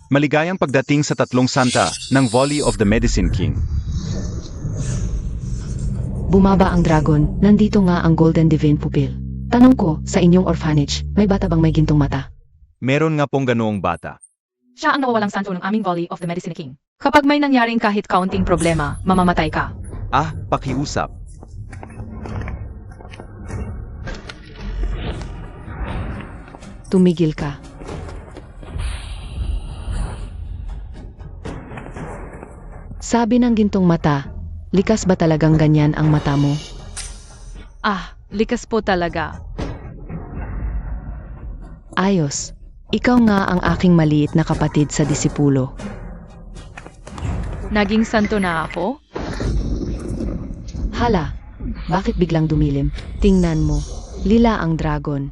Maligayang pagdating sa tatlong santa ng Volley of the Medicine King. Bumaba ang dragon, nandito nga ang Golden Divine Pupil. Tanong ko, sa inyong orphanage, may bata bang may gintong mata? Meron nga pong ganoong bata. Siya ang nawawalang santo ng aming Volley of the Medicine King. Kapag may nangyaring kahit kaunting problema, mamamatay ka. Ah, pakiusap. Tumigil ka. Sabi ng gintong mata, likas ba talagang ganyan ang mata mo? Ah, likas po talaga. Ayos. Ikaw nga ang aking maliit na kapatid sa disipulo. Naging santo na ako? Hala, bakit biglang dumilim? Tingnan mo, lila ang dragon.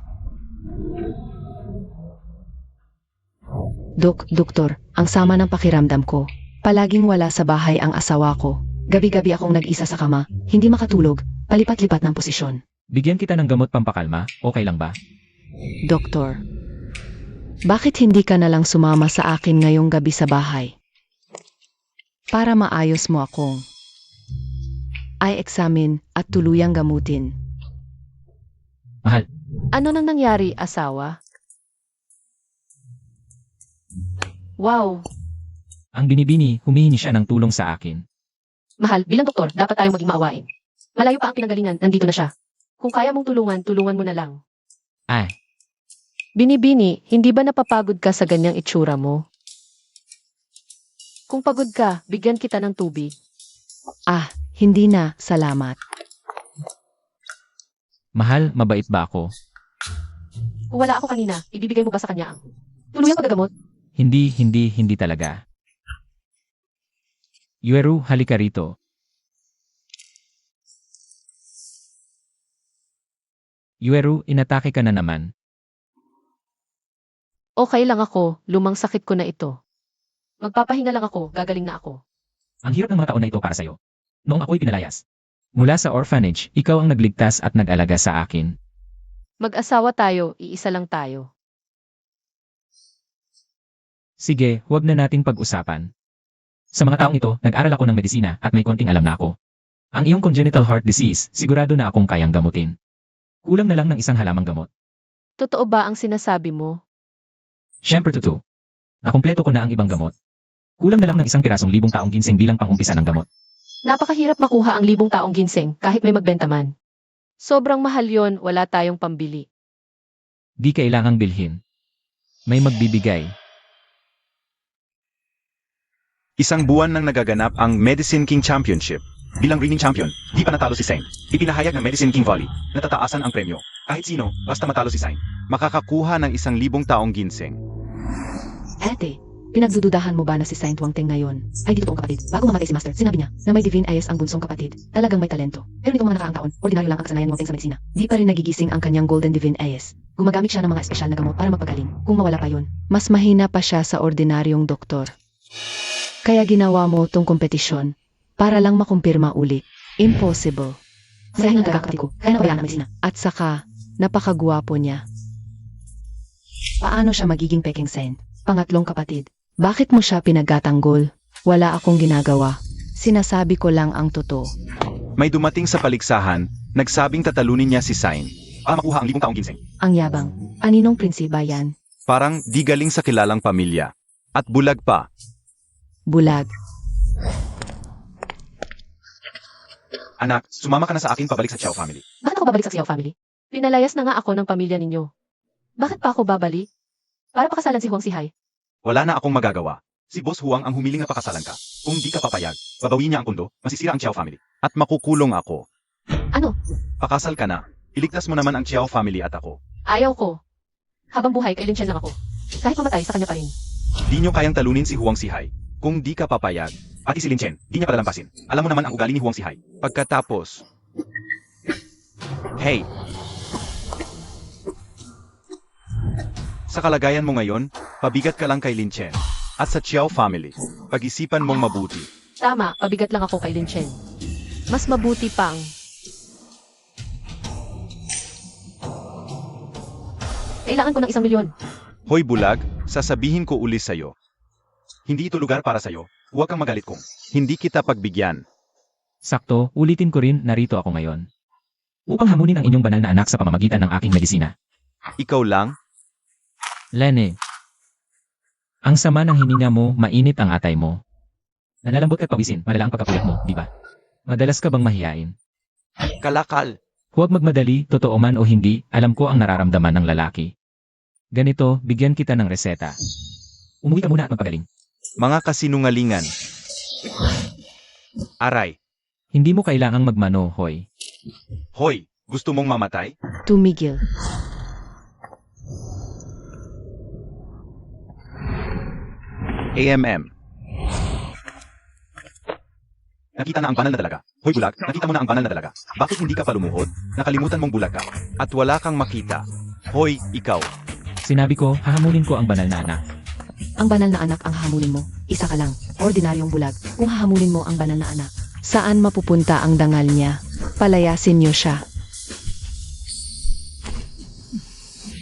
Doktor, ang sama ng pakiramdam ko. Palaging wala sa bahay ang asawa ko. Gabi-gabi akong nag-isa sa kama, hindi makatulog, palipat-lipat ng posisyon. Bigyan kita ng gamot pampakalma, okay lang ba? Doktor, bakit hindi ka na lang sumama sa akin ngayong gabi sa bahay? Para maayos mo akong i-examine at tuluyang gamutin. Mahal, Ano nang nangyari, asawa? Wow! ang binibini, humihingi siya ng tulong sa akin. Mahal, bilang doktor, dapat tayong maging maawain. Malayo pa ang pinanggalingan, nandito na siya. Kung kaya mong tulungan, tulungan mo na lang. Ay, Binibini, hindi ba napapagod ka sa ganyang itsura mo? Kung pagod ka, bigyan kita ng tubig. Ah, hindi na, salamat. mahal, mabait ba ako? Kung wala ako kanina, ibibigay mo ba sa kanya ang tuluyang paggagamot? Hindi talaga. Yueru, halika rito. Yueru, inatake ka na naman. Okay lang ako, lumang sakit ko na ito. Magpapahinga lang ako, gagaling na ako. Ang hirap ng mga taon na ito para sa'yo. Noong ako'y pinalayas. Mula sa orphanage, ikaw ang nagligtas at nag-alaga sa akin. Mag-asawa tayo, iisa lang tayo. Sige, huwag na nating pag-usapan. Sa mga taong ito, nag-aral ako ng medisina at may konting alam na ako. Ang iyong congenital heart disease, sigurado na akong kayang gamutin. Kulang na lang ng isang halamang gamot. Totoo ba ang sinasabi mo? Siyempre totoo. Nakumpleto ko na ang ibang gamot. Kulang na lang ng isang pirasong libong taong ginseng bilang pang-umpisa ng gamot. Napakahirap makuha ang 1,000 taong ginseng kahit may magbenta man. Sobrang mahal yon, wala tayong pambili. Di kailangang bilhin. May magbibigay. Isang buwan nang nagaganap ang Medicine King Championship. Bilang reigning champion, di pa natalo si Saint. Ipinahayag ng Medicine King Volley na tataasan ang premyo. Kahit sino, basta matalo si Saint, makakakuha ng 1,000 taong ginseng. Ate, pinagdududahan mo ba na si Saint Wangteng ngayon ay di totoong kapatid? Bago mamatay si Master, sinabi niya na may Divine Ayes ang bunsong kapatid. Talagang may talento. Pero nitong mga nakaraang taon, ordinaryo lang ang kasanayan ni Wangteng sa medisina. Di pa rin nagigising ang kanyang Golden Divine Ayes. Gumagamit siya ng mga espesyal na gamot para magpagaling. Kung mawala pa yon, mas mahina pa siya sa ordinaryong doktor. Kaya ginawa mo tong kompetisyon para lang makumpirma uli. Impossible. Dahil nagkakapatid ko, kaya nabayaan ang medisina. At saka, napakagwapo niya. Paano siya magiging peking Saint? Pangatlong kapatid. Bakit mo siya pinagkatanggol? Wala akong ginagawa. Sinasabi ko lang ang totoo. May dumating sa paligsahan, nagsabing tatalunin niya si Saint para makuha ang 1,000 taong ginseng. Ang yabang. Aninong prinsiba yan? Parang di galing sa kilalang pamilya. At bulag pa. Bulag. Anak, sumama ka na sa akin pabalik sa Chow family. Bakit ako babalik sa Xiao family? Pinalayas na nga ako ng pamilya ninyo. Bakit pa ako babalik? Para pakasalan si Huang Sihai. Wala na akong magagawa. Si Boss Huang ang humiling na pakasalan ka. Kung di ka papayag, babawi niya ang pundo, masisira ang Chow family. At makukulong ako. Ano? Pakasal ka na. Iligtas mo naman ang Chow family at ako. Ayaw ko. Habang buhay, kailan siya lang ako. Kahit mamatay, sa kanya pa rin. Di nyo kayang talunin si Huang Sihai. Kung di ka papayag, pati si Lin Chen, di niya palalampasin. Alam mo naman ang ugali ni Huang Sihai. Pagkatapos... Hey! Sa kalagayan mo ngayon, pabigat ka lang kay Lin Chen. At sa Chiao family, pag-isipan mong mabuti. Tama, pabigat lang ako kay Lin Chen. Mas mabuti pang... Kailangan ko ng 1 milyon. Hoy bulag, sasabihin ko uli sa'yo. Hindi ito lugar para sa'yo. Huwag kang magalit kung hindi kita pagbigyan. Sakto, ulitin ko rin, narito ako ngayon. Upang hamunin ang inyong banal na anak sa pamamagitan ng aking medisina. Ikaw lang? Lene. Ang sama ng hininga mo, mainit ang atay mo. Nalalambot at pawisin, malala ang pagkapuyat mo, di ba? Madalas ka bang mahiyain? Kalakal. Huwag magmadali, totoo man o hindi, alam ko ang nararamdaman ng lalaki. Ganito, bigyan kita ng reseta. Umuwi ka muna at magpagaling. Mga kasinungalingan. Aray. Hindi mo kailangang magmano, hoy. Hoy, gusto mong mamatay? Tumigil. AMM. Nakita na ang banal na dalaga. Hoy bulag, nakita mo na ang banal na dalaga. Bakit hindi ka pa lumuhod? Nakalimutan mong bulag ka. At wala kang makita. Hoy, ikaw. Sinabi ko, hahamunin ko ang banal na anak. Ang banal na anak ang hahamulin mo. Isa ka lang. Ordinaryong bulag. Kung hahamulin mo ang banal na anak. Saan mapupunta ang dangal niya? Palayasin niyo siya.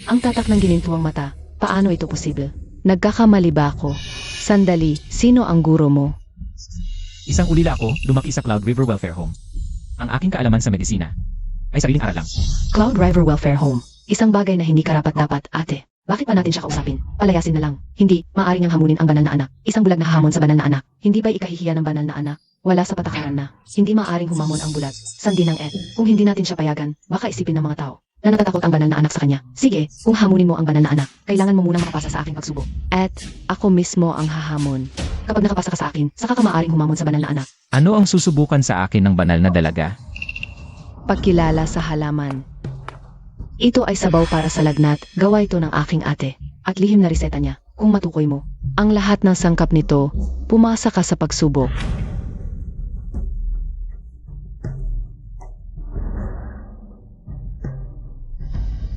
Ang tatak ng ginintuang mata. Paano ito posible? Nagkakamali ba ako? Sandali, sino ang guro mo? Isang ulila ako, lumaki sa Cloud River Welfare Home. Ang aking kaalaman sa medisina ay sariling aral lang. Cloud River Welfare Home. Isang bagay na hindi karapat-dapat, ate. Bakit pa natin siya kausapin? Palayasin na lang. Hindi, maaari niyang hamunin ang banal na anak. Isang bulag na hamon sa banal na anak. Hindi ba ikahihiya ng banal na anak? Wala sa patakaran na. Hindi maaaring humamon ang bulag. Sandi ng Ed. Kung hindi natin siya payagan, baka isipin ng mga tao na natatakot ang banal na anak sa kanya. Sige, kung hamunin mo ang banal na anak, kailangan mo munang makapasa sa aking pagsubok. At ako mismo ang hahamon. Kapag nakapasa ka sa akin, saka ka maaaring humamon sa banal na anak. Ano ang susubukan sa akin ng banal na dalaga? Pagkilala sa halaman. Ito ay sabaw para sa lagnat, gawa ito ng aking ate. At lihim na reseta niya, kung matukoy mo. Ang lahat ng sangkap nito, pumasa ka sa pagsubok.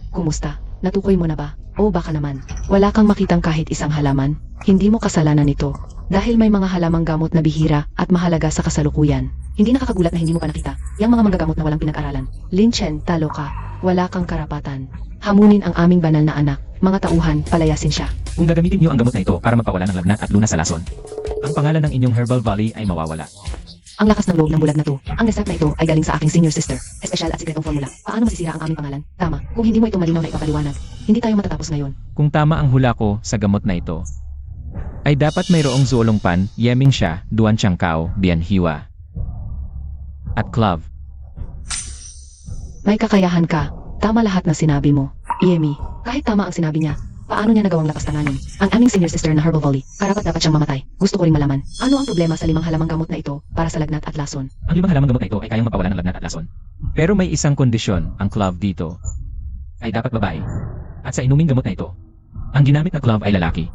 Kumusta? Natukoy mo na ba? O baka naman, wala kang makitang kahit isang halaman? Hindi mo kasalanan ito. Dahil may mga halamang gamot na bihira at mahalaga sa kasalukuyan. Hindi nakakagulat na hindi mo pa nakita. Yang mga manggagamot na walang pinag-aralan. Lin Chen, talo ka. Wala kang karapatan. Hamunin ang aming banal na anak. Mga tauhan, palayasin siya. Kung gagamitin niyo ang gamot na ito para magpawala ng lagnat at lunas sa lason, ang pangalan ng inyong Herbal Valley ay mawawala. Ang lakas ng loob ng bulag na to. Ang recipe na ito ay galing sa aking senior sister. Espesyal at sikretong formula. Paano masisira ang aming pangalan? Tama, kung hindi mo ito malinaw na ipapaliwanag, hindi tayo matatapos ngayon. Kung tama ang hula ko sa gamot na ito, ay dapat mayroong Zuolongpan, Yeming siya, Duan Changkao, Bian Hiwa, at Clove. May kakayahan ka. Tama lahat na sinabi mo. Yemi, kahit tama ang sinabi niya, paano niya nagawang lapastanganin? Ang aming senior sister na Herbal Volley, karapat-dapat siyang mamatay. Gusto ko ring malaman, ano ang problema sa 5 halamang gamot na ito para sa lagnat at lason? Ang 5 halamang gamot na ito ay kayang mapawala ng lagnat at lason. Pero may isang kondisyon, ang Clove dito ay dapat babae. At sa inuming gamot na ito, ang ginamit na Clove ay lalaki.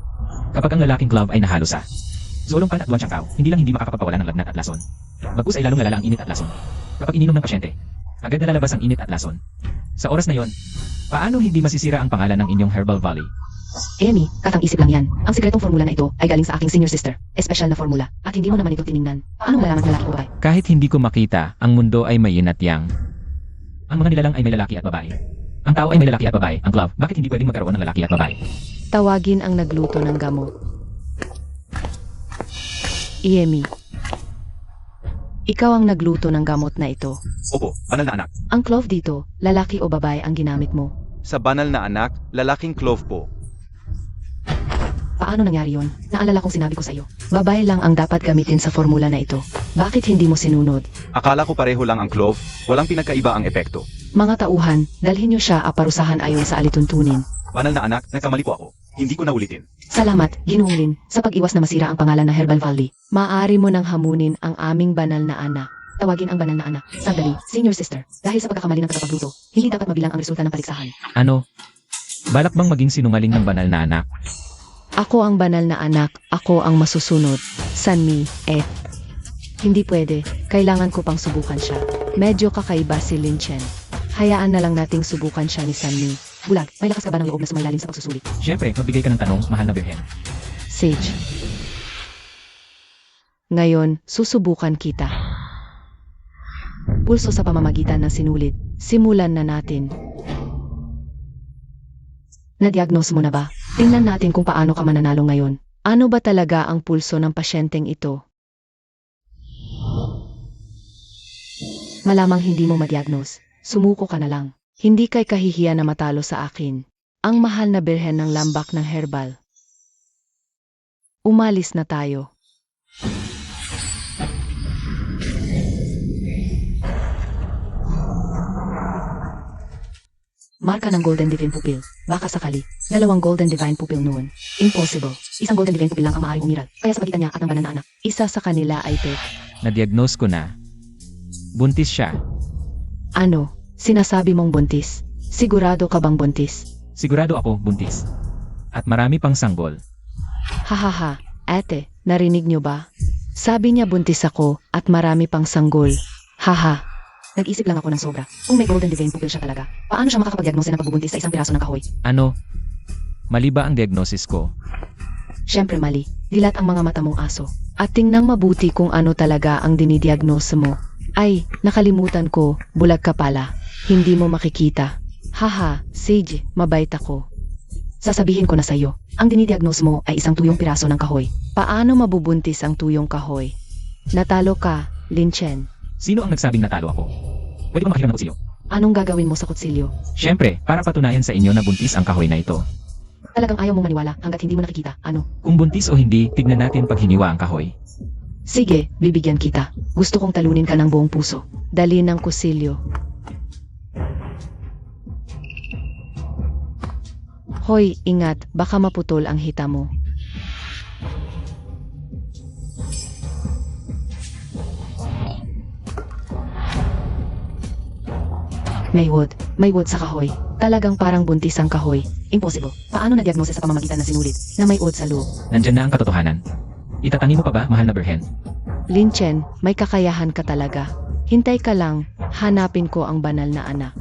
Kapag ang lalaking Clove ay nahalo sa Zuolongpan at Duan Changkao, hindi lang hindi makakapagpawala ng lagnat at lason, bagkus ay lalong lalala ang init at lason. Kapag ininom ng pasyente, agad na lalabas ang init at lason. Sa oras na yon, paano hindi masisira ang pangalan ng inyong Herbal Valley? Amy, katang-isip lang yan. Ang sikretong formula na ito ay galing sa aking senior sister. Espesyal na formula. At hindi mo naman ito tiningnan. Paano malalaman lalaki o babae? Kahit hindi ko makita, ang mundo ay may yin at yang. Ang mga nilalang ay may lalaki at babae. Ang tao ay may lalaki at babae. Ang Clove, bakit hindi pwedeng magkaroon ng lalaki at babae? Tawagin ang nagluto ng gamot. Amy, ikaw ang nagluto ng gamot na ito. Opo, banal na anak. Ang clove dito, lalaki o babae ang ginamit mo. Sa banal na anak, lalaking clove po. Paano nangyari yon? Naalala kong sinabi ko sa iyo. Babae lang ang dapat gamitin sa formula na ito. Bakit hindi mo sinunod? Akala ko pareho lang ang clove, walang pinagkaiba ang epekto. Mga tauhan, dalhin niyo siya aparusahan ayon sa alituntunin. Banal na anak, nagkamali po ako. Hindi ko na ulitin. Salamat, Ginoong Lin, sa pag-iwas na masira ang pangalan ng Herbal Valley. Maaari mo nang hamunin ang aming banal na anak. Tawagin ang banal na anak. Sandali, senior sister. Dahil sa pagkakamali ng tagapagluto, hindi dapat mabilang ang resulta ng paligsahan. Ano? Balak bang maging sinungaling ng banal na anak? Ako ang banal na anak, ako ang masusunod. Sanmi, Hindi pwede, kailangan ko pang subukan siya. Medyo kakaiba si Lin Chen. Hayaan na lang nating subukan siya ni Sanmi. Bulag, may lakas ka ba ng loob na sumailalim sa pagsusulit? Siyempre, magbigay ka ng tanong, mahal na Birhen. Sage. Ngayon, susubukan kita. Pulso sa pamamagitan ng sinulit. Simulan na natin. Na-diagnose mo na ba? Tingnan natin kung paano ka mananalo ngayon. Ano ba talaga ang pulso ng pasyenteng ito? Malamang hindi mo ma-diagnose. Sumuko ka na lang. Hindi kay kahihiya na matalo sa akin. Ang mahal na birhen ng lambak ng herbal. Umalis na tayo. Marka ng Golden Divine Pupil. Baka sakali. 2 Golden Divine Pupil noon. Impossible. 1 Golden Divine Pupil lang ang maaaring umiral. Kaya sa pagitan niya at ng banal na anak. Isa sa kanila ay Tek. Na-diagnose ko na. Buntis siya. Ano? Sinasabi mong buntis? Sigurado ka bang buntis? Sigurado ako buntis. At marami pang sanggol. Hahaha, ate, narinig niyo ba? Sabi niya buntis ako at marami pang sanggol. Haha. Nag-isip lang ako ng sobra. Kung may Golden Divine Pupil siya talaga, paano siya makakapag-diagnose ng pagbubuntis sa isang piraso ng kahoy? Ano? Mali ba ang diagnosis ko? Siyempre mali. Dilat ang mga mata mong aso. At tingnang mabuti kung ano talaga ang dinidiagnose mo. Ay, nakalimutan ko, bulag ka pala. Hindi mo makikita. Haha, Sage, mabait ako. Sasabihin ko na sa'yo, ang dinidiagnose mo ay isang tuyong piraso ng kahoy. Paano mabubuntis ang tuyong kahoy? Natalo ka, Lin Chen. Sino ang nagsabing natalo ako? Pwede ko makiram ng kutsilyo? Anong gagawin mo sa kutsilyo? Siyempre, para patunayan sa inyo na buntis ang kahoy na ito. Talagang ayaw mo maniwala hanggat hindi mo nakikita. Ano? Kung buntis o hindi, tignan natin pag hiniwa ang kahoy. Sige, bibigyan kita. Gusto kong talunin ka ng buong puso. Dali ng kutsilyo. Hoy, ingat, baka maputol ang hita mo. May wood sa kahoy. Talagang parang buntis ang kahoy. Impossible. Paano na-diagnose sa pamamagitan ng sinulit na may wood sa loob? Nandyan na ang katotohanan. Itatangi mo pa ba, mahal na Birhen? Lin Chen, may kakayahan ka talaga. Hintay ka lang, hanapin ko ang banal na anak.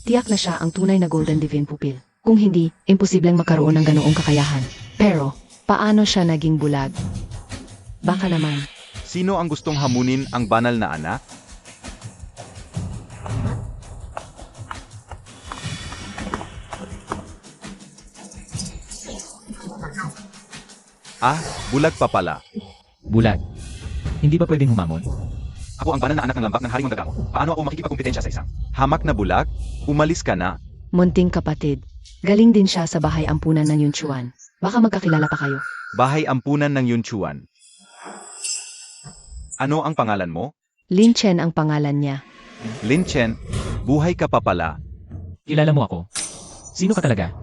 Tiyak na siya ang tunay na Golden Divine Pupil. Kung hindi, imposibleng magkaroon ng ganoong kakayahan. Pero, paano siya naging bulag? Baka naman. Sino ang gustong hamunin ang banal na anak? Ah, bulag pa pala. Bulag. Hindi ba pwedeng humamon? Ako ang banal na anak ng lambak ng haring manggagamot. Paano ako makikipagkumpetensya sa isang hamak na bulag? Umalis ka na. Munting kapatid. Galing din siya sa bahay ampunan ng Yunchuan. Baka magkakilala pa kayo. Bahay ampunan ng Yunchuan. Ano ang pangalan mo? Lin Chen ang pangalan niya. Lin Chen, buhay ka pa pala. Kilala mo ako. Sino ka talaga?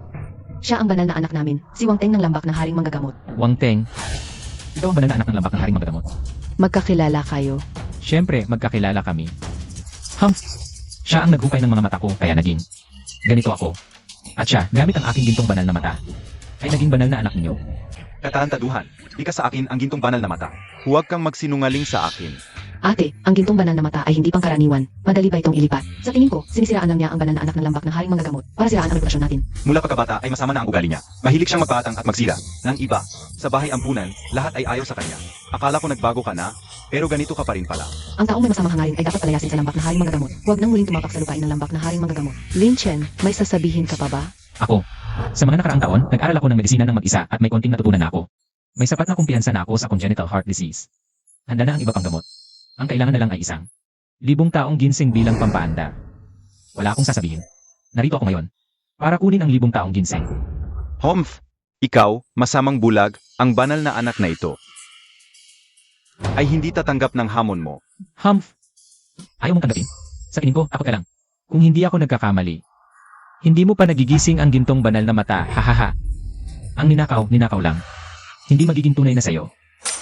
Siya ang banal na anak namin, si Wang Teng ng lambak ng haring manggagamot. Wang Teng. Ikaw ang banal na anak ng lambak ng haring magagamot. Magkakilala kayo. Siyempre, magkakilala kami. Siya ang naghukay ng mga mata ko, kaya naging ganito ako. At siya, gamit ang aking gintong banal na mata, ay naging banal na anak niyo. Katarantaduhan, ika sa akin ang gintong banal na mata. Huwag kang magsinungaling sa akin. Ate, ang gintong banal na mata ay hindi pangkaraniwan. Madali ba itong ilipat? Sa tingin ko, sinisiraan lang niya ang banal na anak ng lambak ng haring manggagamot para siraan ang reputasyon natin. Mula pagkabata ay masama na ang ugali niya. Mahilig siyang magpaatang at magsira ng iba. Sa bahay ampunan, lahat ay ayaw sa kanya. Akala ko nagbago ka na, pero ganito ka pa rin pala. Ang taong may masamang hangarin ay dapat palayasin sa lambak ng haring manggagamot. Huwag nang muling tumapak sa lupain ng lambak ng haring manggagamot. Lin Chen, may sasabihin ka pa ba? Ako. Sa mga nakaraang taon, nag-aral ako ng medisina ng mag-isa at may konting natutunan na ako. May sapat na kumpiyansa na ako sa congenital heart disease. Handa na ang iba pang gamot. Ang kailangan na lang ay isang 1,000 taong ginseng bilang pampaandar. Wala akong sasabihin. Narito ako ngayon para kunin ang 1,000 taong ginseng. Humph! Ikaw, masamang bulag, ang banal na anak na ito, ay hindi tatanggap ng hamon mo. Humph! Ayaw mong tanggapin? Sa tingin ko, ako ka lang. Kung hindi ako nagkakamali, hindi mo pa nagigising ang gintong banal na mata, hahaha. Ang ninakaw lang. Hindi magiging tunay na sayo.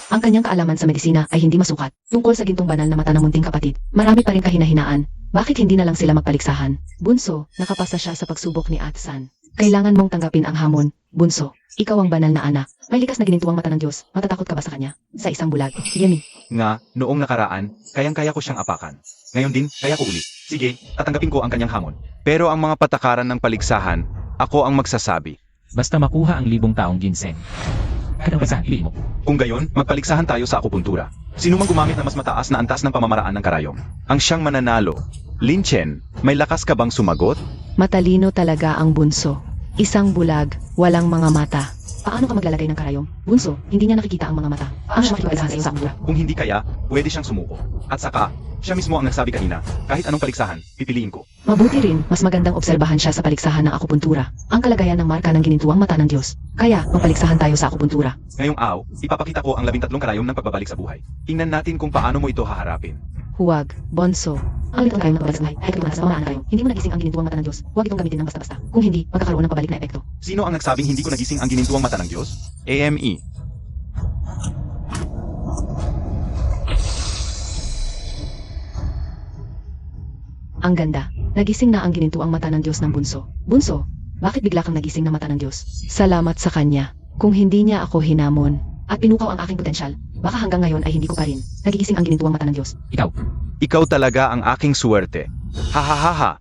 Ang kanyang kaalaman sa medisina ay hindi masukat. Tungkol sa gintong banal na mata ng munting kapatid, marami pa rin kahinahinaan. Bakit hindi na lang sila magpaliksahan? Bunso, nakapasa siya sa pagsubok ni Atsan. Kailangan mong tanggapin ang hamon. Bunso, ikaw ang banal na anak. May likas na ginintuang mata ng Diyos. Matatakot ka ba sa kanya? Sa isang bulag. Yemi. Nga, noong nakaraan, kayang-kaya ko siyang apakan. Ngayon din, kaya ko ulit. Sige, tatanggapin ko ang kanyang hamon. Pero ang mga patakaran ng paligsahan, ako ang magsasabi. Basta makuha ang 1,000 taong ginseng. Kahit ang bansa, iliin mo. Kung gayon, magpaligsahan tayo sa akupuntura. Sino mang gumamit na mas mataas na antas ng pamamaraan ng karayom? Ang siyang mananalo. Lin Chen, may lakas ka bang sumagot? Matalino talaga ang bunso. Isang bulag, walang mga mata. Paano ka maglalagay ng karayom? Bunso, hindi niya nakikita ang mga mata. Paano siya makikipagsahan sa iyo sa kultura? Kung hindi kaya, pwede siyang sumuko. At saka, siya mismo ang nagsabi kanina, kahit anong paligsahan, pipiliin ko. Mabuti rin, mas magandang obserbahan siya sa paligsahan ng akupuntura. Ang kalagayan ng marka ng ginintuang mata ng Diyos. Kaya, magpaligsahan tayo sa akupuntura. Ngayong araw, ipapakita ko ang 13 karayom ng pagbabalik sa buhay. Tingnan natin kung paano mo ito haharapin. Huwag, Bonso. Ang litong karayom ng pabalik sa buhay ay katumanas sa pamamaraan ng karayom. Hindi mo nagising ang ginintuang mata ng Diyos. Huwag itong gamitin ng basta-basta. Kung hindi, magkakaroon ng pabalik na epekto. Sino ang nagsabing hindi ko nagising ang ginintuang mata ng Diyos? AME. Ang ganda. Nagising na ang ginintuang mata ng Diyos ng Bunso. Bunso, bakit bigla kang nagising ng mata ng Diyos? Salamat sa Kanya. Kung hindi niya ako hinamon at pinukaw ang aking potensyal, baka hanggang ngayon ay hindi ko pa rin nagigising ang ginintuang mata ng Diyos. Ikaw, Ikaw talaga ang aking suwerte. Ha ha ha ha.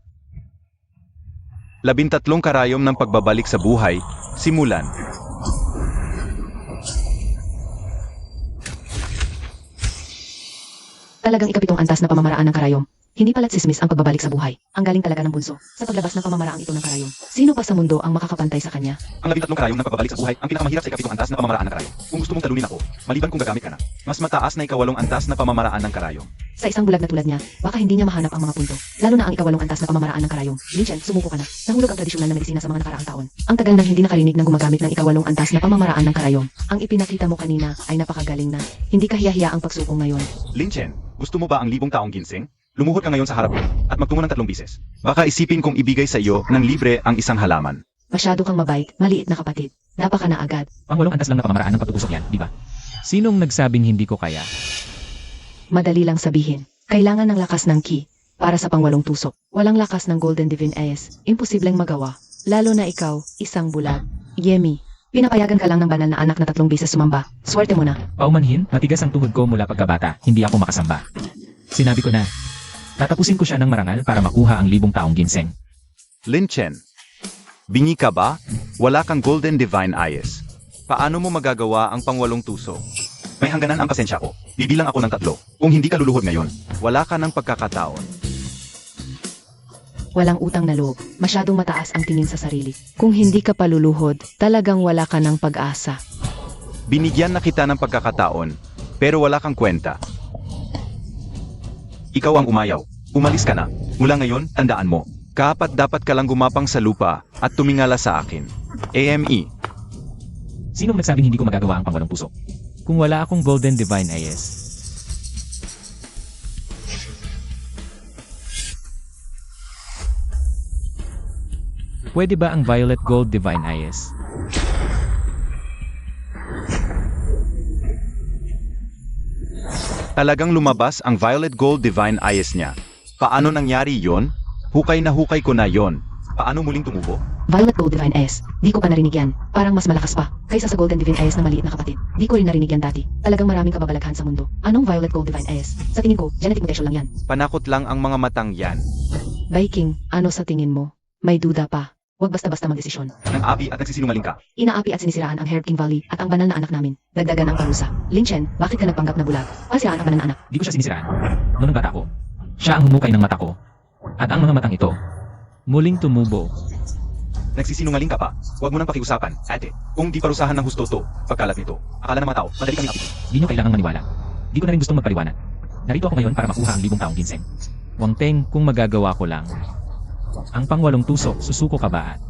13 karayom ng pagbabalik sa buhay, simulan. Talagang ikapitong antas na pamamaraan ng karayom. Hindi pala't sismis ang pagbabalik sa buhay. Ang galing talaga ng Bunso sa paglabas ng pamamaraang ito ng karayom. Sino pa sa mundo ang makakapantay sa kanya? Ang 13 karayom ng pagbabalik sa buhay, ang pinakamahirap sa ikapitong antas na pamamaraan ng karayom. Kung gusto mong talunin ako, maliban kung gagamit ka na, mas mataas na ikawalong antas na pamamaraan ng karayom. Sa isang bulag na tulad niya, baka hindi niya mahanap ang mga punto. Lalo na ang ikawalong antas na pamamaraan ng karayom. Vincent, sumuko ka na. Nahulog ang tradisyonal na medisina sa mga nakaraang taon. Ang tagal nang hindi nakarinig ng gumagamit ng ikawalong antas na pamamaraan ng karayom. Ang ipinakita mo kanina ay napakagaling na. Hindi kahiyahiya ang pagsuko ngayon. Lin Chen, gusto mo ba ang 1,000 taong ginseng? Lumuhod ka ngayon sa harap ko at magtungo ng 3 bises. Baka isipin kong ibigay sa iyo ng libre ang isang halaman. Masyado kang mabait, maliit na kapatid. Dapa ka na agad. pangwalong antas lang na pamamaraan ng pagtutusok yan, di ba? Sinong nagsabing hindi ko kaya? Madali lang sabihin. Kailangan ng lakas ng ki para sa pangwalong tusok. Walang lakas ng Golden Divine Ace. Imposibleng magawa. Lalo na ikaw, isang bulag. Yemi, pinapayagan ka lang ng banal na anak na 3 bises sumamba. Swerte mo na. Paumanhin, matigas ang tuhod ko mula pagkabata, hindi ako makasamba. Sinabi ko na, tatapusin ko siya ng marangal para makuha ang 1,000 taong ginseng. Lin Chen, bingi ka ba? Wala kang Golden Divine Eyes. Paano mo magagawa ang pangwalong tuso? May hangganan ang pasensya ko. Bibilang ako ng 3. Kung hindi ka luluhod ngayon, wala ka ng pagkakataon. Walang utang na loob. Masyadong mataas ang tingin sa sarili. Kung hindi ka paluluhod, talagang wala ka ng pag-asa. Binigyan na kita ng pagkakataon, pero wala kang kwenta. Ikaw ang umayaw. Umalis ka na. Mula ngayon, tandaan mo. Dapat ka lang gumapang sa lupa at tumingala sa akin. AME. Sinong nagsabing hindi ko magagawa ang pangwalong tusok? Kung wala akong Golden Divine Ace. Pwede ba ang Violet Gold Divine Ace? Talagang lumabas ang Violet Gold Divine Eyes niya. Paano nangyari yon? Hukay na hukay ko na yon. Paano muling tumubo? Violet Gold Divine Ace. Di ko pa narinig yan. Parang mas malakas pa kaysa sa Golden Divine Ace na maliit na kapatid. Di ko rin narinig yan dati. Talagang maraming kababalaghan sa mundo. Anong Violet Gold Divine Ace? Sa tingin ko, genetic mutation lang yan. Panakot lang ang mga matang yan. Viking, ano sa tingin mo? May duda pa. Huwag basta-basta magdesisyon. Nang api at nagsisinungaling ka. Inaapi at sinisiraan ang Herb King Valley at ang banal na anak namin. Dagdagan ang parusa. Lin Chen, bakit ka nagpanggap na bulag? Pasiraan ang banal na anak. Di ko siya sinisiraan. Noong bata ko, siya ang humukay ng mata ko. At ang mga matang ito, muling tumubo. Nagsisinungaling ka pa. Huwag mo nang pakiusapan, ate. Kung di parusahan ng husto to, pagkalat nito. Akala ng mga tao, madali kami api. Di nyo kailangang maniwala. Di ko na rin gustong magpaliwanag. Narito ako ngayon para makuha ang 1,000 taong ginseng. Wang Teng, kung magagawa ko lang. Ang pangwalong tusok, susuko ka ba at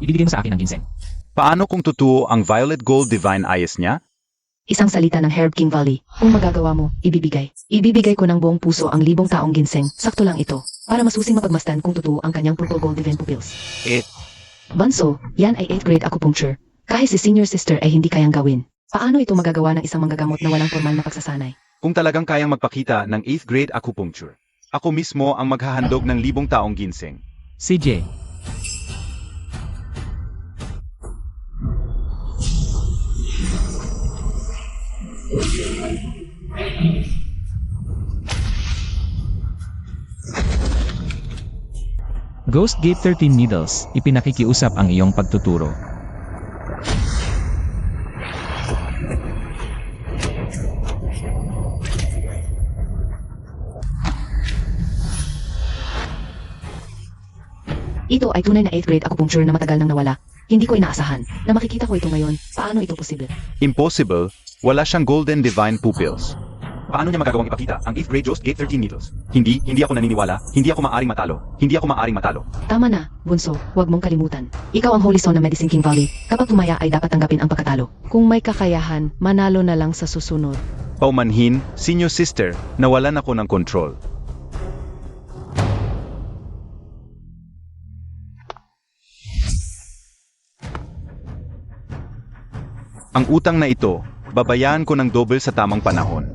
ibibigay mo sa akin ang ginseng? Paano kung totoo ang Violet Gold Divine Eyes niya? Isang salita ng Herb King Valley. Kung magagawa mo, ibibigay. Ibibigay ko ng buong puso ang 1,000 taong ginseng. Sakto lang ito. Para masusing mapagmasdan kung totoo ang kanyang Purple Gold Divine Pupils. Banso, yan ay 8th grade acupuncture. Kahit si senior sister ay hindi kayang gawin. Paano ito magagawa ng isang manggagamot na walang formal na pagsasanay? Kung talagang kayang magpakita ng 8th grade acupuncture, ako mismo ang maghahandog ng 1,000 taong ginseng. CJ, Ghost Gate 13 Needles, ipinakikiusap ang iyong pagtuturo. Ito ay tunay na 8th grade acupuncture na matagal nang nawala. Hindi ko inaasahan na makikita ko ito ngayon. Paano ito posible? Impossible, wala siyang golden divine pupils. Paano niya magagawang ipakita ang 8th grade Jost Gate 13 needles? Hindi ako naniniwala, hindi ako maaring matalo. Tama na, Bunso, huwag mong kalimutan. Ikaw ang Holy Son ng Medicine King Valley. Kapag tumaya ay dapat tanggapin ang pagkatalo. Kung may kakayahan, manalo na lang sa susunod. Paumanhin, senior sister, nawalan ako ng control. Ang utang na ito, babayaan ko ng double sa tamang panahon.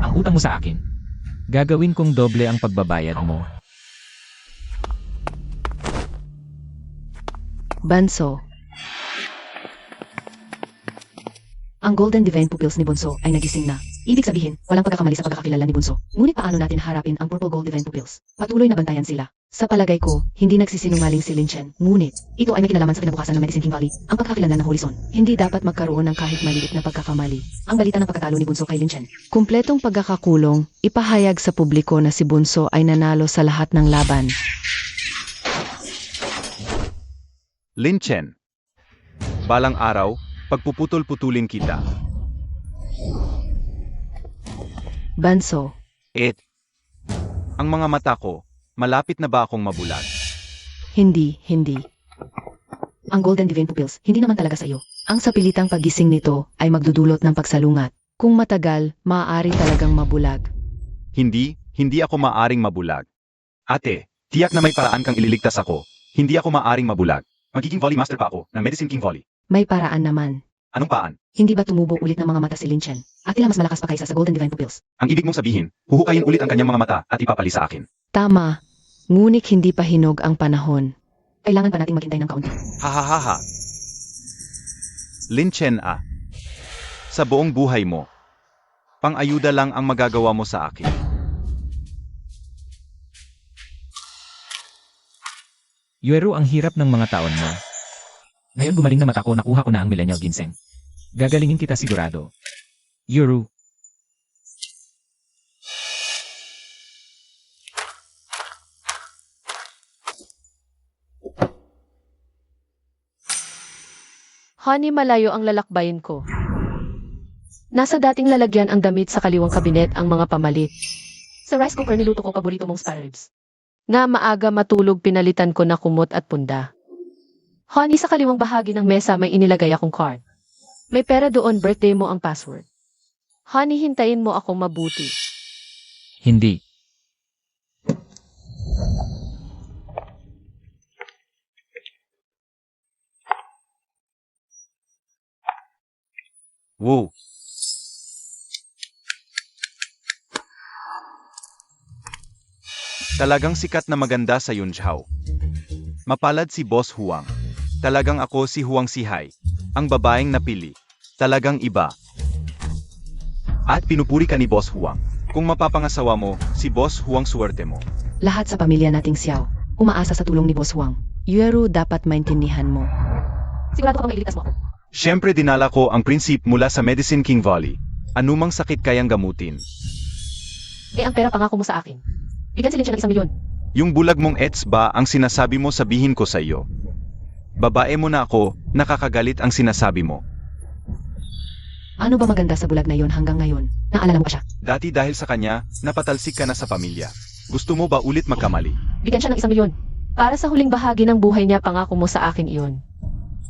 Ang utang mo sa akin. Gagawin kong doble ang pagbabayad mo. Banso. Ang Golden Divine Pupils ni Bunso ay nagising na. Ibig sabihin, walang pagkakamali sa pagkakakilala ni Bunso. Ngunit paano natin harapin ang Purple Gold Divine Pupils? Patuloy na bantayan sila. Sa palagay ko, hindi nagsisinungaling si Lin Chen. Ngunit, ito ay may kinalaman sa kinabukasan ng Medicine King Valley, ang pagkakakilala ng Holy Son. Hindi dapat magkaroon ng kahit maliit na pagkakamali. Ang balita ng pagkatalo ni Bunso kay Lin Chen. Kumpletong pagkakakulong, ipahayag sa publiko na si Bunso ay nanalo sa lahat ng laban. Lin Chen. Balang araw, pagpuputol-putulin kita. Banso. Ang mga mata ko, malapit na ba akong mabulag? Hindi. Ang Golden Divine Pupils, hindi naman talaga sa iyo. Ang sapilitang pagising nito ay magdudulot ng pagsalungat. Kung matagal, maaari talagang mabulag. Hindi ako maaring mabulag. Ate, tiyak na may paraan kang ililigtas ako. Hindi ako maaring mabulag. Magiging volley master pa ako ng Medicine King Volley. May paraan naman. Anong paan? Hindi ba tumubo ulit ng mga mata si Lin Chen? At tila mas malakas pa kaysa sa Golden Divine Pupils? Ang ibig mong sabihin, huhukayin ulit ang kanyang mga mata at ipapali sa akin. Tama. Ngunit hindi pa hinog ang panahon. Kailangan pa nating maghintay ng kaunti. Ha. Lin Chen sa buong buhay mo, pang-ayuda lang ang magagawa mo sa akin. Yuero, ang hirap ng mga taon mo. Ngayon gumaling na mata ko, nakuha ko na ang millennial ginseng. Gagalingin kita sigurado. Yuero. Honey, malayo ang lalakbayin ko. Nasa dating lalagyan ang damit sa kaliwang kabinet ang mga pamalit. Sa rice cooker niluto ko paborito mong spare ribs. Nga maaga matulog pinalitan ko na kumot at punda. Honey, sa kaliwang bahagi ng mesa may inilagay akong card. May pera doon, birthday mo ang password. Honey, hintayin mo ako mabuti. Hindi. Wow! Talagang sikat na maganda sa Yunzhao. Mapalad si Boss Huang. Talagang ako si Huang Sihai. Ang babaeng napili. Talagang iba. At pinupuri ka ni Boss Huang. Kung mapapangasawa mo, si Boss Huang suwerte mo. Lahat sa pamilya nating Xiao, umaasa sa tulong ni Boss Huang. Yuero, dapat maintindihan mo. Sigurado ka mailigtas mo ako. Siyempre dinala ko ang prinsip mula sa Medicine King Valley. Anumang sakit kayang gamutin. Ang pera pangako mo sa akin. Bigyan si Lin Chen ng 1 milyon. Yung bulag mong ets ba ang sinasabi mo, sabihin ko sa iyo. Babae mo na ako, nakakagalit ang sinasabi mo. Ano ba maganda sa bulag na yon hanggang ngayon? Naalala mo pa siya? Dati dahil sa kanya, napatalsik ka na sa pamilya. Gusto mo ba ulit magkamali? Bigyan siya ng 1 milyon. Para sa huling bahagi ng buhay niya, pangako mo sa akin iyon.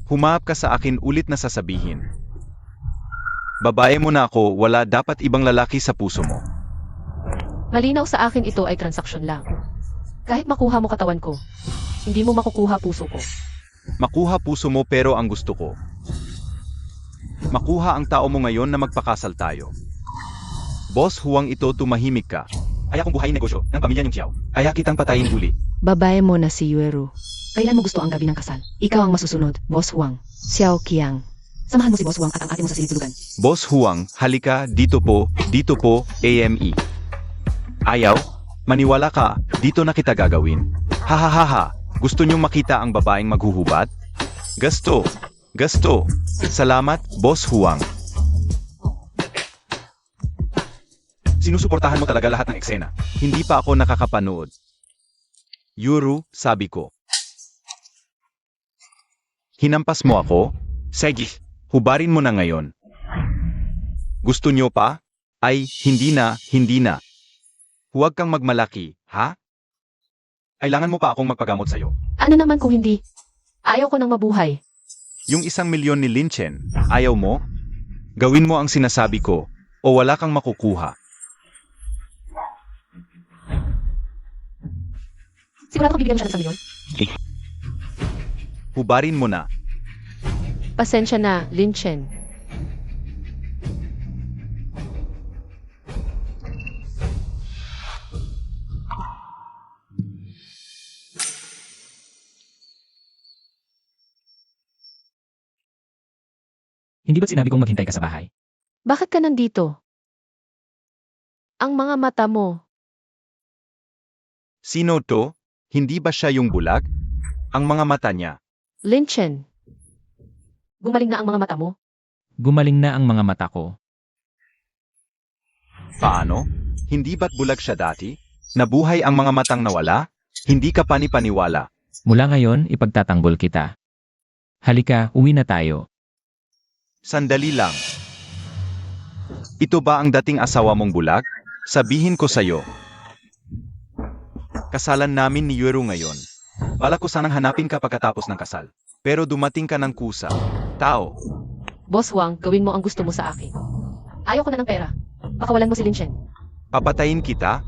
Humaap ka sa akin ulit na sasabihin. Babae mo na ako, wala dapat ibang lalaki sa puso mo. Malinaw sa akin ito ay transaksyon lang. Kahit makuha mo katawan ko, hindi mo makukuha puso ko. Makuha puso mo pero ang gusto ko. Makuha ang tao mo ngayon na magpakasal tayo. Boss Huang, ito tumahimik ka. Kaya kong buhayin negosyo ng pamilya niyong Xiao. Kaya kitang patayin uli. Babae mo na si Yuero. Kailan mo gusto ang gabi ng kasal? Ikaw ang masusunod, Boss Huang. Xiao Qiang. Samahan mo si Boss Huang at ang ate mo sa silid-tulugan. Boss Huang, halika, dito po, AME. Ayaw? Maniwala ka, dito na kita gagawin. Hahaha, gusto niyong makita ang babaeng maghuhubad? Gasto. Salamat, Boss Huang. Sinusuportahan mo talaga lahat ng eksena. Hindi pa ako nakakapanood. Yuru, sabi ko. Hinampas mo ako? Sige, hubarin mo na ngayon. Gusto nyo pa? Ay, hindi na, hindi na. Huwag kang magmalaki, ha? Kailangan mo pa akong magpagamot sa'yo. Ano naman kung hindi? Ayaw ko nang mabuhay. Yung 1,000,000 ni Lin Chen, ayaw mo? Gawin mo ang sinasabi ko, o wala kang makukuha. Sigurado kang bibigyan mo siya ng 1,000,000? Hubarin mo na. Pasensya na, Lin Chen. Hindi ba't sinabi kong maghintay ka sa bahay? Bakit ka nandito? Ang mga mata mo. Sino to? Hindi ba siya yung bulag? Ang mga mata niya. Lin Chen. Gumaling na ang mga mata mo? Gumaling na ang mga mata ko. Paano? Hindi ba't bulag siya dati? Nabuhay ang mga matang nawala? Hindi ka panipaniwala. Mula ngayon, ipagtatanggol kita. Halika, uwi na tayo. Sandali lang. Ito ba ang dating asawa mong bulag? Sabihin ko sa'yo. Kasalan namin ni Yuero ngayon. Balak ko sanang hanapin ka pagkatapos ng kasal. Pero dumating ka ng kusa. Tao. Boss Wang, gawin mo ang gusto mo sa akin. Ayaw ko na ng pera. Pakawalan mo si Lin Chen. Papatayin kita?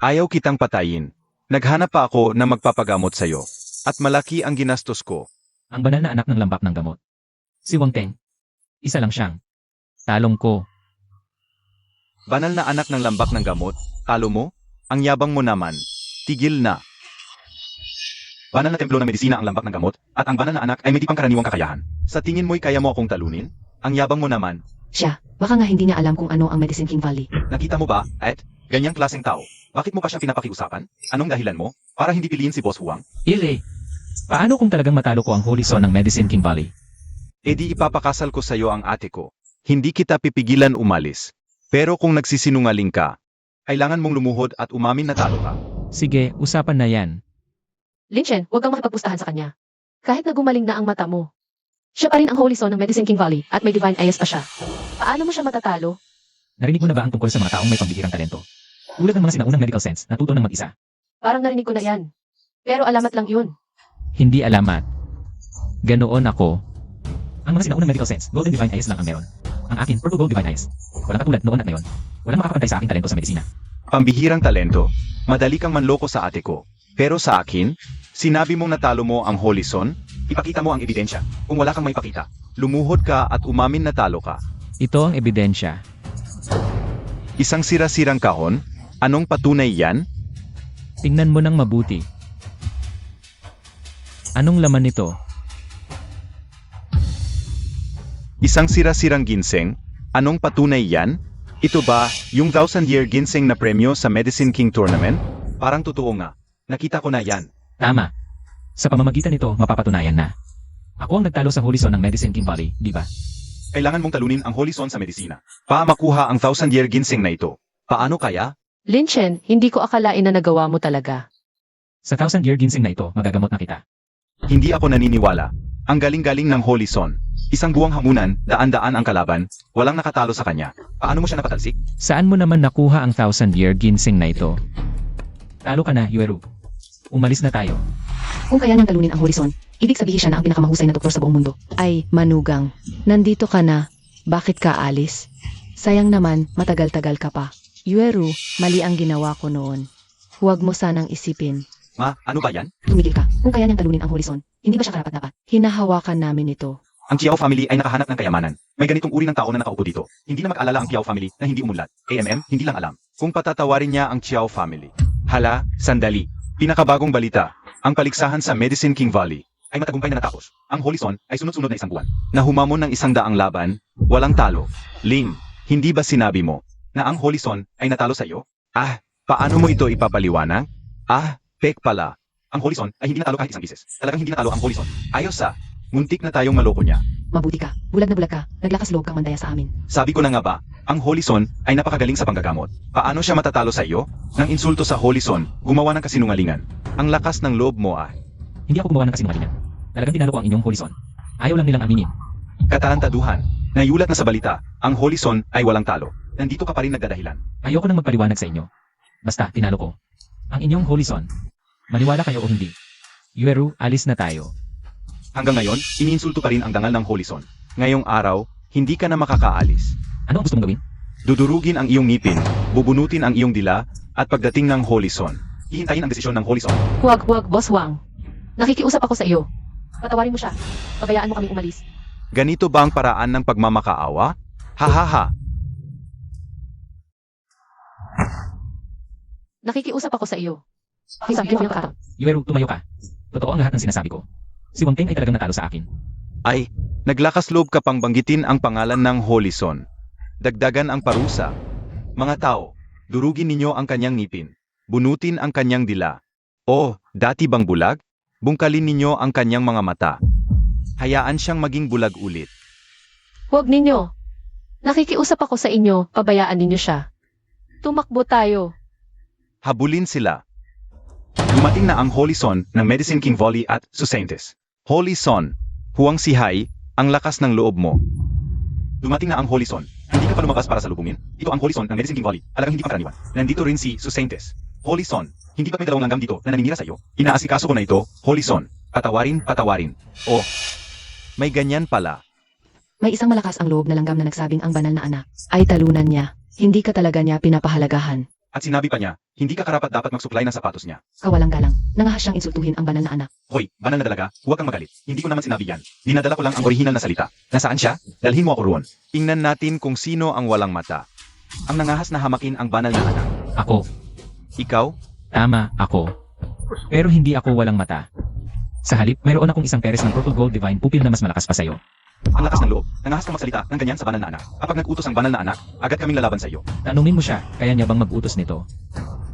Ayaw kitang patayin. Naghanap pa ako na magpapagamot sa'yo. At malaki ang ginastos ko. Ang banal na anak ng lambak ng gamot. Si Wang Teng. Isa lang siyang. Talong ko. Banal na anak ng lambak ng gamot. Talo mo? Ang yabang mo naman. Tigil na. Banal na templo ng medisina ang lambak ng gamot, at ang banal na anak ay may di pangkaraniwang kakayahan. Sa tingin mo'y kaya mo akong talunin? Ang yabang mo naman. Siya, baka nga hindi niya alam kung ano ang Medicine King Valley. Nakita mo ba, Ed? Ganyang klaseng tao. Bakit mo pa siya pinapakiusapan? Anong dahilan mo? Para hindi piliin si Boss Huang? Ile. Paano kung talagang matalo ko ang Holy Son ng Medicine King Valley? E di ipapakasal ko sa'yo ang ate ko. Hindi kita pipigilan umalis. Pero kung nagsisinungaling ka, kailangan mong lumuhod at umamin na talo ka. Sige, usapan na yan. Lin Chen, huwag kang makipagpustahan sa kanya. Kahit na gumaling na ang mata mo. Siya pa rin ang Holy Son ng Medicine King Valley at may Divine Eyes pa siya. Paano mo siya matatalo? Narinig mo na ba ang tungkol sa mga taong may pambihirang talento? Tulad ng mga sinaunang medical sense, natuto ng mag-isa. Parang narinig ko na yan. Pero alamat lang yun. Hindi alamat. Ganoon ako. Ang mga sinaunang medical sense, golden divine eyes lang ang meron. Ang akin, purple gold divine eyes. Walang katulad noon at ngayon. Walang makakapantay sa aking talento sa medisina. Pambihirang talento. Madali kang manloko sa ate ko. Pero sa akin, sinabi mong natalo mo ang Holy Son, ipakita mo ang ebidensya. Kung wala kang may pakita, lumuhod ka at umamin na talo ka. Ito ang ebidensya. Isang sira-sirang kahon? Anong patunay yan? Tingnan mo ng mabuti. Anong laman nito? Isang sira-sirang ginseng? Anong patunay yan? Ito ba, yung 1,000-year ginseng na premyo sa Medicine King Tournament? Parang totoo nga. Nakita ko na yan. Tama. Sa pamamagitan nito, mapapatunayan na. Ako ang nagtalo sa Holy Son ng Medicine King Valley, di ba? Kailangan mong talunin ang Holy Son sa medisina. Para makuha ang 1,000-year ginseng na ito. Paano kaya? Lin Chen, hindi ko akalain na nagawa mo talaga. Sa 1,000-year ginseng na ito, magagamot na kita. Hindi ako naniniwala. Ang galing-galing ng Holy Son. Isang buwang hamunan, daan-daan ang kalaban, walang nakatalo sa kanya. Paano mo siya napatalsik? Saan mo naman nakuha ang 1,000-year ginseng na ito? Talo ka na, Yueru. Umalis na tayo. Kung kaya nang talunin ang Holy Son, ibig sabihin siya na ang pinakamahusay na doktor sa buong mundo. Ay, manugang. Nandito ka na. Bakit ka alis? Sayang naman, matagal-tagal ka pa. Yueru, mali ang ginawa ko noon. Huwag mo sanang isipin. Ma, ano ba yan? Tumigil ka. Kung kaya niyang talunin ang Holy Son, hindi ba siya karapat-dapat? Hinahawakan namin ito. Ang Chiao family ay nakahanap ng kayamanan. May ganitong uri ng tao na nakaupo dito. Hindi na mag-alala ang Chiao family na hindi umunlad. hindi lang alam. Kung patatawarin niya ang Chiao family. Hala, sandali. Pinakabagong balita. Ang paligsahan sa Medicine King Valley ay matagumpay na natapos. Ang Holy Son ay sunod-sunod na 1 buwan. Na humamon ng 100 laban, walang talo. Ling, hindi ba sinabi mo na ang Holy Son ay natalo sa iyo? Ah, paano mo ito ipapaliwanag? Ah, pek pala. Ang Holy Son ay hindi natalo kahit isang bisis. Talagang hindi natalo ang Holy Son. Ayos sa. Muntik na tayong maloko niya. Mabuti ka. Bulag na bulag ka. Naglakas loob kang mandaya sa amin. Sabi ko na nga ba, ang Holy Son ay napakagaling sa panggagamot. Paano siya matatalo sa iyo? Nang insulto sa Holy Son, gumawa ng kasinungalingan. Ang lakas ng loob mo ah. Hindi ako gumawa ng kasinungalingan. Talagang tinalo ko ang inyong Horizon. Ayaw lang nilang aminin. Katarantaduhan. Nayulat na sa balita, ang Horizon ay walang talo. Nandito ka pa rin nagdadahilan. Ayoko nang magpaliwanag sa inyo. Basta, tinalo ko. Ang inyong Horizon. Maniwala kayo o hindi. Yueru, alis na tayo. Hanggang ngayon, iniinsulto pa rin ang dangal ng Horizon. Ngayong araw, hindi ka na makakaalis. Ano ang gusto mong gawin? Dudurugin ang iyong ngipin, bubunutin ang iyong dila, at pagdating ng Horizon, hihintayin ang desisyon ng Horizon. Huwag, Boss Wang. Nakikiusap ako sa iyo. Patawarin mo siya. Pabayaan mo kaming umalis. Ganito ba ang paraan ng pagmamakaawa? Hahaha. Nakikiusap ako sa iyo. Pakisabihin mo yung kakatap. Yueru, tumayo ka. Totoo ang lahat ng sinasabi ko. Si Wang Teng ay talagang natalo sa akin. Ay, naglakas loob ka pang banggitin ang pangalan ng Horizon. Dagdagan ang parusa. Mga tao, durugin ninyo ang kanyang ngipin. Bunutin ang kanyang dila. O, dati bang bulag? Bungkalin ninyo ang kanyang mga mata. Hayaan siyang maging bulag ulit. Huwag ninyo. Nakikiusap ako sa inyo. Pabayaan ninyo siya. Tumakbo tayo. Habulin sila. Dumating na ang Horizon ng Medicine King Volley at Susaintes. Horizon, huwang sihay, ang lakas ng loob mo. Dumating na ang Horizon. Hindi ka pa lumabas para salubungin. Ito ang Horizon ng Medicine King Volley. Alagang hindi pangkaraniwan. Nandito rin si Susaintes. Horizon, hindi ba may dalawang langgam dito na naninira sa iyo? Inaasikaso ko na ito, Horizon. Patawarin. Oh, may ganyan pala. May isang malakas ang loob na langgam na nagsabing ang banal na anak ay talunan niya. Hindi ka talaga niya pinapahalagahan. At sinabi pa niya, hindi ka karapat dapat magsupply ng sapatos niya. Kawalang galang. Nangahas siyang insultuhin ang banal na anak. Hoy, banal na dalaga, huwag kang magalit. Hindi ko naman sinabi yan. Dinadala ko lang ang orihinal na salita. Nasaan siya? Dalhin mo ako roon. Tingnan natin kung sino ang walang mata. Ang nangahas na hamakin ang banal na anak. Ako. Ikaw? Tama, ako. Pero hindi ako walang mata. Sa halip, mayroon akong isang peres ng Purple Gold Divine Pupil na mas malakas pa sa'yo. Ang lakas ng loob. Nangahas kang magsalita ng ganyan sa banal na anak. Kapag nag-utos ang banal na anak, agad kaming lalaban sa iyo. Tanungin mo siya, kaya niya bang mag-utos nito?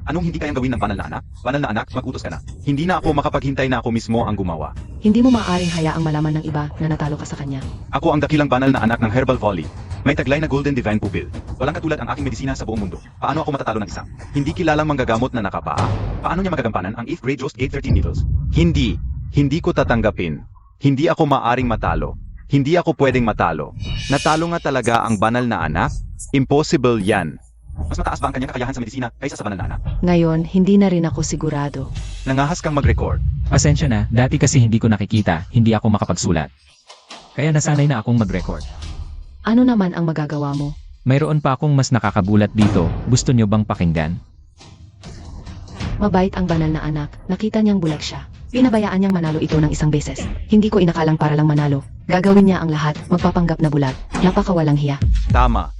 Anong hindi kayang gawin ng banal na anak? Banal na anak, mag-utos ka na. Hindi na ako makapaghintay na ako mismo ang gumawa. Hindi mo maaaring hayaang malaman ng iba na natalo ka sa kanya. Ako ang dakilang banal na anak ng Herbal Volley. May taglay na Golden Divine Pupil. Walang katulad ang aking medisina sa buong mundo. Paano ako matatalo ng isa? Hindi kilalang manggagamot na nakapaa. Paano niya magagampanan ang 8th grade Jost Gate 13 Needles? Hindi ko tatanggapin. Hindi ako maaring matalo. Hindi ako pwedeng matalo. Natalo nga talaga ang banal na anak? Impossible yan. Mas mataas ba ang kanyang kakayahan sa medisina kaysa sa banal na anak? Ngayon, hindi na rin ako sigurado. Nangahas kang mag-record. Pasensya na, dati kasi hindi ko nakikita, hindi ako makapagsulat. Kaya nasanay na akong mag-record. Ano naman ang magagawa mo? Mayroon pa akong mas nakakabulat dito, gusto nyo bang pakinggan? Mabait ang banal na anak. Nakita niyang bulag siya. Pinabayaan niyang manalo ito ng isang beses. Hindi ko inakalang para lang manalo. Gagawin niya ang lahat, magpapanggap na bulag. Napakawalang hiya. Tama.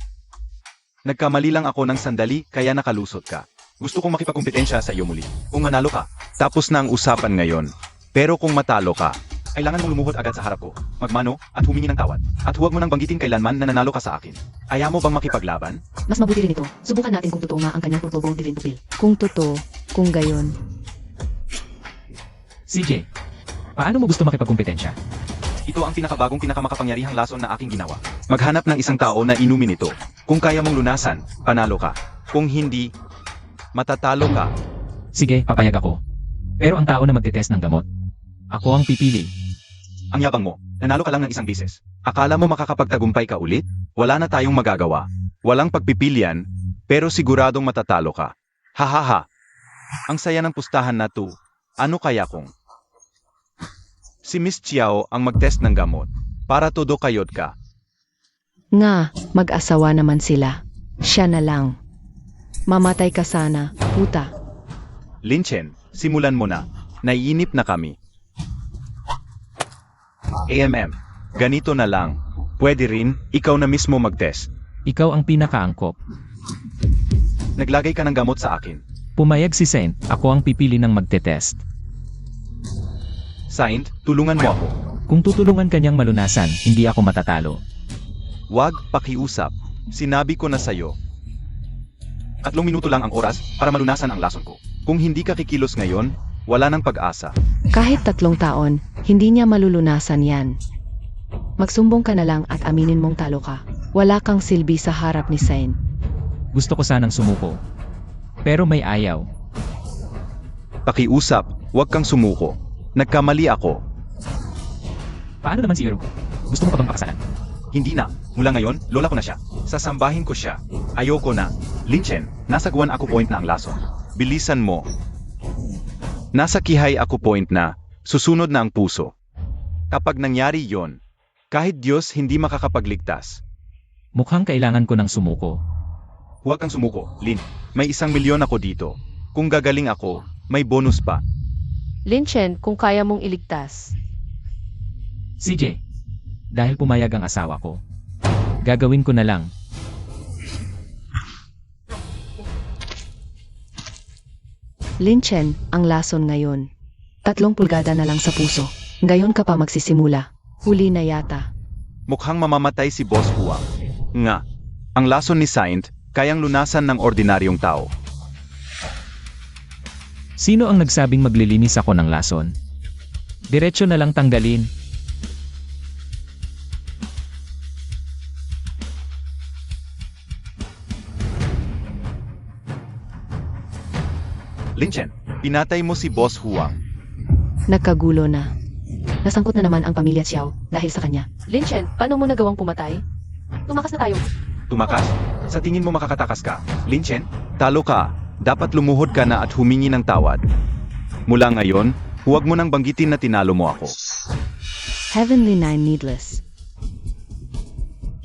Nagkamali lang ako ng sandali kaya nakalusot ka. Gusto kong makipagkumpetensya sa iyo muli. Kung manalo ka, tapos na ang usapan ngayon. Pero kung matalo ka, kailangan mong lumuhod agad sa harap ko, magmano, at humingi ng tawad. At huwag mo nang banggitin kailanman na nanalo ka sa akin. Ayaw mo bang makipaglaban? Mas mabuti rin ito. Subukan natin kung totoo nga ang kanyang Purple Gold Divine Pupil. Kung totoo, kung gayon. CJ, paano mo gusto makipagkumpetensya? Ito ang pinakabagong pinakamakapangyarihang lason na aking ginawa. Maghanap ng isang tao na inumin ito. Kung kaya mong lunasan, panalo ka. Kung hindi, matatalo ka. Sige, papayag ako. Pero ang tao na magtetest ng gamot, ako ang pipili. Ang yabang mo, nanalo ka lang ng isang beses. Akala mo makakapagtagumpay ka ulit? Wala na tayong magagawa. Walang pagpipilian, pero siguradong matatalo ka. Hahaha. Ang saya ng pustahan na to. Ano kaya kung si Miss Chiao ang mag-test ng gamot para todo kayod ka? Nga, mag-asawa naman sila. Siya na lang. Mamatay ka sana, puta. Lin Chen, simulan mo na. Naiinip na kami. Ganito na lang. Pwede rin, ikaw na mismo mag-test. Ikaw ang pinakaangkop. Naglagay ka ng gamot sa akin. Pumayag si Saint, ako ang pipili ng magtetest. Saint, tulungan mo ako. Kung tutulungan kanyang malunasan, hindi ako matatalo. Wag pakiusap. Sinabi ko na sa'yo. 3 minuto lang ang oras para malunasan ang lason ko. Kung hindi ka kikilos ngayon, wala nang pag-asa. Kahit 3 taon, hindi niya malulunasan yan. Magsumbong ka na lang at aminin mong talo ka. Wala kang silbi sa harap ni Saint. Gusto ko sanang sumuko. Pero may ayaw. Pakiusap, wag kang sumuko. Nagkamali ako. Paano naman si Eru? Gusto mo pa bang pakasalan? Hindi na. Mula ngayon, lola ko na siya. Sasambahin ko siya. Ayoko na. Lin Chen, nasa guwan ako point na ang lason. Bilisan mo. Nasa kihay ako point na, susunod na ang puso. Kapag nangyari yon, kahit Diyos hindi makakapagligtas. Mukhang kailangan ko ng sumuko. Huwag kang sumuko, Lin. May 1,000,000 ako dito. Kung gagaling ako, may bonus pa. Lin Chen, kung kaya mong iligtas. CJ, dahil pumayag ang asawa ko, gagawin ko na lang. Lin Chen, ang lason ngayon. 3 pulgada na lang sa puso. Ngayon ka pa magsisimula. Huli na yata. Mukhang mamamatay si Boss Huang. Nga, ang lason ni Saint, kayang lunasan ng ordinaryong tao. Sino ang nagsabing maglilinis ako ng lason? Diretso na lang tanggalin. Lin Chen, pinatay mo si Boss Huang. Nagkagulo na. Nasangkot na naman ang pamilya Xiao dahil sa kanya. Lin Chen, paano mo nagawang pumatay? Tumakas na tayo. Tumakas? Sa tingin mo makakatakas ka? Lin Chen, talo ka. Dapat lumuhod ka na at humingi ng tawad. Mula ngayon, huwag mo nang banggitin na tinalo mo ako. Heavenly Nine Needless.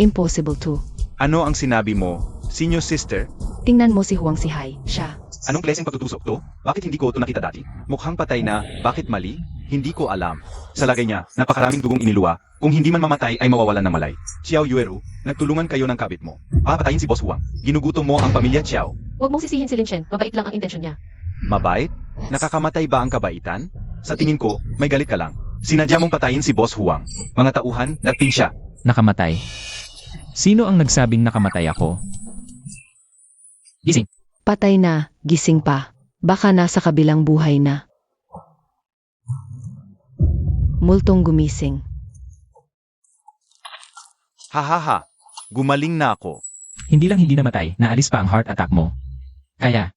Impossible to. Ano ang sinabi mo, senior sister? Tingnan mo si Huang Sihai. Siya. Anong klaseng pagtutusok to? Bakit hindi ko ito nakita dati? Mukhang patay na, bakit mali? Hindi ko alam. Sa lagay niya, napakaraming dugong iniluwa. Kung hindi man mamatay ay mawawalan ng malay. Xiao Yueru, nagtulungan kayo ng kabit mo. Papatayin si Boss Huang. Ginugutom mo ang pamilya Xiao. Huwag mong sisihin si Lin Chen, mabait lang ang intensyon niya. Mabait? Nakakamatay ba ang kabaitan? Sa tingin ko, may galit ka lang. Sinadya mong patayin si Boss Huang. Mga tauhan, nagping siya. Nakamatay. Sino ang nagsabing nakamatay ako? Gising. Patay na, gising pa. Baka nasa kabilang buhay na. Multong gumising. Hahaha, gumaling na ako. Hindi lang hindi namatay, naalis pa ang heart attack mo. Kaya,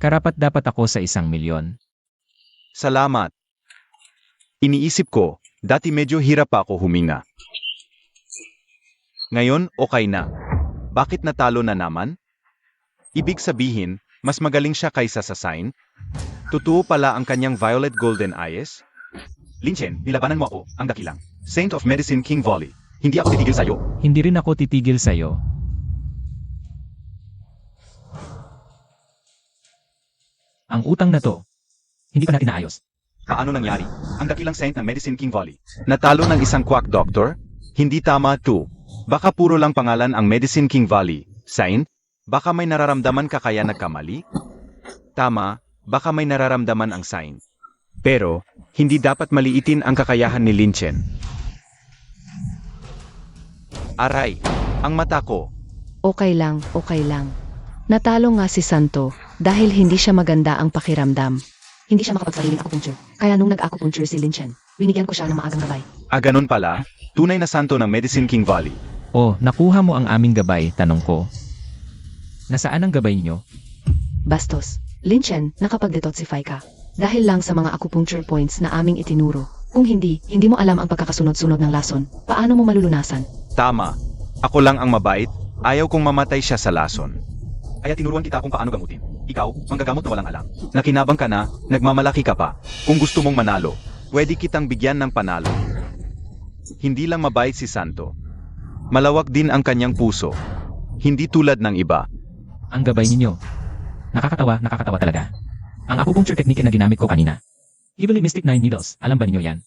karapat dapat ako sa 1,000,000. Salamat. Iniisip ko, dati medyo hirap pa ako huminga. Ngayon, okay na. Bakit natalo na naman? Ibig sabihin, mas magaling siya kaysa sa Saint? Totoo pala ang kanyang violet golden eyes? Lin Chen, nilabanan mo ako, ang dakilang. Saint of Medicine King Volley. Hindi ako titigil sa'yo. Hindi rin ako titigil sa'yo. Ang utang na to, hindi pa natin naayos. Paano nangyari? Ang dakilang Saint ng Medicine King Volley. Natalo ng isang quack doctor? Hindi tama to. Baka puro lang pangalan ang Medicine King Volley. Saint? Baka may nararamdaman ka kaya nagkamali? Tama, baka may nararamdaman ang Saint. Pero, hindi dapat maliitin ang kakayahan ni Lin Chen. Aray, ang mata ko. Okay lang, okay lang. Natalo nga si Santo dahil hindi siya maganda ang pakiramdam. Hindi siya makapagsariling acupuncture. Kaya nung nag-acupuncture si Lin Chen, binigyan ko siya ng maagang gabay. Ah, ganun pala. Tunay na santo ng Medicine King Volley. Oh, nakuha mo ang aming gabay, tanong ko. Nasaan ang gabay niyo? Bastos, Lin Chen, nakapag-detoxify ka. Dahil lang sa mga acupuncture points na aming itinuro. Kung hindi, hindi mo alam ang pagkakasunod-sunod ng lason. Paano mo malulunasan? Tama. Ako lang ang mabait. Ayaw kong mamatay siya sa lason. Kaya tinuruan kita kung paano gamutin. Ikaw, manggagamot na walang alam. Nakinabang ka na, nagmamalaki ka pa. Kung gusto mong manalo, pwede kitang bigyan ng panalo. Hindi lang mabait si Santo. Malawak din ang kanyang puso. Hindi tulad ng iba. Ang gabay ninyo. Nakakatawa talaga. Ang acupuncture technique na ginamit ko kanina. Heavenly Mystic 9 Needles, alam ba niyo yan?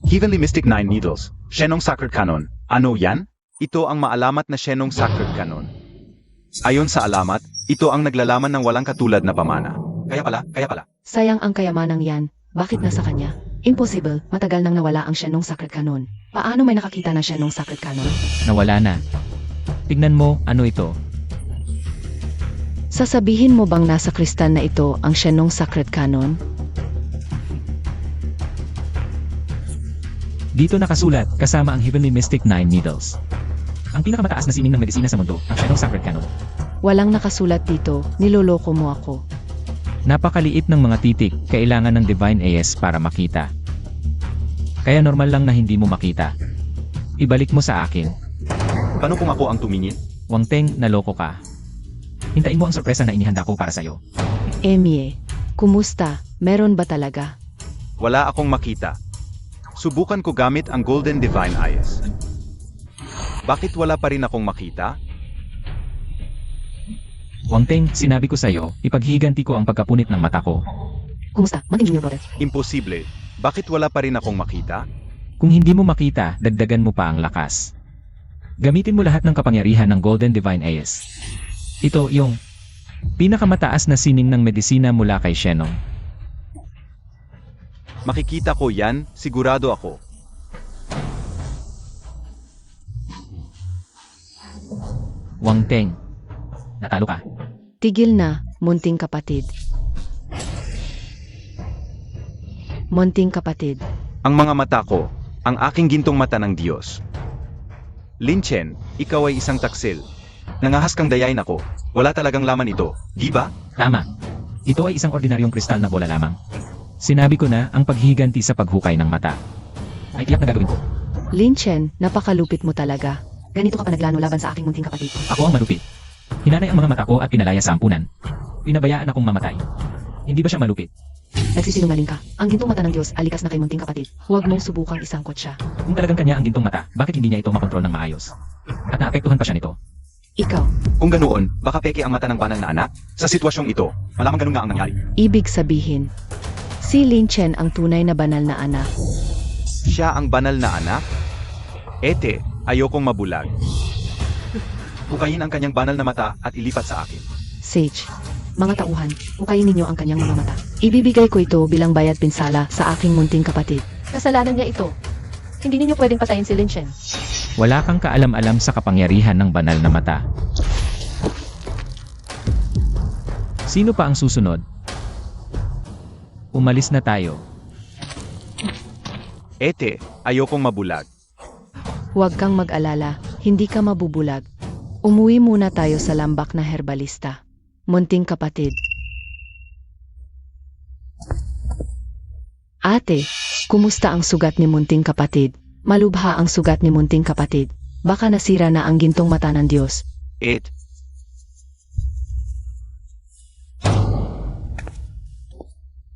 Heavenly Mystic 9 Needles, Shenong Sacred Canon. Ano yan? Ito ang maalamat na Shenong Sacred Canon. Ayon sa alamat, ito ang naglalaman ng walang katulad na pamana. Kaya pala. Sayang ang kayamanang yan. Bakit nasa kanya? Impossible, matagal nang nawala ang Shenong Sacred Canon. Paano may nakakita ng Shenong Sacred Canon? Nawala na. Tignan mo, ano ito? Sasabihin mo bang nasa kristal na ito ang Shenong Sacred Canon? Dito nakasulat, kasama ang Heavenly Mystic 9 Needles. Ang pinakamataas na sining ng medisina sa mundo, ang Shenong Sacred Canon. Walang nakasulat dito, niloloko mo ako. Napakaliit ng mga titik, kailangan ng Divine AS para makita. Kaya normal lang na hindi mo makita. Ibalik mo sa akin. Paano kung ako ang tumingin? Wang Teng, naloko ka. Hintayin mo ang sorpresa na inihanda ko para sa'yo. Emie, kumusta? Meron ba talaga? Wala akong makita. Subukan ko gamit ang Golden Divine Eyes. Bakit wala pa rin akong makita? Wang Teng, sinabi ko sa'yo, ipaghihiganti ko ang pagkapunit ng mata ko. Kumusta? Maging junior brother. Imposible. Bakit wala pa rin akong makita? Kung hindi mo makita, dagdagan mo pa ang lakas. Gamitin mo lahat ng kapangyarihan ng Golden Divine Eyes. Ito yung pinakamataas na sining ng medisina mula kay Shenong. Makikita ko yan, sigurado ako. Wang Teng, natalo ka. Tigil na, munting kapatid. Munting kapatid. Ang mga mata ko, ang aking gintong mata ng Diyos. Lin Chen, ikaw ay isang taksil. Nangahas kang dayain ako. Wala talagang laman ito, di ba? Tama. Ito ay isang ordinaryong kristal na bola lamang. Sinabi ko na ang paghihiganti sa paghukay ng mata. Ay tiyak na gagawin ko. Lin Chen, napakalupit mo talaga. Ganito ka pa naglano laban sa aking munting kapatid. Ako ang malupit. Hinanay ang mga mata ko at pinalaya sa ampunan. Pinabayaan akong mamatay. Hindi ba siya malupit? Nagsisinungaling ka. Ang gintong mata ng Diyos, alikas na kay munting kapatid. Huwag mong subukang isangkot siya. Kung talagang kanya ang gintong mata, bakit hindi niya ito makontrol ng maayos? At naapektuhan pa siya nito. Ikaw, Kung ganoon, baka peke ang mata ng banal na anak? Sa sitwasyong ito, malamang ganun nga ang nangyari. ibig sabihin, si Lin Chen ang tunay na banal na anak. Siya ang banal na anak? Ete, ayokong mabulag. Hukayin ang kanyang banal na mata at ilipat sa akin. Sage, mga tauhan, hukayin ninyo ang kanyang mga mata. Ibibigay ko ito bilang bayad pinsala sa aking munting kapatid. Kasalanan niya ito. Hindi ninyo pwedeng patayin si Lin Chen. Wala kang kaalam-alam sa kapangyarihan ng banal na mata. Sino pa ang susunod? Umalis na tayo. Ete, ayokong mabulag. Huwag kang mag-alala, hindi ka mabubulag. Umuwi muna tayo sa lambak na herbalista. Munting kapatid. Ate, kumusta ang sugat ni munting kapatid? Malubha ang sugat ni munting kapatid. Baka nasira na ang gintong mata ng Diyos.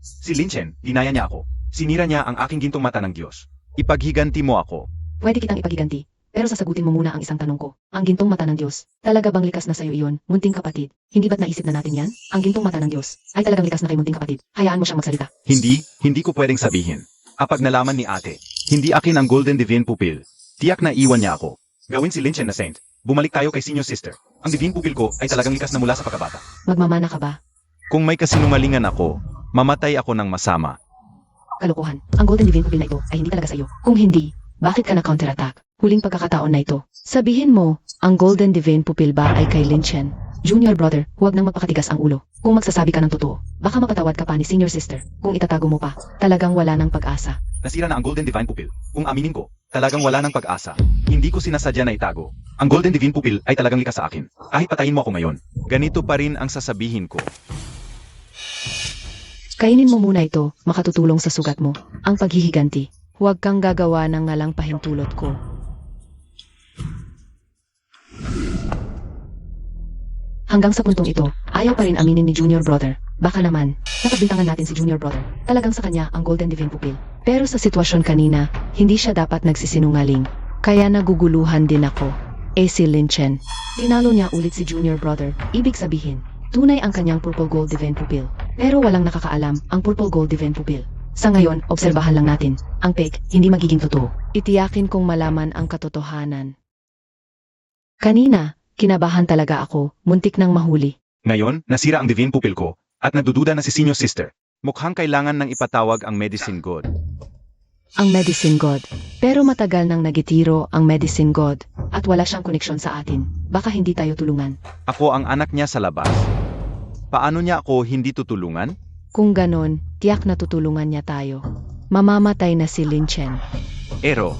Si Lin Chen, dinaya niya ako. Sinira niya ang aking gintong mata ng Diyos. Ipaghiganti mo ako. Pwede kitang ipagiganti. Pero sasagutin mo muna ang isang tanong ko. Ang gintong mata ng Diyos, talaga bang likas na sa'yo iyon, munting kapatid? Hindi ba't naisip na natin yan? Ang gintong mata ng Diyos, ay talagang likas na kay munting kapatid. Hayaan mo siyang magsalita. Hindi ko pwedeng sabihin. Kapag nalaman ni ate, hindi akin ang Golden Divine Pupil. Tiyak na iwan niya ako. Gawin si Lin Chen na saint. Bumalik tayo kay Senior Sister. Ang Divine Pupil ko ay talagang likas na mula sa pagkabata. Magmamana ka ba? Kung may kasinungalingan ako, mamatay ako ng masama. Kalokohan. Ang Golden Divine Pupil na ito ay hindi talaga sa'yo. Kung hindi, bakit ka na counterattack? Huling pagkakataon na ito. Sabihin mo, ang Golden Divine Pupil ba ay kay Lin Chen? Junior brother, huwag nang magpakatigas ang ulo. Kung magsasabi ka ng totoo, baka mapatawad ka pa ni Senior Sister. Kung itatago mo pa, talagang wala ng pag-asa. Nasira na ang Golden Divine Pupil. Kung aminin ko, talagang wala ng pag-asa. Hindi ko sinasadya na itago. Ang Golden Divine Pupil ay talagang likas sa akin. Kahit patayin mo ako ngayon, ganito pa rin ang sasabihin ko. Kainin mo muna ito, makatutulong sa sugat mo. Ang paghihiganti. Huwag kang gagawa ng ngalang pahintulot ko. Hanggang sa puntong ito, ayaw pa rin aminin ni Junior Brother. Baka naman, napagbintangan natin si Junior Brother. Talagang sa kanya ang Golden Divine Pupil. Pero sa sitwasyon kanina, hindi siya dapat nagsisinungaling. Kaya naguguluhan din ako. Si Lin Chen. Tinalo niya ulit si Junior Brother. Ibig sabihin, tunay ang kanyang Purple Gold Divine Pupil. Pero walang nakakaalam ang Purple Gold Divine Pupil. Sa ngayon, obserbahan lang natin. Ang fake, hindi magiging totoo. Itiyakin kong malaman ang katotohanan. Kanina, kinabahan talaga ako, muntik nang mahuli. Ngayon, nasira ang Divine Pupil ko, at nagdududa na si Senior Sister. Mukhang kailangan nang ipatawag ang Medicine God. Ang Medicine God. Pero matagal nang nagitiro ang Medicine God, at wala siyang koneksyon sa atin. Baka hindi tayo tulungan. Ako ang anak niya sa labas. Paano niya ako hindi tutulungan? Kung ganon, tiyak na tutulungan niya tayo. Mamamatay na si Lin Chen. Ero,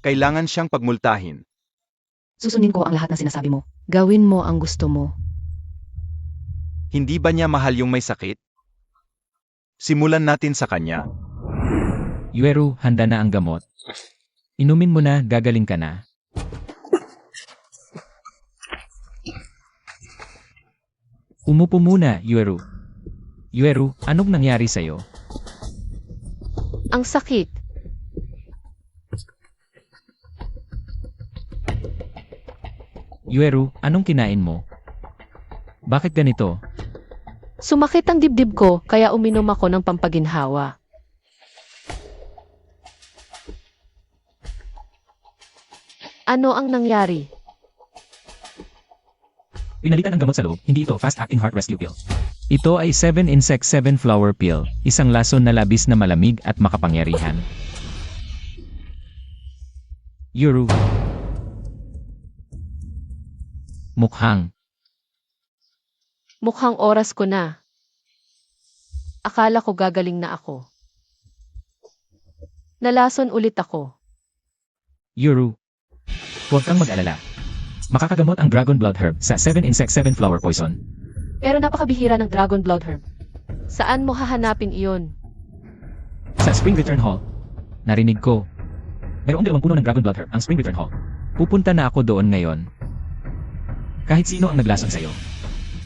kailangan siyang pagmultahin. Susunin ko ang lahat ng sinasabi mo. Gawin mo ang gusto mo. Hindi ba niya mahal yung may sakit? Simulan natin sa kanya. Yueru, handa na ang gamot. Inumin mo na, gagaling ka na. Umupo muna, Yueru. Yueru, anong nangyari sa'yo? Ang sakit. Yueru, anong kinain mo? Bakit ganito? Sumakit ang dibdib ko, kaya uminom ako ng pampaginhawa. Ano ang nangyari? Pinalitan ang gamot sa loob, hindi ito fast-acting heart rescue pill. Ito ay 7 insect 7 flower pill, isang lason na labis na malamig at makapangyarihan. Yueru. Mukhang. Mukhang oras ko na. Akala ko gagaling na ako. Nalason ulit ako. Yueru. Huwag kang mag-alala. Makakagamot ang Dragon Blood Herb sa 7 insect 7 flower poison. Pero napakabihira ng Dragon Blood Herb. Saan mo hahanapin iyon? Sa Spring Return Hall. Narinig ko. Mayroong 2 puno ng Dragon Blood Herb ang Spring Return Hall. Pupunta na ako doon ngayon. Kahit sino ang naglason sa'yo.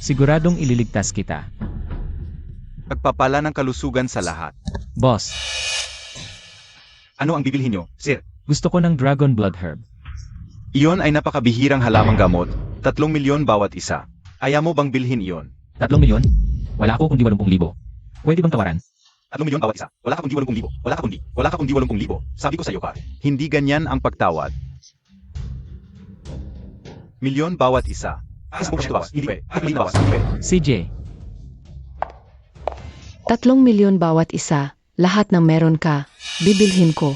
Siguradong ililigtas kita. Pagpapala ng kalusugan sa lahat. Boss, Ano ang bibilhin nyo, sir? gusto ko ng Dragon Blood Herb. Iyon ay napakabihirang halamang gamot, 3 milyon bawat isa. Ayaw mo bang bilhin iyon? 3 milyon? Wala ako kundi 80,000. Pwede bang tawaran? 3 milyon bawat isa. Wala ka kundi 80,000. Wala ka kundi 80,000. Sabi ko sa iyo pa, hindi ganyan ang pagtawad. Milyon bawat isa. Hindi. CJ, 3 milyon bawat isa, lahat ng meron ka, bibilhin ko.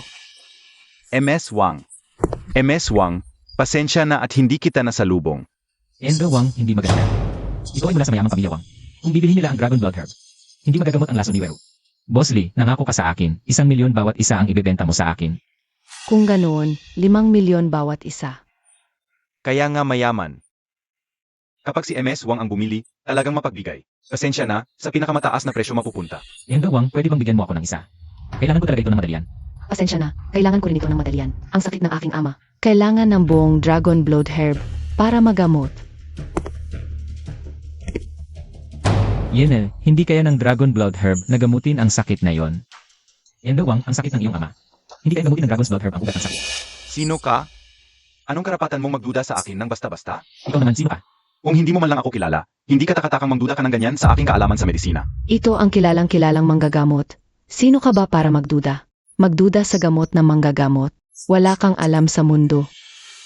MS Wang. MS Wang, pasensya na at hindi kita nasalubong. Endo Wang, hindi maganda. Ito ay mula sa mayamang pamilya Wang. Kung bibilhin nila ang Dragon Blood Herb, hindi magagamot ang lason ni Weru. Boss Lee, nangako ka sa akin, 1 milyon bawat isa ang ibebenta mo sa akin. Kung ganoon, 5 milyon bawat isa. Kaya nga mayaman. Kapag si MS Wang ang bumili, talagang mapagbigay. Pasensya na, sa pinakamataas na presyo mapupunta. Endo Wang, pwede bang bigyan mo ako ng isa? Kailangan ko talaga ito ng madalian. Pasensya na, kailangan ko rin ito ng madalian. Ang sakit ng aking ama. Kailangan ng buong Dragon Blood Herb para magamot. Yenel, hindi kaya ng Dragon Blood Herb na gamutin ang sakit na yon. Endo Wang, ang sakit ng iyong ama. Hindi kaya gamutin ng Dragon's Blood Herb ang ugat ng sakit. Sino ka? Anong karapatan mong magduda sa akin ng basta-basta? Ikaw naman, sino ka? Kung hindi mo man lang ako kilala, hindi ka takatakang magduda ka ng ganyan sa aking kaalaman sa medisina. Ito ang kilalang manggagamot. Sino ka ba para magduda? Magduda sa gamot ng manggagamot. Wala kang alam sa mundo.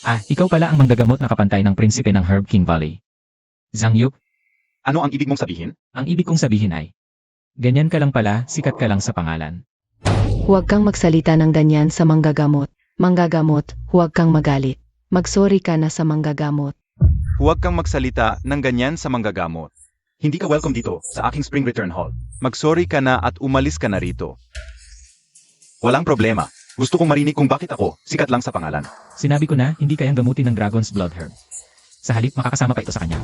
Ah, ikaw pala ang manggagamot na kapantay ng prinsipe ng Herb King Valley. Zhang Yup, Ano ang ibig mong sabihin? ang ibig kong sabihin ay, ganyan ka lang pala, sikat ka lang sa pangalan. Huwag kang magsalita ng ganyan sa manggagamot. Manggagamot, huwag kang magalit. Magsorry ka na sa manggagamot. Huwag kang magsalita ng ganyan sa manggagamot. Hindi ka welcome dito sa aking Spring Return Hall. Magsorry ka na at umalis ka na rito. Walang problema. Gusto kong marinig kung bakit ako sikat lang sa pangalan. Sinabi ko na, hindi kayang gamutin ng Dragon's Blood Herb. Sa halip, makakasama pa ito sa kanya.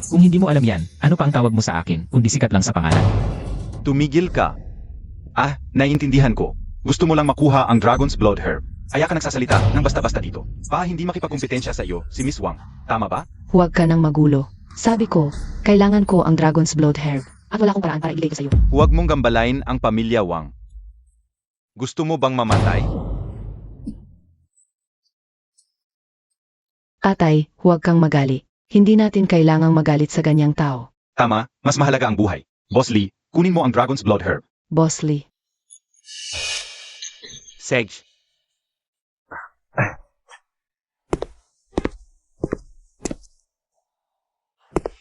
Kung hindi mo alam yan, ano pa ang tawag mo sa akin, kundi sikat lang sa pangalan? Tumigil ka. Ah, naiintindihan ko. Gusto mo lang makuha ang Dragon's Blood Herb. Kaya ka nagsasalita ng basta-basta dito. Hindi makipagkumpetensya sa iyo si Miss Wang. Tama ba? Huwag ka nang magulo. Sabi ko, kailangan ko ang Dragon's Blood Herb. At wala akong paraan para ibigay ko sa iyo. Huwag mong gambalain ang pamilya Wang. Gusto mo bang mamatay? Tatay, huwag kang magali. Hindi natin kailangang magalit sa ganyang tao. Tama, mas mahalaga ang buhay. Boss Lee, kunin mo ang Dragon's Blood Herb. Boss Lee. Sage.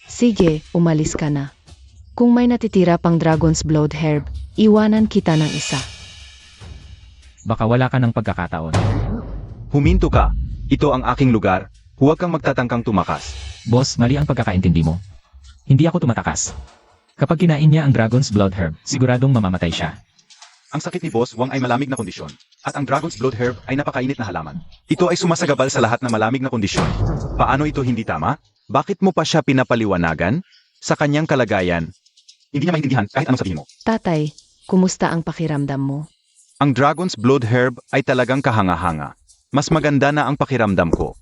Sige, umalis ka na. Kung may natitira pang Dragon's Blood Herb, iwanan kita ng isa. Baka wala ka ng pagkakataon. Huminto ka. Ito ang aking lugar. Huwag kang magtatangkang tumakas. Boss, mali ang pagkakaintindi mo. Hindi ako tumatakas. Kapag kinain niya ang Dragon's Blood Herb, siguradong mamamatay siya. Ang sakit ni Boss Wang ay malamig na kondisyon. At ang Dragon's Blood Herb ay napakainit na halaman. Ito ay sumasagabal sa lahat ng malamig na kondisyon. Paano ito hindi tama? Bakit mo pa siya pinapaliwanagan? Sa kanyang kalagayan, hindi niya maintindihan kahit anong sabihin mo. Tatay, kumusta ang pakiramdam mo? Ang Dragon's Blood Herb ay talagang kahanga-hanga. Mas maganda na ang pakiramdam ko.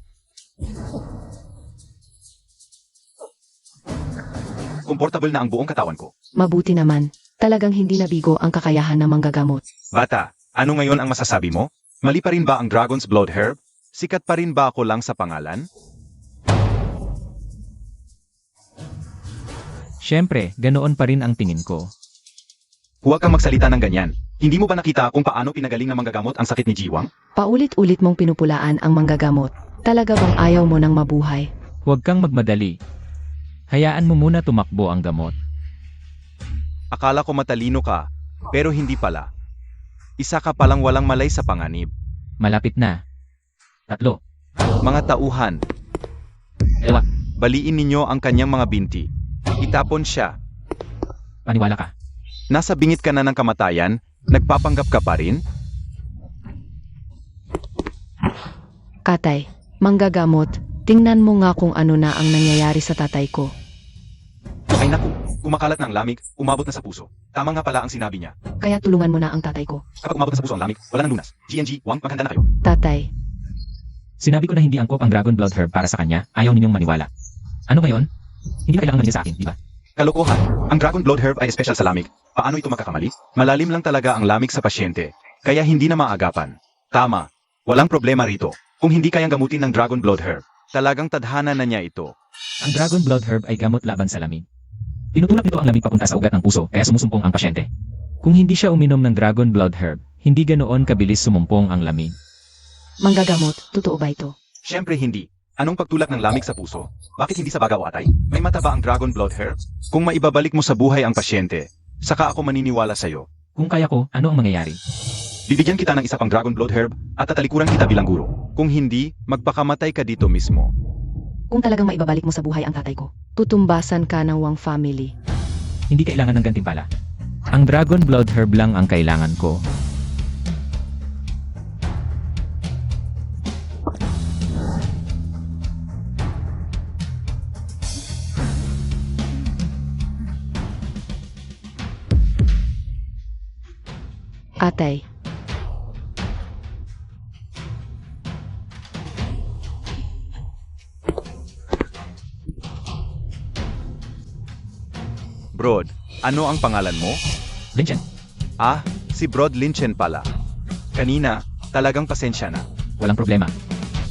Komportable na ang buong katawan ko. Mabuti naman. Talagang hindi nabigo ang kakayahan ng manggagamot. Bata, ano ngayon ang masasabi mo? Mali pa rin ba ang Dragon's Blood Herb? Sikat pa rin ba ako lang sa pangalan? Siyempre, ganoon pa rin ang tingin ko. Huwag kang magsalita ng ganyan. Hindi mo ba nakita kung paano pinagaling ng manggagamot ang sakit ni Jiwang? Paulit-ulit mong pinupulaan ang manggagamot. Talaga bang ayaw mo nang mabuhay? Huwag kang magmadali. Hayaan mo muna tumakbo ang gamot. Akala ko matalino ka, pero hindi pala. Isa ka palang walang malay sa panganib. Malapit na. 3. Mga tauhan, 2. baliin ninyo ang kanyang mga binti. Itapon siya. Paniwala ka. Nasa bingit ka na ng kamatayan, nagpapanggap ka pa rin? Katay, manggagamot, tingnan mo nga kung ano na ang nangyayari sa tatay ko. Ay naku, kumakalat ng lamig, umabot na sa puso. Tama nga pala ang sinabi niya. Kaya tulungan mo na ang tatay ko. Kapag umabot na sa puso ang lamig, wala nang lunas. GNG, Wang, maghanda na kayo. Tatay, Sinabi ko na hindi angkop ang Dragon Blood Herb para sa kanya, ayaw ninyong maniwala. Ano ngayon? Hindi na kailangan maniwala sa akin, di ba? Kalokohan, ang Dragon Blood Herb ay espesyal sa lamig. Paano ito makakamali? Malalim lang talaga ang lamig sa pasyente, kaya hindi na maagapan. Tama, walang problema rito. Kung hindi kayang gamutin ng Dragon Blood Herb, talagang tadhana na niya ito. Ang Dragon Blood Herb ay gamot laban sa lamig. Tinutulak nito ang lamig papunta sa ugat ng puso, kaya sumusumpong ang pasyente. Kung hindi siya uminom ng Dragon Blood Herb, hindi ganoon kabilis sumumpong ang lamig. manggagamot, totoo ba ito? Siyempre hindi. Anong pagtulak ng lamig sa puso? Bakit hindi sa baga o atay? May mata ba ang Dragon Blood Herb? Kung maibabalik mo sa buhay ang pasyente, saka ako maniniwala sa'yo. Kung kaya ko, ano ang mangyayari? Bibigyan kita ng isa pang Dragon Blood Herb at tatalikuran kita bilang guro. Kung hindi, magpakamatay ka dito mismo. Kung talagang maibabalik mo sa buhay ang tatay ko, tutumbasan ka ng Wang family. Hindi kailangan ng gantimpala. Ang Dragon Blood Herb lang ang kailangan ko. Atay, Brod, ano ang pangalan mo? Linchen, Ah, si Brod Linchen pala. Kanina, talagang pasensya na. walang problema.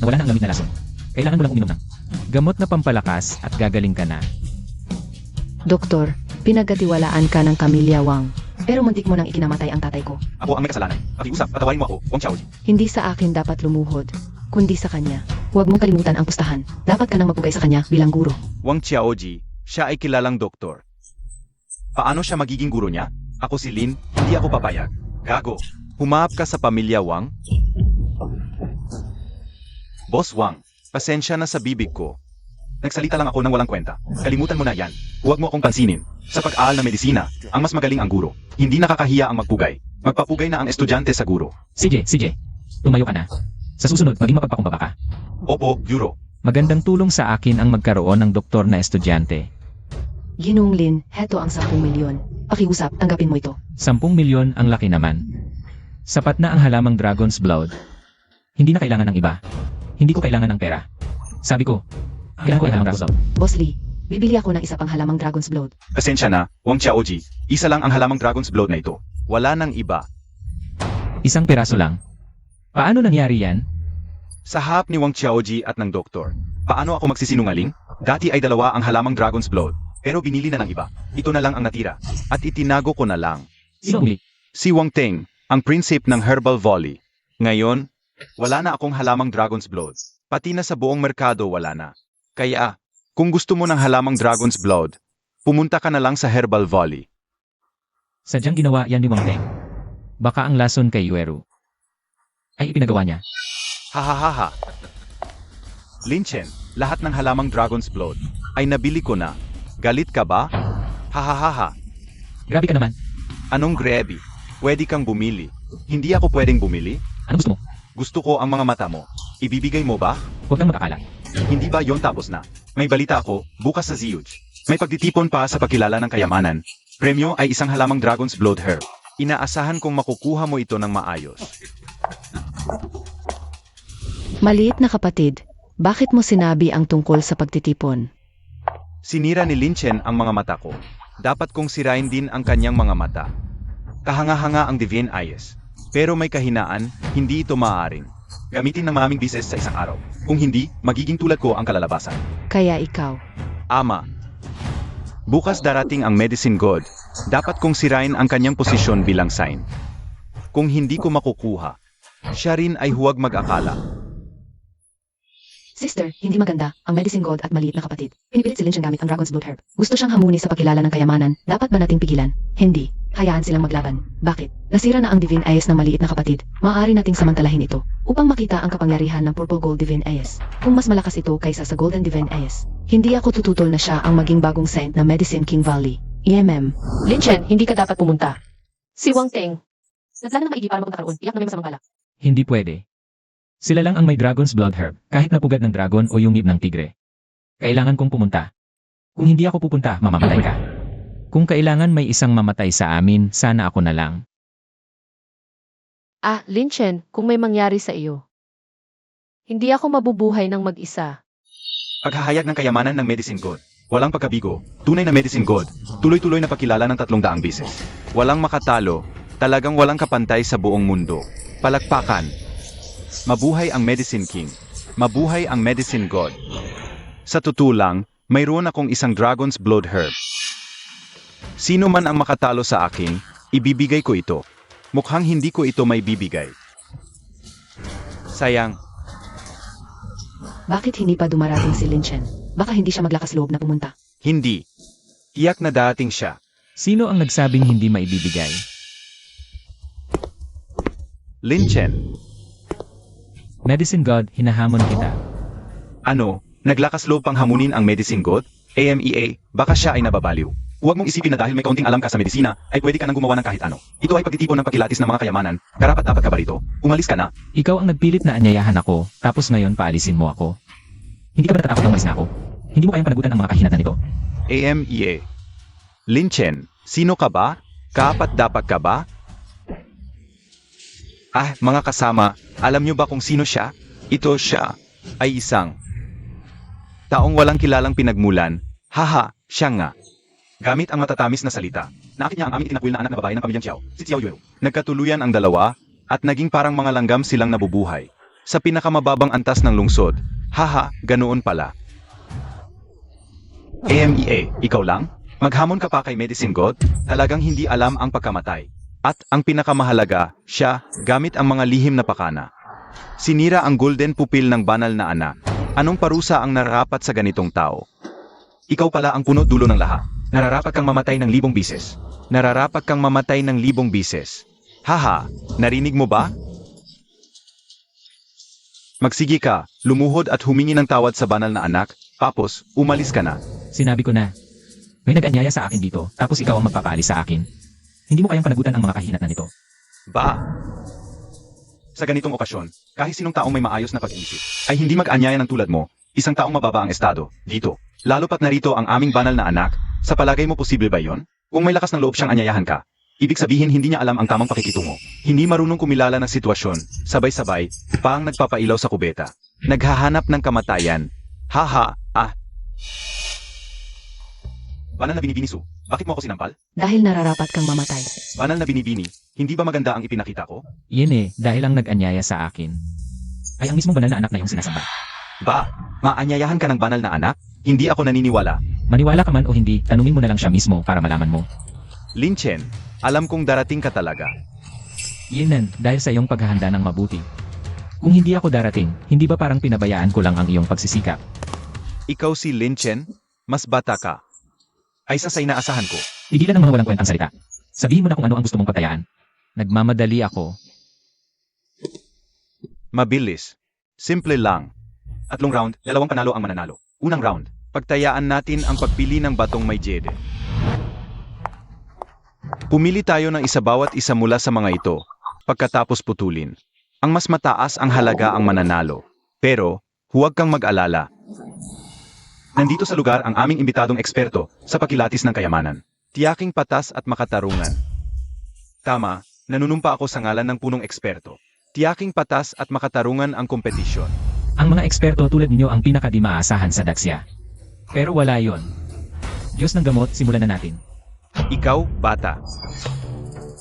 Nawala na ang lamig na lason. Kailangan mo lang uminom ng gamot na pampalakas at gagaling ka na. Doktor, pinagkatiwalaan ka ng Camilla Wang. Pero muntik mo nang ikinamatay ang tatay ko. Ako ang may kasalanan. Pakiusap, patawarin mo ako, Wang Xiaoji. Hindi sa akin dapat lumuhod, kundi sa kanya. Huwag mong kalimutan ang pustahan. Dapat ka nang mapugay sa kanya bilang guro. Wang Xiaoji, siya ay kilalang doktor. Paano siya magiging guro niya? Ako si Lin, hindi ako papayag. Gago, humahap ka sa pamilya Wang? Boss Wang, pasensya na sa bibig ko. Nagsalita lang ako ng walang kwenta. Kalimutan mo na yan. Huwag mo akong pansinin. Sa pag-aaral ng medisina, ang mas magaling ang guro. Hindi nakakahiya ang magpugay. Magpapugay na ang estudyante sa guro. Sige, tumayo ka na. Sa susunod, maging mapagpakumbaba ka. Opo, Guro. Magandang tulong sa akin ang magkaroon ng doktor na estudyante. Ginong Lin, heto ang 10 milyon. Pakiusap, tanggapin mo ito. 10 milyon ang laki naman. Sapat na ang halamang Dragon's Blood. Hindi na kailangan ng iba. Hindi ko kailangan ng pera. Sabi ko, kailangan ko ay halamang Dragon's Blood. Boss Lee, bibili ako ng isa pang halamang Dragon's Blood. Pasensya na, Wang Xiaoji. Isa lang ang halamang Dragon's Blood na ito. Wala nang iba. Isang peraso lang. Paano nangyari yan? Sa hap ni Wang Xiaoji at ng doktor. Paano ako magsisinungaling? Dati ay 2 ang halamang Dragon's Blood. Pero binili na ng iba. Ito na lang ang natira. At itinago ko na lang. Sino umili? Si Wang Teng, ang prinsip ng Herbal Volley. Ngayon, wala na akong halamang Dragon's Blood. Pati na sa buong merkado wala na. Kaya, kung gusto mo ng halamang Dragon's Blood, pumunta ka na lang sa Herbal Volley. Sadyang ginawa yan ni Wang Teng. Baka ang lason kay Yueru ay ipinagawa niya. Hahaha. Linchen, lahat ng halamang Dragon's Blood ay nabili ko na. Galit ka ba? Hahaha. Grabe ka naman. Anong grabe? Pwede kang bumili. Hindi ako pwedeng bumili? Ano gusto mo? Gusto ko ang mga mata mo. Ibibigay mo ba? Huwag kang makakala. Hindi ba yon tapos na? May balita ako, bukas sa Ziyuj. May pagtitipon pa sa pagkilala ng kayamanan. Premyo ay isang halamang Dragon's Blood Herb. Inaasahan kong makukuha mo ito ng maayos. Maliit na kapatid, bakit mo sinabi ang tungkol sa pagtitipon? Sinira ni Lin Chen ang mga mata ko. Dapat kong sirain din ang kanyang mga mata. Kahanga-hanga ang Divine Eyes. Pero may kahinaan, hindi ito maaaring gamitin ng maraming bises sa isang araw. Kung hindi, magiging tulad ko ang kalalabasan. Kaya ikaw, Ama. Bukas darating ang Medicine God. Dapat kong sirain ang kanyang posisyon bilang sign. Kung hindi ko makukuha, siya rin ay huwag mag-akala. Sister, hindi maganda ang medicine god at maliit na kapatid. Pinipilit si Lin Chen gamit ang Dragon's Blood Herb. Gusto siyang hamuni sa pagkilala ng kayamanan. Dapat ba nating pigilan? Hindi. Hayaan silang maglaban. Bakit? Nasira na ang Divine Eyes ng maliit na kapatid. Maaari nating samantalahin ito upang makita ang kapangyarihan ng Purple Gold Divine Eyes. Kung mas malakas ito kaysa sa Golden Divine Eyes, hindi ako tututol na siya ang maging bagong saint na Medicine King Valley. EMM. Lin Chen, hindi ka dapat pumunta. Si Wang Teng. Nagplano ng maigi para mapunta roon. Iyak na may masamang balak. Hindi pwede. Sila lang ang may Dragon's Blood Herb, kahit napugad ng dragon o yung ngib ng tigre. Kailangan kong pumunta. Kung hindi ako pupunta, mamamatay ka. Kung kailangan may isang mamatay sa amin, sana ako na lang. Ah, Lin Chen, kung may mangyari sa iyo. Hindi ako mabubuhay ng mag-isa. Paghahayag ng kayamanan ng Medicine God. Walang pagkabigo. Tunay na Medicine God. Tuloy-tuloy na pakilala ng 300 beses. Walang makatalo. Talagang walang kapantay sa buong mundo. Palakpakan. Mabuhay ang Medicine King. Mabuhay ang Medicine God. Sa totoo lang, mayroon akong isang Dragon's Blood Herb. Sino man ang makatalo sa akin, ibibigay ko ito. Mukhang hindi ko ito may bibigay. Sayang. Bakit hindi pa dumarating si Lin Chen? Baka hindi siya maglakas loob na pumunta. Hindi. Tiyak na dating siya. Sino ang nagsabing hindi maibibigay? Lin Chen. Medicine God, hinahamon kita. Ano, naglakas loob pang hamunin ang Medicine God? AMEA, baka siya ay nababaliw. Huwag mong isipin na dahil may kaunting alam ka sa medisina, ay pwede ka nang gumawa ng kahit ano. Ito ay pagtitipon ng pagkilatis ng mga kayamanan. Karapat-dapat ka ba rito? Umalis ka na. Ikaw ang nagpilit na anyayahan ako, tapos ngayon paalisin mo ako. Hindi ka ba natatakot na umalis na ako? Hindi mo kayang panagutan ang mga kahinatan nito. AMEA. Lin Chen, sino ka ba? Karapat-dapat ka ba? Ah, mga kasama, alam niyo ba kung sino siya? Ito siya ay isang taong walang kilalang pinagmulan. Haha, siya nga. Gamit ang matatamis na salita, nakit niya ang aming tinakwil na anak na babae ng pamilyang Xiao, si Xiao Yuero. Nagkatuluyan ang dalawa, at naging parang mga langgam silang nabubuhay. Sa pinakamababang antas ng lungsod, haha, ganoon pala. AMEA, ikaw lang? Maghamon ka pa kay Medicine God? Talagang hindi alam ang pagkamatay. At ang pinakamahalaga, siya, gamit ang mga lihim na pakana. Sinira ang golden pupil ng banal na anak. Anong parusa ang nararapat sa ganitong tao? Ikaw pala ang puno dulo ng lahat. Nararapat kang mamatay ng 1,000 bises. Nararapat kang mamatay ng 1,000 bises. Haha, narinig mo ba? Magsige ka, lumuhod at humingi ng tawad sa banal na anak, tapos, umalis ka na. Sinabi ko na. May nag-anyaya sa akin dito, tapos ikaw ang magpapaalis sa akin. Hindi mo kayang panagutan ang mga kahinatan nito. Ba? Sa ganitong okasyon, kahit sinong taong may maayos na pag-iisip, ay hindi mag-anyaya ng tulad mo, isang taong mababa ang estado, dito. Lalo pat narito ang aming banal na anak, sa palagay mo posible ba yon? Kung may lakas ng loob siyang anyayahan ka, ibig sabihin hindi niya alam ang tamang pakikitungo. Hindi marunong kumilala ng sitwasyon, sabay-sabay, pang nagpapailaw sa kubeta. Naghahanap ng kamatayan. Haha, ah. Banal na binibini Su, bakit mo ako sinampal? Dahil nararapat kang mamatay. Banal na binibini, hindi ba maganda ang ipinakita ko? Yan dahil ang nag-anyaya sa akin. Ay ang mismong banal na anak na yung sinasamba. Ba, maanyayahan ka ng banal na anak? Hindi ako naniniwala. Maniwala ka man o hindi, tanungin mo na lang siya mismo para malaman mo. Lin Chen, alam kong darating ka talaga. Yan dahil sa iyong paghahanda ng mabuti. Kung hindi ako darating, hindi ba parang pinabayaan ko lang ang iyong pagsisikap? Ikaw si Lin Chen? Mas bata ka. Ay sa inaasahan ko. Tigilan ang mga walang kwentang salita. Sabihin mo na kung ano ang gusto mong patayaan. Nagmamadali ako. Mabilis. Simple lang. 3 round, 2 panalo ang mananalo. Unang round, pagtayaan natin ang pagpili ng batong may jede. Pumili tayo ng isa bawat isa mula sa mga ito, pagkatapos putulin. Ang mas mataas ang halaga ang mananalo. Pero, huwag kang mag-alala. Nandito sa lugar ang aming imbitadong eksperto sa pagkilatis ng kayamanan. Tiyaking patas at makatarungan. Tama, nanunumpa ako sa ngalan ng punong eksperto. Tiyaking patas at makatarungan ang kompetisyon. Ang mga eksperto tulad ninyo ang pinaka di maaasahan sa Daxia. Pero wala yon. Diyos ng gamot, simulan na natin. Ikaw, bata.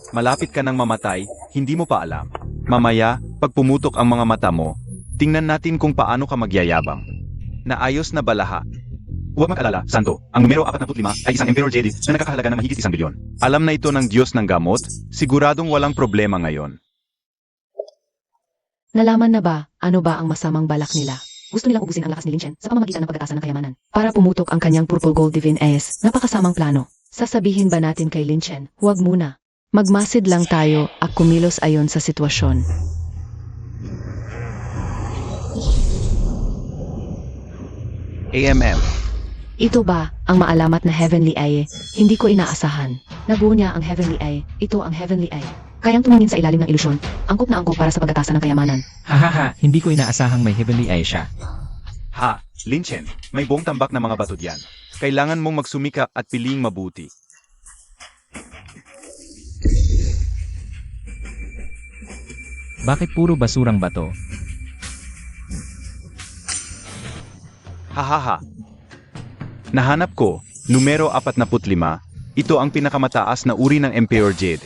Malapit ka nang mamatay, hindi mo pa alam. Mamaya, pag pumutok ang mga mata mo, tingnan natin kung paano ka magyayabang. Naayos na balaha. Huwag mag-alala, Santo. Ang numero 45 ay isang Emperor Jedi na nagkakahalaga ng mahigit 1 bilyon. Alam na ito ng Diyos ng gamot, siguradong walang problema ngayon. Nalaman na ba, ano ba ang masamang balak nila? Gusto nilang ubusin ang lakas ni Lin Chen sa pamamagitan ng pagkatasan ng kayamanan. Para pumutok ang kanyang Purple Gold Divine Ace, napakasamang plano. Sasabihin ba natin kay Lin Chen? Huwag muna. Magmasid lang tayo at kumilos ayon sa sitwasyon. AMM. Ito ba ang maalamat na Heavenly Eye? Hindi ko inaasahan. Nabuo niya ang Heavenly Eye. Ito ang Heavenly Eye. Kayang tumingin sa ilalim ng ilusyon. Angkop na angkop para sa pagkatasan ng kayamanan. Hahaha, hindi ko inaasahang may heavenly eye siya. Ha, Lin Chen, may buong tambak na mga bato diyan. Kailangan mong magsumikap at piliing mabuti. Bakit puro basurang bato? Hahaha. Nahanap ko, numero 45, ito ang pinakamataas na uri ng Emperor Jade.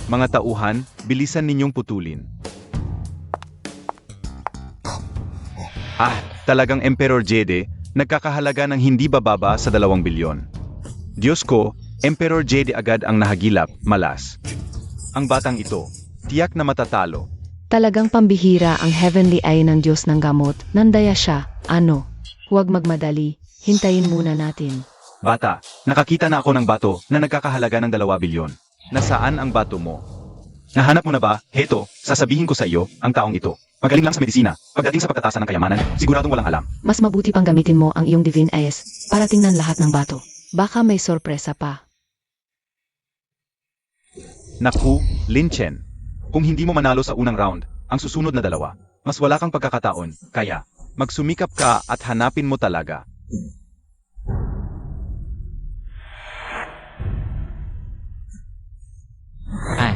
Mga tauhan, bilisan ninyong putulin. Talagang Emperor Jade, nagkakahalaga ng hindi bababa sa 2 bilyon. Diyos ko, Emperor Jade agad ang nahagilap, malas. Ang batang ito, tiyak na matatalo. Talagang pambihira ang Heavenly Eye ng Diyos ng gamot. Nandaya siya. Ano? Huwag magmadali. Hintayin muna natin. Bata, nakakita na ako ng bato na nagkakahalaga ng 2 bilyon. Nasaan ang bato mo? Nahanap mo na ba? Heto, sasabihin ko sa iyo, ang taong ito. Magaling lang sa medisina. Pagdating sa pagtatasan ng kayamanan, siguradong walang alam. Mas mabuti pang gamitin mo ang iyong Divine Ace para tingnan lahat ng bato. Baka may sorpresa pa. Naku, Lin Chen. Kung hindi mo manalo sa unang round, ang susunod na 2, mas wala kang pagkakataon. Kaya, magsumikap ka at hanapin mo talaga. Ay,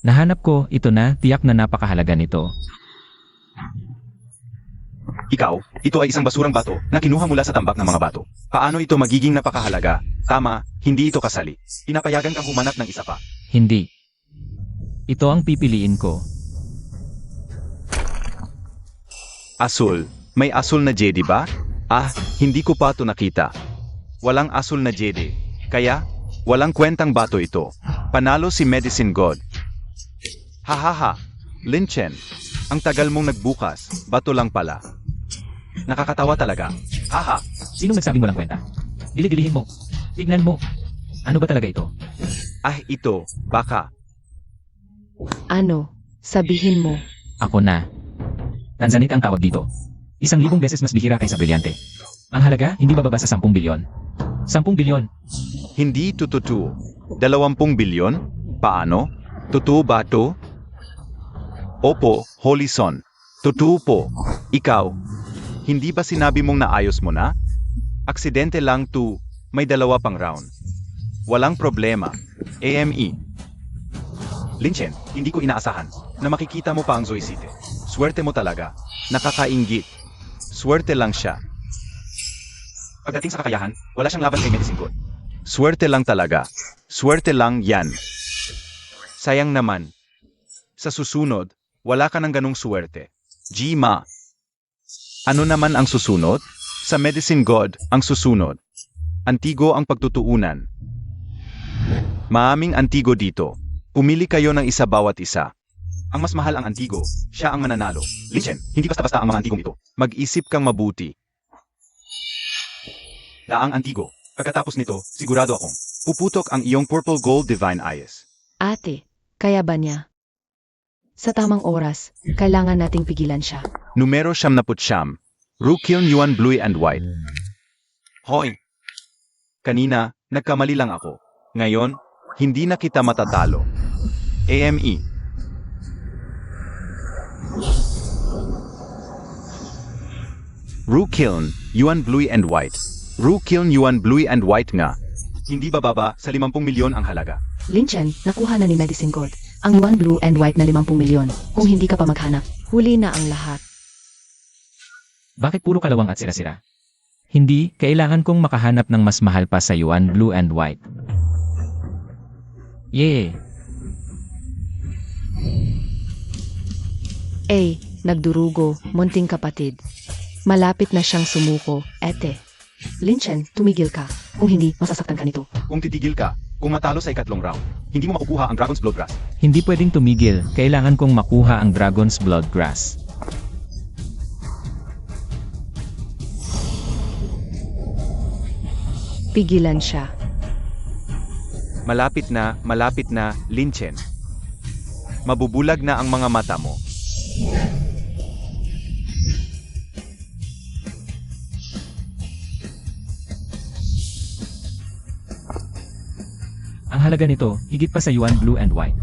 nahanap ko, ito na, tiyak na napakahalaga nito. Ikaw, ito ay isang basurang bato na kinuha mula sa tambak ng mga bato. Paano ito magiging napakahalaga? Tama, hindi ito kasali. Pinapayagan kang humanap ng isa pa. Hindi. Ito ang pipiliin ko. Asul. May asul na Jedi ba? Hindi ko pa ito nakita. Walang asul na Jedi. Kaya, walang kwentang bato ito. Panalo si Medicine God. Hahaha. Lin Chen, ang tagal mong nagbukas, bato lang pala. Nakakatawa talaga. Haha. Sinong nagsabing walang kwenta? Dili-dilihin mo. Tignan mo. Ano ba talaga ito? Ito, baka. Ano? Sabihin mo. Ako na. Tanzanite ang tawag dito. 1,000 beses mas bihira kaysa brilyante. Ang halaga, hindi bababa sa 10 bilyon. 10 bilyon. Hindi totoo. 20 bilyon? Paano? Totoo ba to? Opo, Holy Son. Totoo po. Ikaw, hindi ba sinabi mong naayos mo na? Aksidente lang to, may 2 pang round. Walang problema. AME. Lin Chen, hindi ko inaasahan na makikita mo pa ang Zoisite. Swerte mo talaga. Nakakainggit. Swerte lang siya. Pagdating sa kakayahan, wala siyang laban kay Medicine God. Swerte lang talaga. Swerte lang yan. Sayang naman. Sa susunod, wala ka ng ganong swerte. Jima. Ano naman ang susunod? Sa Medicine God, ang susunod. Antigo ang pagtutuunan. Maaming Antigo dito. Pumili kayo ng isa bawat isa. Ang mas mahal ang Antigo, siya ang mananalo. Lin Chen, hindi basta-basta ang mga Antigong ito. Mag-isip kang mabuti. Daang Antigo. Pagkatapos nito, sigurado akong puputok ang iyong Purple Gold Divine Eyes. Ate, kaya ba niya? Sa tamang oras, kailangan nating pigilan siya. Numero 79. Rukiln Yuan Blue and White. Hoy! Kanina, nagkamali lang ako. Ngayon, hindi na kita matatalo. AME. Rukiln Yuan Blue and White. Rukiln Yuan Blue and White nga. Hindi bababa sa 50 milyon ang halaga. Lin Chen, nakuha na ni Medicine Gold ang Yuan Blue and White na 50 milyon. Kung hindi ka pa maghanap, Huli na ang lahat. Bakit puro kalawang at sira-sira? Hindi, kailangan kong makahanap ng mas mahal pa sa Yuan Blue and White. Yay! Nagdurugo, munting kapatid. Malapit na siyang sumuko, ete. Lin Chen, tumigil ka. Kung hindi, masasaktan ka nito. Kung titigil ka, kung matalo sa ikatlong round, hindi mo makukuha ang Dragon's Blood Grass. Hindi pwedeng tumigil, kailangan kong makuha ang Dragon's Blood Grass. Pigilan siya. Malapit na, Lin Chen. Mabubulag na ang mga mata mo. Ang halaga nito, higit pa sa Yuan Blue and White.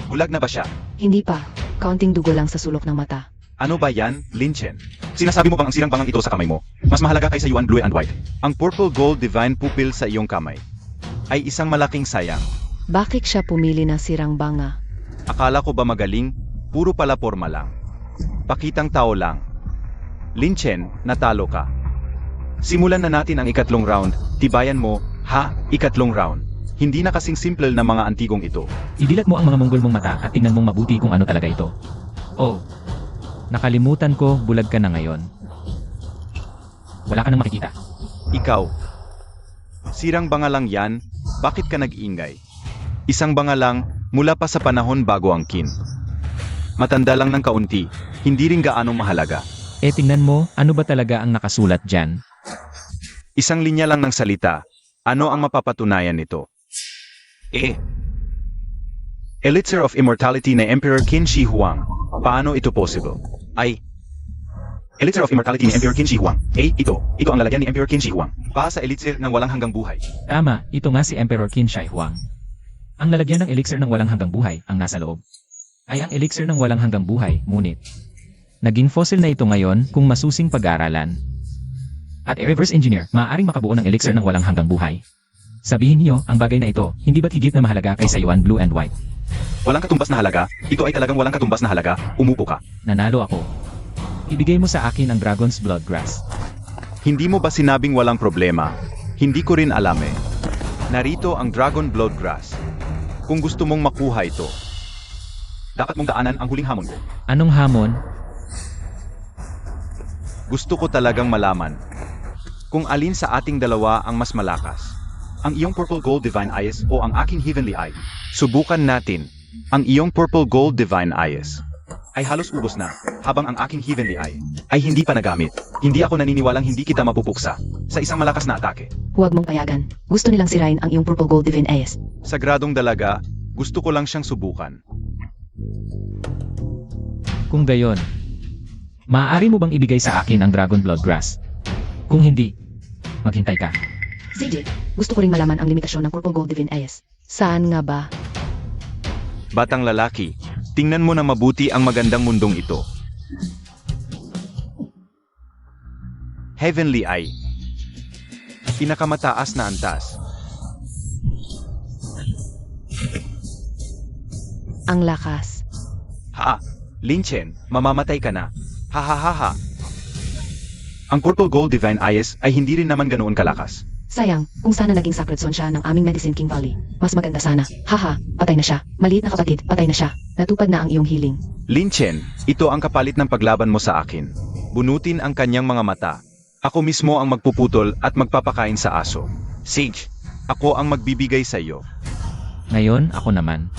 Bulag na ba siya? Hindi pa. Kaunting dugo lang sa sulok ng mata. Ano ba yan, Lin Chen? Sinasabi mo bang ang sirang bangang ito sa kamay mo mas mahalaga kaysa Yuan Blue and White? Ang Purple Gold Divine Pupil sa iyong kamay ay isang malaking sayang. Bakit siya pumili ng sirang banga? Akala ko ba magaling? Puro pala porma lang. Pakitang tao lang. Lin Chen, natalo ka. Simulan na natin ang ikatlong round. Tibayan mo, ikatlong round. Hindi na kasing simple na mga antigong ito. Idilat mo ang mga munggol mong mata at tingnan mong mabuti kung ano talaga ito. Oh, nakalimutan ko, bulag ka na ngayon. Wala ka nang makikita. Ikaw. Sirang banga lang yan, bakit ka nag-ingay? Isang banga lang, mula pa sa panahon bago ang kin. Matanda lang ng kaunti, hindi rin gaanong mahalaga. Tingnan mo, ano ba talaga ang nakasulat dyan? Isang linya lang ng salita, ano ang mapapatunayan nito? Elixir of Immortality na Emperor Qin Shi Huang. Paano ito possible? Elixir of Immortality ni Emperor Qin Shi Huang. Ito ang lalagyan ni Emperor Qin Shi Huang. Para sa elixir ng walang hanggang buhay. Tama, ito nga si Emperor Qin Shi Huang. Ang lalagyan ng elixir ng walang hanggang buhay, ang nasa loob, ay ang elixir ng walang hanggang buhay, ngunit naging fossil na ito ngayon kung masusing pag-aaralan. At reverse engineer, maaaring makabuo ng elixir ng walang hanggang buhay. Sabihin niyo, ang bagay na ito, hindi ba't higit na mahalaga kaysa Yuan Blue and White? Walang katumbas na halaga, ito ay talagang walang katumbas na halaga, umupo ka. Nanalo ako. Ibigay mo sa akin ang Dragon's Blood Grass. Hindi mo ba sinabing walang problema? Hindi ko rin alam eh. Narito ang Dragon Blood Grass. Kung gusto mong makuha ito, dapat mong daanan ang huling hamon ko. Anong hamon? Gusto ko talagang malaman kung alin sa ating dalawa ang mas malakas. Ang iyong Purple Gold Divine Eyes o ang aking Heavenly Eye. Subukan natin. Ang iyong Purple Gold Divine Eyes ay halos ubos na, habang ang aking Heavenly Eye ay hindi pa nagamit. Hindi ako naniniwalang hindi kita mapupuksa sa isang malakas na atake. Huwag mong payagan. Gusto nilang sirain ang iyong Purple Gold Divine Eyes. Sagradong dalaga, gusto ko lang siyang subukan. Kung gayon, maaari mo bang ibigay sa akin ang Dragon Blood Grass? Kung hindi, maghintay ka. CJ, gusto ko ring malaman ang limitasyon ng Purple Gold Divine Eyes. Saan nga ba? Batang lalaki, tingnan mo na mabuti ang magandang mundong ito. Heavenly Eye. Pinakamataas na antas. Ang lakas. Lin Chen, mamamatay ka na. Ha. Ang Purple Gold Divine Eyes ay hindi rin naman ganoon kalakas. Sayang, kung sana naging Sacred Son siya ng aming Medicine King Valley. Mas maganda sana. Patay na siya. Maliit na kapatid, patay na siya. Natupad na ang iyong healing. Lin Chen, ito ang kapalit ng paglaban mo sa akin. Bunutin ang kanyang mga mata. Ako mismo ang magpuputol at magpapakain sa aso. Sage, ako ang magbibigay sa iyo. Ngayon, ako naman.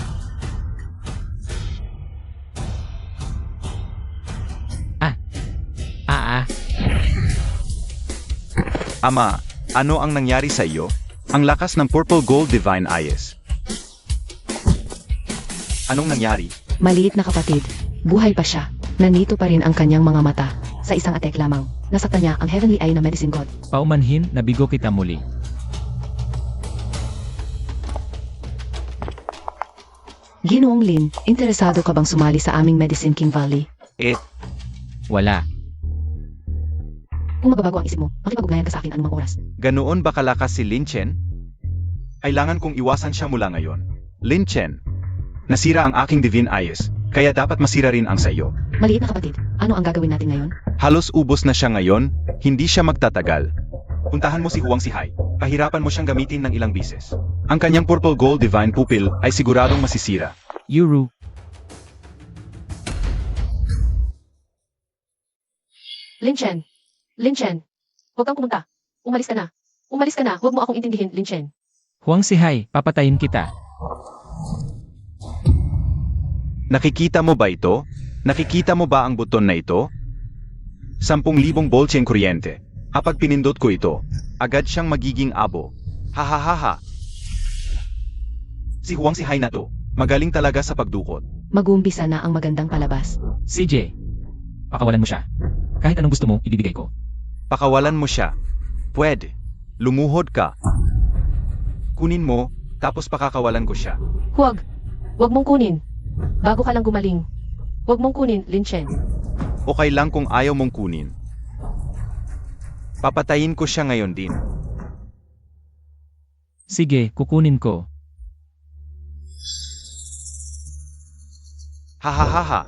Ama, ano ang nangyari sa iyo? Ang lakas ng Purple Gold Divine Eyes. Anong nangyari? Maliit na kapatid. Buhay pa siya. Nandito pa rin ang kanyang mga mata. Sa isang attack lamang, nasaktan niya ang Heavenly Eye na Medicine God. Paumanhin, nabigo kita muli. Ginoong Lin, interesado ka bang sumali sa aming Medicine King Valley? Wala. Kung magbabago ang isip mo, makipag-ugnayan ka sa akin anumang oras. Ganoon ba kalakas si Lin Chen? Kailangan kong iwasan siya mula ngayon. Lin Chen, nasira ang aking Divine Eyes, kaya dapat masira rin ang sa iyo. Maliit na kapatid, ano ang gagawin natin ngayon? Halos ubos na siya ngayon, hindi siya magtatagal. Puntahan mo si Huang Sihai, pahirapan mo siyang gamitin ng ilang bises. Ang kanyang Purple Gold Divine Pupil ay siguradong masisira. Yuru. Lin Chen. Lin Chen. Huwag kang pumunta. Umalis ka na. Umalis ka na. Huwag mo akong intindihin, Lin Chen. Huang Sihai, papatayin kita. Nakikita mo ba ito? Nakikita mo ba ang buton na ito? 10,000 bolts ang kuryente. Kapag pinindot ko ito, agad siyang magiging abo. Hahaha. Si Huang Sihai na to, magaling talaga sa pagdukot. Mag-uumpisa na ang magandang palabas. CJ, pakawalan mo siya. Kahit anong gusto mo, ibibigay ko. Pakawalan mo siya. Pwede. Lumuhod ka. Kunin mo, tapos pakakawalan ko siya. Huwag. Huwag mong kunin. Bago ka lang gumaling. Huwag mong kunin, Lin Chen. Okay lang kung ayaw mong kunin. Papatayin ko siya ngayon din. Sige, kukunin ko. Hahaha.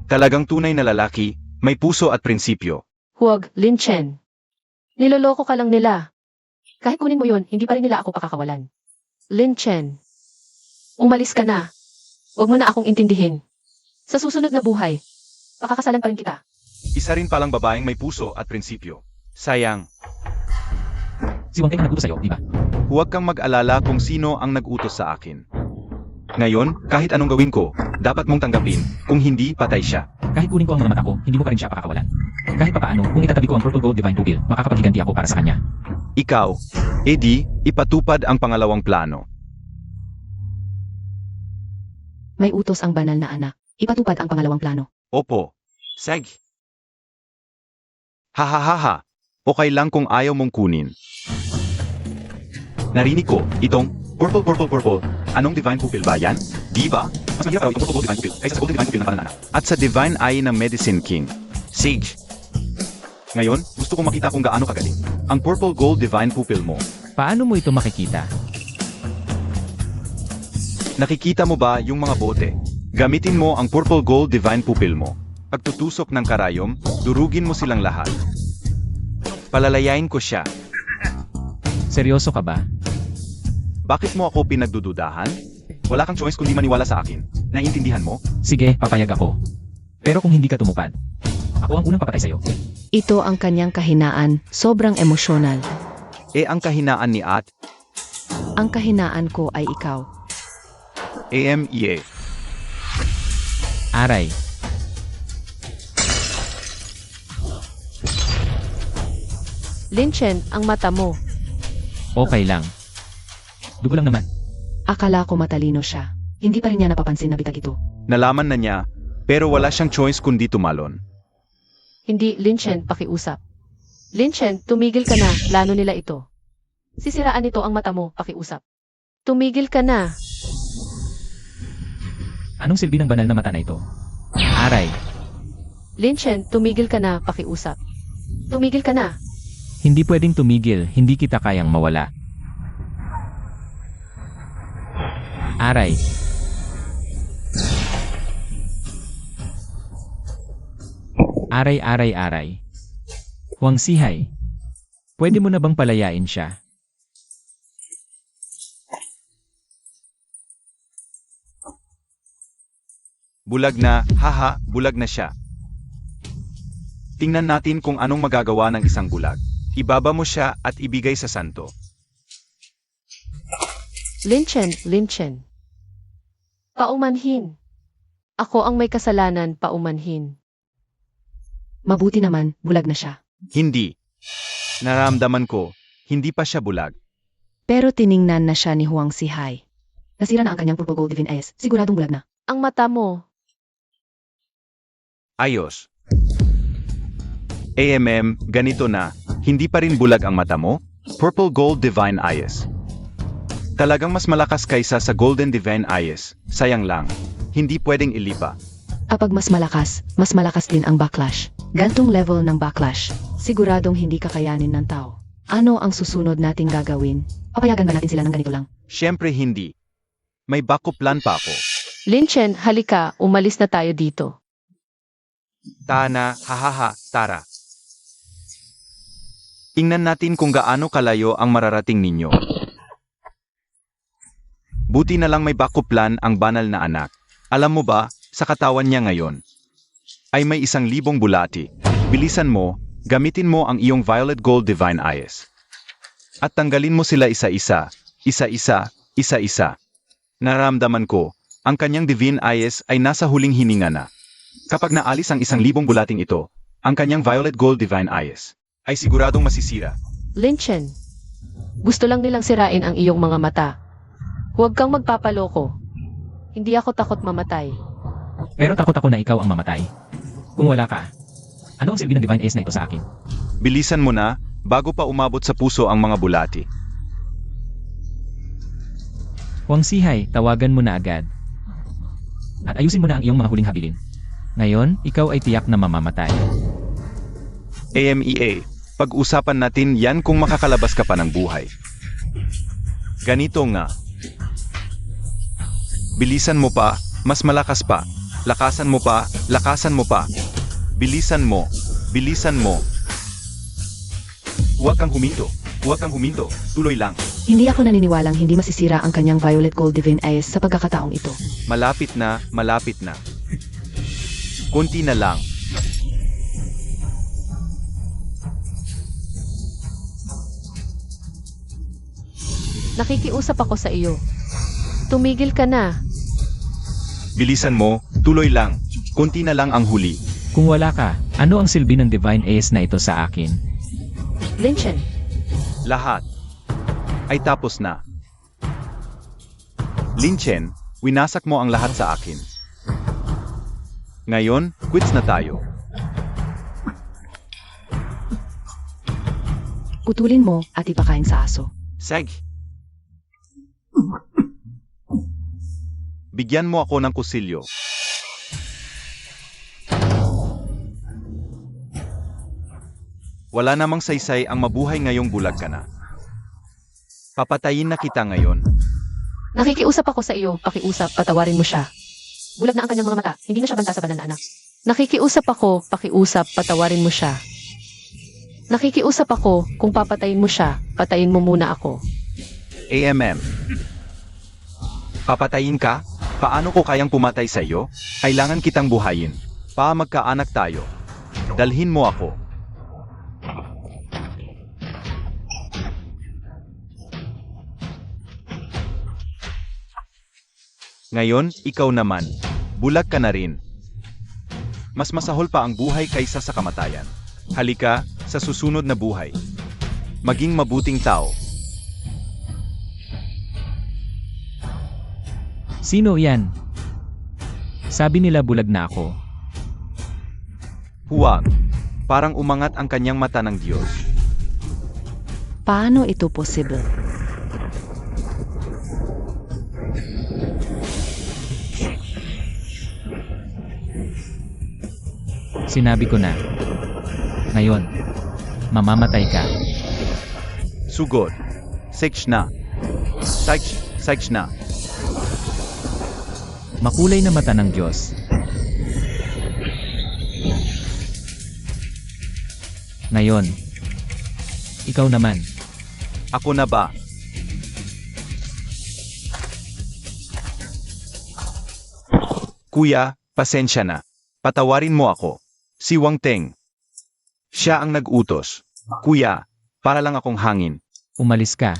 Talagang tunay na lalaki, may puso at prinsipyo. Huwag, Lin Chen. Niloloko ka lang nila. Kahit kunin mo yon, hindi pa rin nila ako pakakawalan. Lin Chen. Umalis ka na. Huwag mo na akong intindihin. Sa susunod na buhay, pakakasalan pa rin kita. Isa rin palang babaeng may puso at prinsipyo. Sayang, Si Wang Teng ang nag-utos sa'yo, di ba? huwag kang mag-alala kung sino ang nag-utos sa akin. Ngayon, kahit anong gawin ko, dapat mong tanggapin, kung hindi, patay siya. Kahit kunin ko ang mga mata ko, hindi mo pa rin siya pakakawalan. Kahit papaano, kung itatabi ko ang Purple Gold Divine Pupil, makakapaghiganti ako para sa kanya. Ikaw, edi, ipatupad ang pangalawang plano. May utos ang banal na anak. Ipatupad ang pangalawang plano. Opo. Seg. Hahaha. Okay lang kung ayaw mong kunin. Narinig ko, itong purple. Anong divine pupil ba yan? Di ba? Mas mahirap raw itong purple gold divine pupil kaysa sa golden divine pupil ng pananana. At sa divine eye ng Medicine King. Sage. Ngayon, gusto kong makita kung gaano kagaling. Ang purple gold divine pupil mo. Paano mo ito makikita? Nakikita mo ba yung mga bote? Gamitin mo ang purple gold divine pupil mo. Pagtutusok ng karayom, durugin mo silang lahat. Palalayain ko siya. Seryoso ka ba? Bakit mo ako pinagdududahan? Wala kang choice kundi maniwala sa akin. Naiintindihan mo? Sige, papayag ako. Pero kung hindi ka tumupad, ako ang unang papatay sa'yo. Ito ang kanyang kahinaan, sobrang emosyonal. Ang kahinaan ni At, Ang kahinaan ko ay ikaw. AMEA. Aray. Lin Chen, ang mata mo. Okay lang. Dugo lang naman. Akala ko matalino siya. Hindi pa rin niya napapansin na bitag ito. Nalaman na niya, pero wala siyang choice kundi tumalon. Hindi, Lin Chen, pakiusap. Lin Chen, tumigil ka na, plano nila ito. Sisiraan nito ang mata mo, pakiusap. Tumigil ka na. Anong silbi ng banal na mata na ito? Aray. Lin Chen, tumigil ka na, pakiusap. Tumigil ka na. Hindi pwedeng tumigil, hindi kita kayang mawala. Aray. Aray. Huang Sihai. Pwede mo na bang palayain siya? Bulag na, haha, bulag na siya. Tingnan natin kung anong magagawa ng isang bulag. Ibaba mo siya at ibigay sa santo. Lin Chen. Paumanhin. Ako ang may kasalanan, paumanhin. Mabuti naman, bulag na siya. Hindi. Naramdaman ko, hindi pa siya bulag. Pero tiningnan na siya ni Huang Sihai. Nasira na ang kanyang Purple Gold Divine Eyes. Siguradong bulag na. Ang mata mo. Ayos. Ganito na, hindi pa rin bulag ang mata mo? Purple Gold Divine Eyes. Talagang mas malakas kaysa sa Golden Divine Eyes. Sayang lang, hindi pwedeng ilipa. Kapag mas malakas din ang backlash. Gantong level ng backlash, siguradong hindi kakayanin ng tao. Ano ang susunod nating gagawin? Papayagan ba natin sila ng ganito lang? Siyempre hindi. May backup plan pa ako. Lin Chen, halika, umalis na tayo dito. Tana, hahaha, tara. Tingnan natin kung gaano kalayo ang mararating ninyo. Buti na lang may backup plan ang banal na anak. Alam mo ba, sa katawan niya ngayon, ay may 1,000 bulati. Bilisan mo, gamitin mo ang iyong Violet Gold Divine Eyes. At tanggalin mo sila isa-isa, isa-isa. Naramdaman ko, ang kanyang Divine Eyes ay nasa huling hininga na. Kapag naalis ang 1,000 bulating ito, ang kanyang Violet Gold Divine Eyes ay siguradong masisira. Lin Chen, gusto lang nilang sirain ang iyong mga mata. Huwag kang magpapaloko. Hindi ako takot mamatay. Pero takot ako na ikaw ang mamatay. Kung wala ka, ano ang silbi ng Divine Ace na ito sa akin? Bilisan mo na, bago pa umabot sa puso ang mga bulati. Huwag sihay, tawagan mo na agad. At ayusin mo na ang iyong mga huling habilin. Ngayon, ikaw ay tiyak na mamamatay. Pag-usapan natin yan kung makakalabas ka pa ng buhay. Ganito nga. Bilisan mo pa, mas malakas pa. Lakasan mo pa, lakasan mo pa. Bilisan mo, bilisan mo. Huwag kang huminto, tuloy lang. Hindi ako naniniwalang hindi masisira ang kanyang Violet Gold Divine Eyes sa pagkakataong ito. Malapit na, malapit na. Kunti na lang. Nakikiusap ako sa iyo. Tumigil ka na. Bilisan mo, tuloy lang. Kunti na lang ang huli. Kung wala ka, ano ang silbi ng Divine Ace na ito sa akin? Lin Chen, Lahat ay tapos na. Lin Chen, winasak mo ang lahat sa akin. Ngayon, quits na tayo. Putulin mo at ipakain sa aso. Seg. Bigyan mo ako ng kusilyo. Wala namang saysay ang mabuhay ngayong bulag ka na. Papatayin na kita ngayon. nakikiusap ako sa iyo. Pakiusap, patawarin mo siya. Bulag na ang kanyang mga mata. Hindi na siya banta sa banal na anak. Nakikiusap ako, pakiusap, patawarin mo siya. Nakikiusap ako, kung papatayin mo siya, patayin mo muna ako. Papatayin ka? Paano ko kayang pumatay sa iyo? Kailangan kitang buhayin. Magkaanak tayo. Dalhin mo ako. Ngayon, ikaw naman. Bulag ka na rin. Mas masahol pa ang buhay kaysa sa kamatayan. Halika, sa susunod na buhay. Maging mabuting tao. Sino yan? Sabi nila bulag na ako. Huwag. Parang umangat ang kanyang mata ng Diyos. Paano ito possible? Sinabi ko na. Ngayon, mamamatay ka. Sugod. Six na. Six na. Makulay na mata ng Diyos. Ngayon, ikaw naman. Ako na ba? Kuya, pasensya na. Patawarin mo ako. Si Wang Teng. Siya ang nag-utos. Kuya, para lang akong hangin. Umalis ka.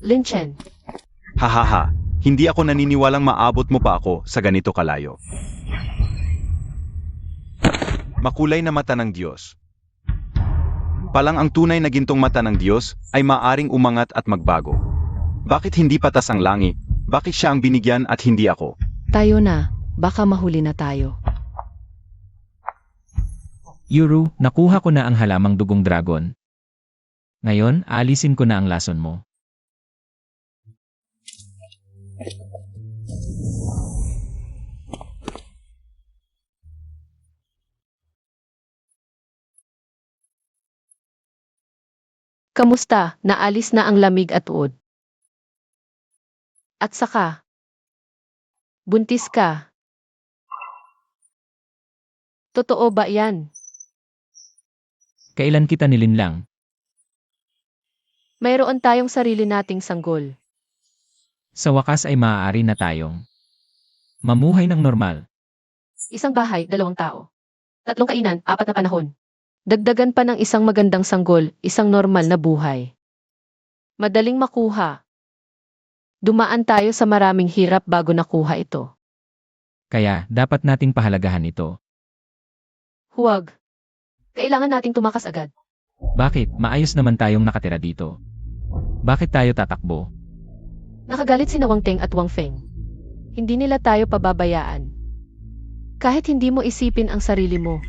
Lin Chen, Hahaha, hindi ako naniniwalang maabot mo pa ako sa ganito kalayo. Makulay na mata ng Diyos. Palang ang tunay na gintong mata ng Diyos ay maaring umangat at magbago. Bakit hindi patas ang langit? Bakit siya ang binigyan at hindi ako? Tayo na, baka mahuli na tayo. Yuru, nakuha ko na ang halamang dugong dragon. Ngayon, aalisin ko na ang lason mo. Kamusta? Naalis na ang lamig at uod. At saka, buntis ka. Totoo ba yan? Kailan kita nilinlang? Mayroon tayong sarili nating sanggol. Sa wakas ay maaari na tayong mamuhay ng normal. Isang bahay, 2 tao. 3 kainan, 4 na panahon. Dagdagan pa ng isang magandang sanggol, isang normal na buhay. Madaling makuha. Dumaan tayo sa maraming hirap bago nakuha ito. Kaya, dapat nating pahalagahan ito. Huwag. Kailangan nating tumakas agad. Bakit? Maayos naman tayong nakatira dito. Bakit tayo tatakbo? Nakagalit si Wang Teng at Wang Feng. Hindi nila tayo pababayaan. Kahit hindi mo isipin ang sarili mo,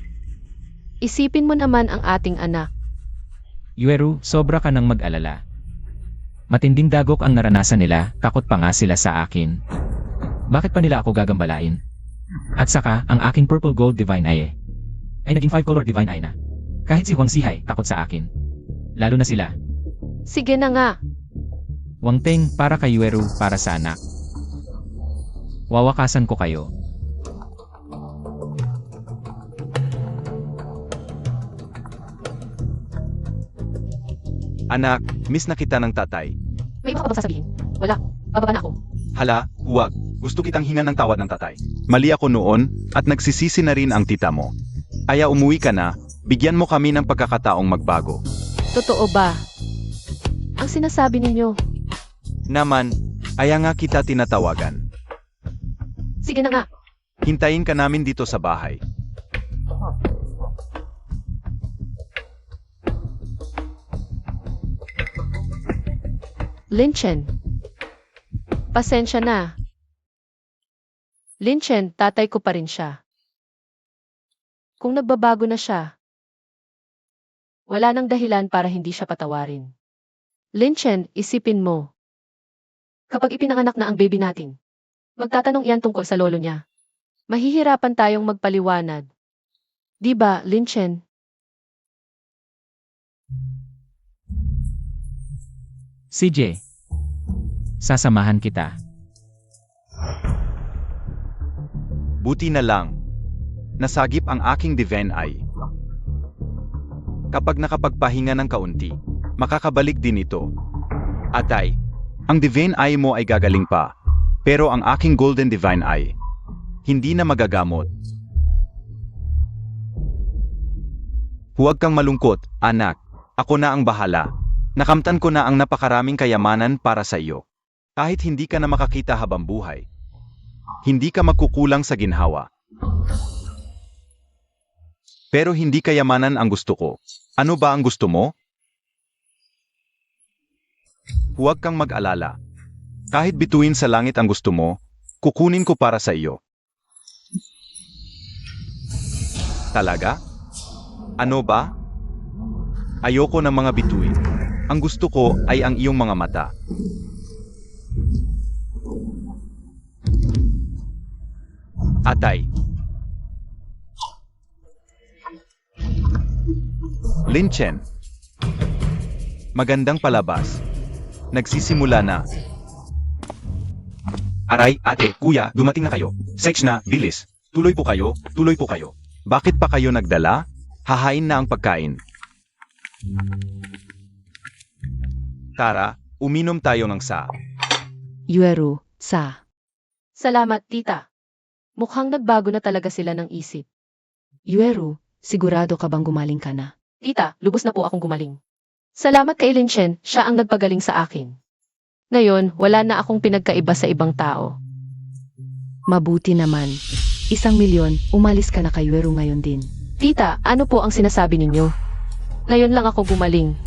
isipin mo naman ang ating anak. Yueru, sobra ka nang mag-alala. Matinding dagok ang naranasan nila, takot pa nga sila sa akin. Bakit pa nila ako gagambalain? At saka, ang aking purple gold divine eye ay naging 5-color divine eye na. Kahit si Huang Zihai, takot sa akin. Lalo na sila. Sige na nga. Wang Teng, para kay Yueru, para sa anak. Wawakasan ko kayo. Anak, miss na kita ng tatay. May iba ka bang sasabihin? Wala. Bababa na ako. Hala, huwag. Gusto kitang hingan ng tawad ng tatay. Mali ako noon, at nagsisisi na rin ang tita mo. Aya umuwi ka na, bigyan mo kami ng pagkakataong magbago. Totoo ba? Ang sinasabi ninyo. Naman, aya nga kita tinatawagan. Sige na nga. Hintayin ka namin dito sa bahay. Lin Chen. Pasensya na. Lin Chen, tatay ko pa rin siya. Kung nagbabago na siya, wala nang dahilan para hindi siya patawarin. Lin Chen, isipin mo. Kapag ipinanganak na ang baby natin, magtatanong iyan tungkol sa lolo niya. Mahihirapan tayong magpaliwanag. Di ba, Lin Chen? CJ, sasamahan kita. Buti na lang. Nasagip ang aking divine eye. Kapag nakapagpahinga ng kaunti, makakabalik din ito. Atay, ang divine eye mo ay gagaling pa, pero ang aking golden divine eye, hindi na magagamot. Huwag kang malungkot, anak. Ako na ang bahala. Nakamtan ko na ang napakaraming kayamanan para sa iyo. Kahit hindi ka na makakita habang buhay, hindi ka magkukulang sa ginhawa. Pero hindi kayamanan ang gusto ko. Ano ba ang gusto mo? Huwag kang mag-alala. Kahit bituin sa langit ang gusto mo, kukunin ko para sa iyo. Talaga? Ano ba? Ayoko ng mga bituin. Ang gusto ko ay ang iyong mga mata. Atay. Lin Chen. Magandang palabas. Nagsisimula na. Aray, ate, kuya, dumating na kayo. Sex na, bilis. Tuloy po kayo, tuloy po kayo. Bakit pa kayo nagdala? Hahain na ang pagkain. Tara, uminom tayo ng sa. Yueru, sa. Salamat, tita. Mukhang nagbago na talaga sila ng isip. Yueru, sigurado ka bang gumaling ka na? Tita, lubos na po akong gumaling. Salamat kay Lin Chen, siya ang nagpagaling sa akin. Ngayon, wala na akong pinagkaiba sa ibang tao. Mabuti naman. 1,000,000, umalis ka na kay Yueru ngayon din. Tita, ano po ang sinasabi ninyo? Ngayon lang ako gumaling.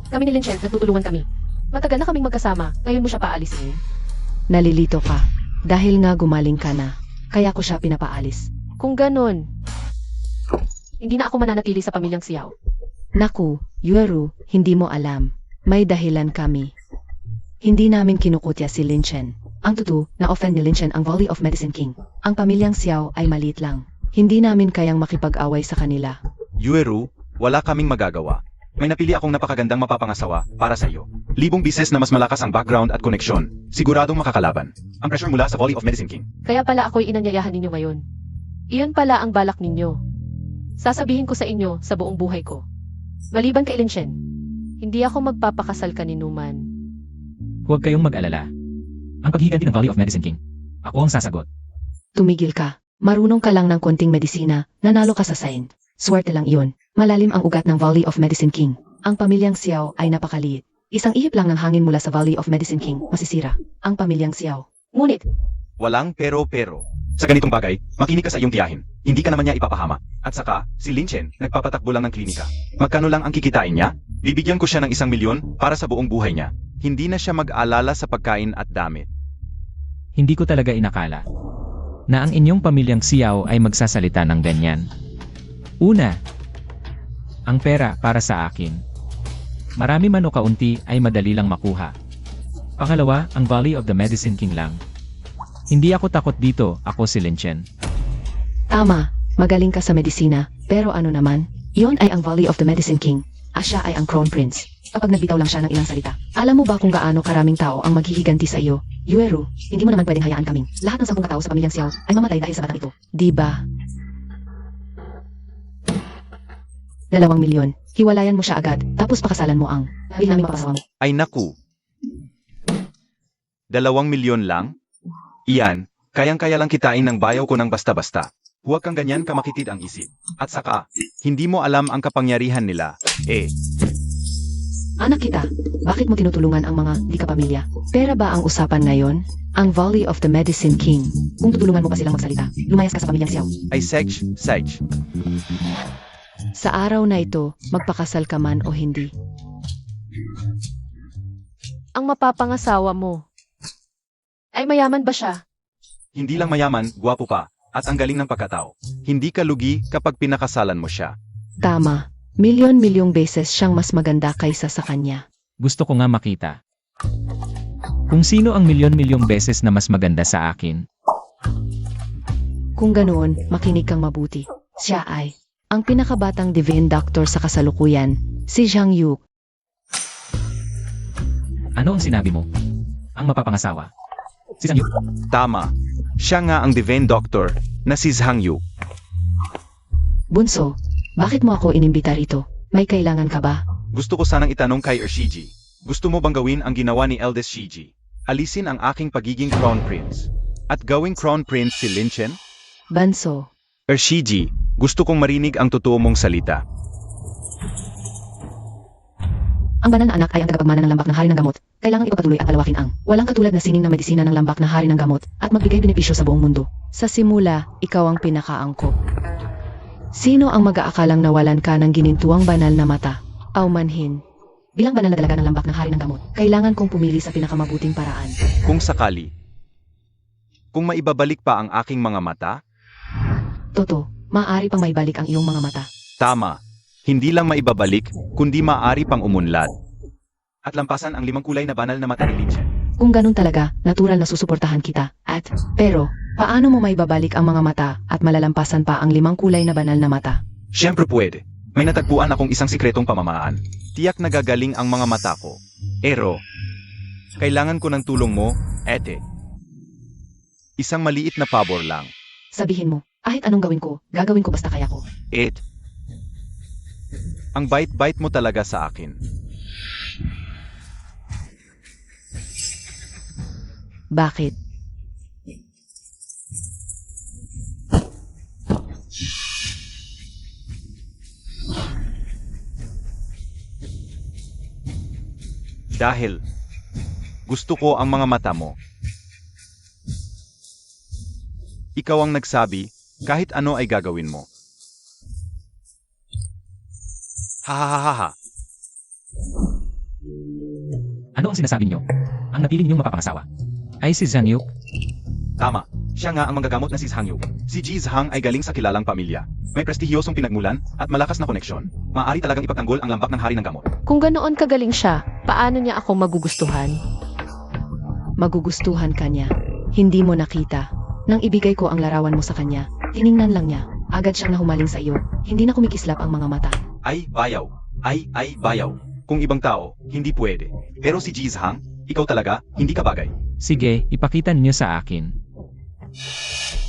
Kami ni Linchen, nagtutulungan kami. Matagal na kaming magkasama, ngayon mo siya paalisin. Nalilito ka. Dahil nga gumaling ka na. Kaya ko siya pinapaalis. Kung ganon, hindi na ako mananatili sa pamilyang Xiao. Naku, Yueru, hindi mo alam. May dahilan kami. Hindi namin kinukutya si Lin Chen. Ang totoo, na-offend ni Lin Chen ang Volley of Medicine King. Ang pamilyang Xiao ay maliit lang. Hindi namin kayang makipag-away sa kanila. Yueru, wala kaming magagawa. May napili akong napakagandang mapapangasawa para sa iyo. Libong bises na mas malakas ang background at koneksyon. Siguradong makakalaban. Ang pressure mula sa Volley of Medicine King. Kaya pala ako'y inanyayahan ninyo ngayon. Iyon pala ang balak ninyo. Sasabihin ko sa inyo sa buong buhay ko. Maliban kay Linchen, hindi ako magpapakasal kaninuman. Huwag kayong mag-alala. Ang paghiganti ng Valley of Medicine King. Ako ang sasagot. Tumigil ka. Marunong ka lang ng konting medisina, nanalo ka sa Saint. Swerte lang iyon. Malalim ang ugat ng Valley of Medicine King. Ang pamilyang Xiao ay napakaliit. Isang ihip lang ng hangin mula sa Valley of Medicine King, masisira. Ang pamilyang Xiao. Ngunit, Walang pero. Sa ganitong bagay, makinig ka sa iyong tiyahin. Hindi ka naman niya ipapahama. At saka, si Lin Chen, nagpapatakbo lang ng klinika. Magkano lang ang kikitain niya? Bibigyan ko siya ng 1 milyon para sa buong buhay niya. Hindi na siya mag-alala sa pagkain at damit. Hindi ko talaga inakala na ang inyong pamilyang Xiao ay magsasalita ng ganyan. Una, ang pera para sa akin. Marami man o kaunti ay madali lang makuha. Pangalawa, ang Valley of the Medicine King lang. Hindi ako takot dito, ako si Lin Chen. Tama, magaling ka sa medisina, pero ano naman? Iyon ay ang Valley of the Medicine King. Siya ay ang Crown Prince. Kapag nagbitaw lang siya ng ilang salita. Alam mo ba kung gaano karaming tao ang maghihiganti sa iyo? Yueru, hindi mo naman pwedeng hayaan kaming. Lahat ng 10 katao sa pamilyang Xiao ay mamatay dahil sa batang ito. Di ba? 2 milyon. Hiwalayan mo siya agad, tapos pakasalan mo ang. Dahil namin papasawa mo. Ay naku. 2 milyon lang? Iyan, kayang-kaya lang kitain ng bayaw ko ng basta-basta. Huwag kang ganyan kamakitid ang isip. At saka, hindi mo alam ang kapangyarihan nila. Anak kita, bakit mo tinutulungan ang mga di kapamilya? Pera ba ang usapan ngayon? Ang Valley of the Medicine King. Kung tutulungan mo pa silang magsalita, lumayas ka sa pamilyang Xiao. Ay Sej. Sa araw na ito, magpakasal ka man o hindi. ang mapapangasawa mo. Ay mayaman ba siya? Hindi lang mayaman, gwapo pa, at ang galing ng pagkatao. Hindi ka lugi kapag pinakasalan mo siya. Tama. Milyon-milyong beses siyang mas maganda kaysa sa kanya. Gusto ko nga makita kung sino ang milyon-milyong beses na mas maganda sa akin. Kung ganoon, makinig kang mabuti. Siya ay ang pinakabatang divine doctor sa kasalukuyan, si Zhang Yu. Ano ang sinabi mo? Ang mapapangasawa? Si Zhang Yu? Tama. Siya nga ang divine doctor na si Zhang Yu. Bunso, bakit mo ako inimbita rito? May kailangan ka ba? Gusto ko sanang itanong kay Shiji. Gusto mo bang gawin ang ginawa ni eldest Shiji? Alisin ang aking pagiging crown prince. At gawing crown prince si Lin Chen? Banso, Shiji, gusto kong marinig ang totoo mong salita. ang banal na anak ay ang tagapagmana ng lambak ng hari ng gamot. Kailangang ipagpatuloy at palawakin ang walang katulad na sining na medisina ng lambak ng hari ng gamot at magbigay benepisyo sa buong mundo. Sa simula, ikaw ang pinakaangkop. Sino ang mag-aakalang nawalan ka ng ginintuang banal na mata? Aumanhin. Bilang banal na dalaga ng lambak ng hari ng gamot, kailangan kong pumili sa pinakamabuting paraan. Kung sakali. Kung maibabalik pa ang aking mga mata? Toto, maaari pang maibalik ang iyong mga mata. Tama. Hindi lang maibabalik, kundi maaari pang umunlad. At lampasan ang 5 kulay na banal na mata ni Lin Chen. Kung ganun talaga, natural na susuportahan kita. Pero, paano mo maibabalik ang mga mata at malalampasan pa ang 5 kulay na banal na mata? Siyempre pwede. May natagpuan akong isang sikretong pamamaraan. Tiyak na gagaling ang mga mata ko. Ero, kailangan ko ng tulong mo, ete. Isang maliit na pabor lang. Sabihin mo, kahit anong gagawin ko basta kaya ko. Ang bait-bait mo talaga sa akin. Bakit? Dahil gusto ko ang mga mata mo. Ikaw ang nagsabi, kahit ano ay gagawin mo. Ha. Ano ang sinasabi niyo? Ang napili ninyong mapapangasawa ay si Zhang Yu. Tama. Siya nga ang manggagamot na si Zhang Yu. Si Ji Zhang ay galing sa kilalang pamilya. May prestihiyosong pinagmulan at malakas na koneksyon. Maaari talagang ipagtanggol ang lambak ng hari ng gamot. Kung ganoon kagaling siya, paano niya ako magugustuhan? Magugustuhan ka niya. Hindi mo nakita. Nang ibigay ko ang larawan mo sa kanya, tiningnan lang niya. Agad siyang nahumaling sa iyo. Hindi na kumikislap ang mga mata. Ay, bayaw. Ay, bayaw. Kung ibang tao, hindi pwede. Pero si Ji Zhang, ikaw talaga, hindi ka bagay. Sige, ipakita niyo sa akin.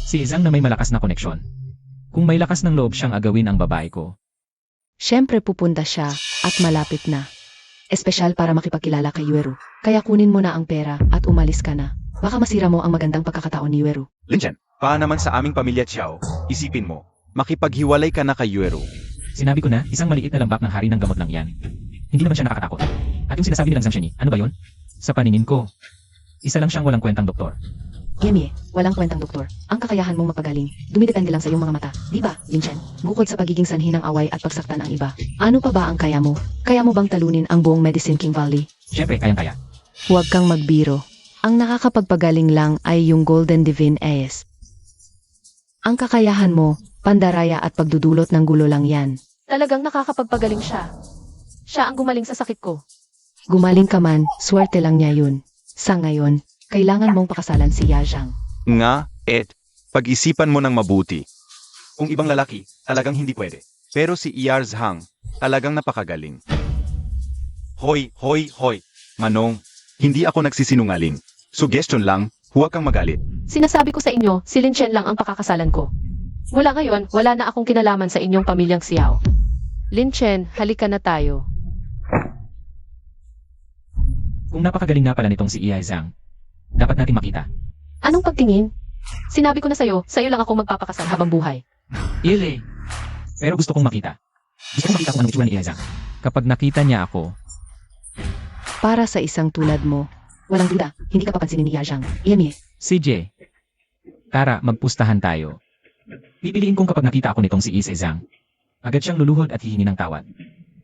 Si Zhang na may malakas na koneksyon. Kung may lakas ng loob siyang agawin ang babae ko, Siyempre pupunta siya at malapit na. Espesyal para makipagkilala kay Yueru. Kaya kunin mo na ang pera at umalis ka na. Baka masira mo ang magandang pagkakataon ni Yueru. Lin Chen, paano naman sa aming pamilya Xiao, isipin mo, makipaghiwalay ka na kay Yueru. sinabi ko na isang maliit na lambak ng hari ng gamot lang yan. Hindi naman siya nakakatakot. At yung sinasabi nilang Zhang Sheni, ano ba yun? Sa paningin ko, isa lang siyang walang kwentang doktor. Yemie, walang kwentang doktor. Ang kakayahan mong magpagaling, dumidepende lang sa iyong mga mata. Di ba, Lin Chen? Bukod sa pagiging sanhi ng away at pagsaktan ang iba. Ano pa ba ang kaya mo? Kaya mo bang talunin ang buong Medicine King Valley? Siyempre, kayang-kaya. Huwag kang magbiro. Ang nakakapagpagaling lang ay yung Golden Divine Ace. Ang kakayahan mo, pandaraya at pagdudulot ng gulo lang yan. Talagang nakakapagpagaling siya. Siya ang gumaling sa sakit ko. Gumaling ka man, swerte lang niya yun. Sa ngayon, kailangan mong pakasalan si Yajang. Nga, Ed, pag-isipan mo ng mabuti. Kung ibang lalaki, talagang hindi pwede. Pero si Iyar Zhang, talagang napakagaling. Hoy. Manong, hindi ako nagsisinungaling. Suggestion lang, huwag kang magalit. Sinasabi ko sa inyo, si Lin Chen lang ang pakakasalan ko. Mula ngayon, wala na akong kinalaman sa inyong pamilyang Xiao. Lin Chen, halika na tayo. Kung napakagaling nga pala nitong si Iyai Zhang, dapat natin makita. Anong pagtingin? Sinabi ko na sa'yo lang ako magpapakasal habang buhay. Ile! Pero gusto kong makita. Gusto kong makita kung anong itsura ni Iyai Zhang. Kapag nakita niya ako, Para sa isang tulad mo, walang duda, hindi ka papansinin ni Yajang. Yemie, CJ, tara, magpustahan tayo. Pipiliin kong kapag nakita ako nitong si Iyai Zhang, agad siyang luluhod at hihingi ng tawad.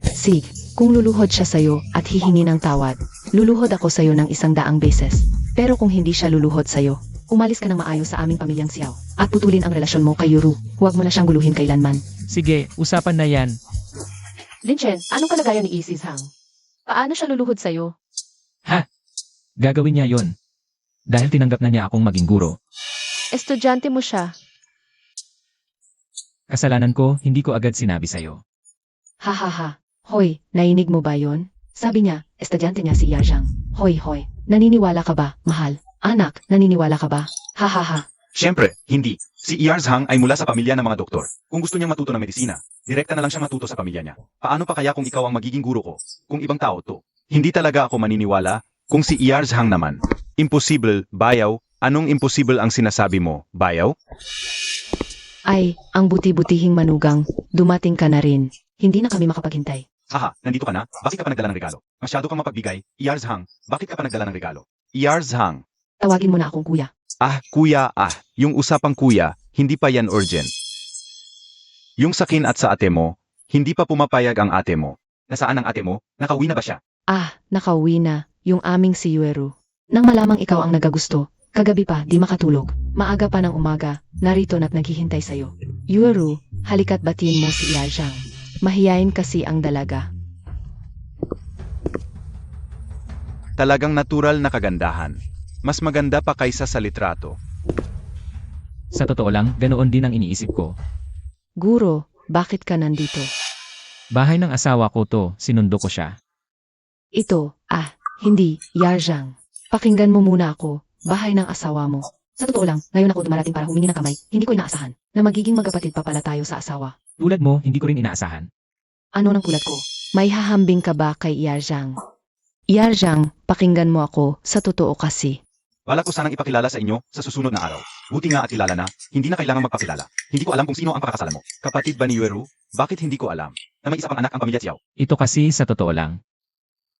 Sig, kung luluhod siya sa'yo at hihingi ng tawad, luluhod ako sa'yo ng 100 beses. Pero kung hindi siya luluhod sa'yo, umalis ka ng maayos sa aming pamilyang Xiao at putulin ang relasyon mo kay Yuru. Huwag mo na siyang guluhin kailanman. Sige, usapan na yan. Lin Chen, anong kalagayan ni Iyai Zhang? Paano siya luluhod sa'yo? Gagawin niya yon. Dahil tinanggap na niya akong maging guro. Estudyante mo siya. Kasalanan ko, hindi ko agad sinabi sa'yo. Ha. Hoy, nainig mo ba yon? Sabi niya, estudyante niya si Yajang. Hoy, naniniwala ka ba, mahal? Anak, naniniwala ka ba? Ha. Siyempre, hindi. Si Iyar Zhang ay mula sa pamilya ng mga doktor. Kung gusto niyang matuto ng medisina, direkta na lang siya matuto sa pamilya niya. Paano pa kaya kung ikaw ang magiging guro ko? Kung ibang tao to. Hindi talaga ako maniniwala kung si Iyar Zhang naman. Impossible, bayaw. Anong impossible ang sinasabi mo, bayaw? Ay, ang buti-butihing manugang, dumating ka na rin. Hindi na kami makapaghintay. Haha, nandito ka na? Bakit ka pa nagdala ng regalo? Masyado kang mapagbigay. Iyar Zhang, bakit ka pa nagdala ng regalo? Iyar Zhang. Tawagin mo na akong kuya. Kuya, yung usapang kuya, hindi pa yan urgent. Yung sakin at sa ate mo, hindi pa pumapayag ang ate mo. Nasaan ang ate mo? Nakauwi na ba siya? Nakauwi na, yung aming si Yueru. Nang malamang ikaw ang nagagusto, kagabi pa di makatulog. Maaga pa ng umaga, narito na't naghihintay sa'yo. Yueru, halika't batiin mo si Yajang. Mahiyain kasi ang dalaga. Talagang natural na kagandahan. Mas maganda pa kaysa sa litrato. Sa totoo lang, ganoon din ang iniisip ko. Guro, bakit ka nandito? Bahay ng asawa ko to, sinundo ko siya. Ito, hindi, Yajang. Pakinggan mo muna ako, bahay ng asawa mo. Sa totoo lang, ngayon ako dumarating para humingi ng kamay, hindi ko inaasahan na magiging magkapatid pa pala tayo sa asawa. Tulad mo, hindi ko rin inaasahan. Ano ng kulat ko? May hahambing ka ba kay Yajang? Yajang, pakinggan mo ako, sa totoo kasi. Balak ko sanang ipakilala sa inyo sa susunod na araw. Buti nga at kilala na, hindi na kailangang magpakilala. Hindi ko alam kung sino ang pakakasalan mo. Kapatid ba ni Yueru? Bakit hindi ko alam na may isa pang anak ang pamilya Xiao? Ito kasi sa totoo lang.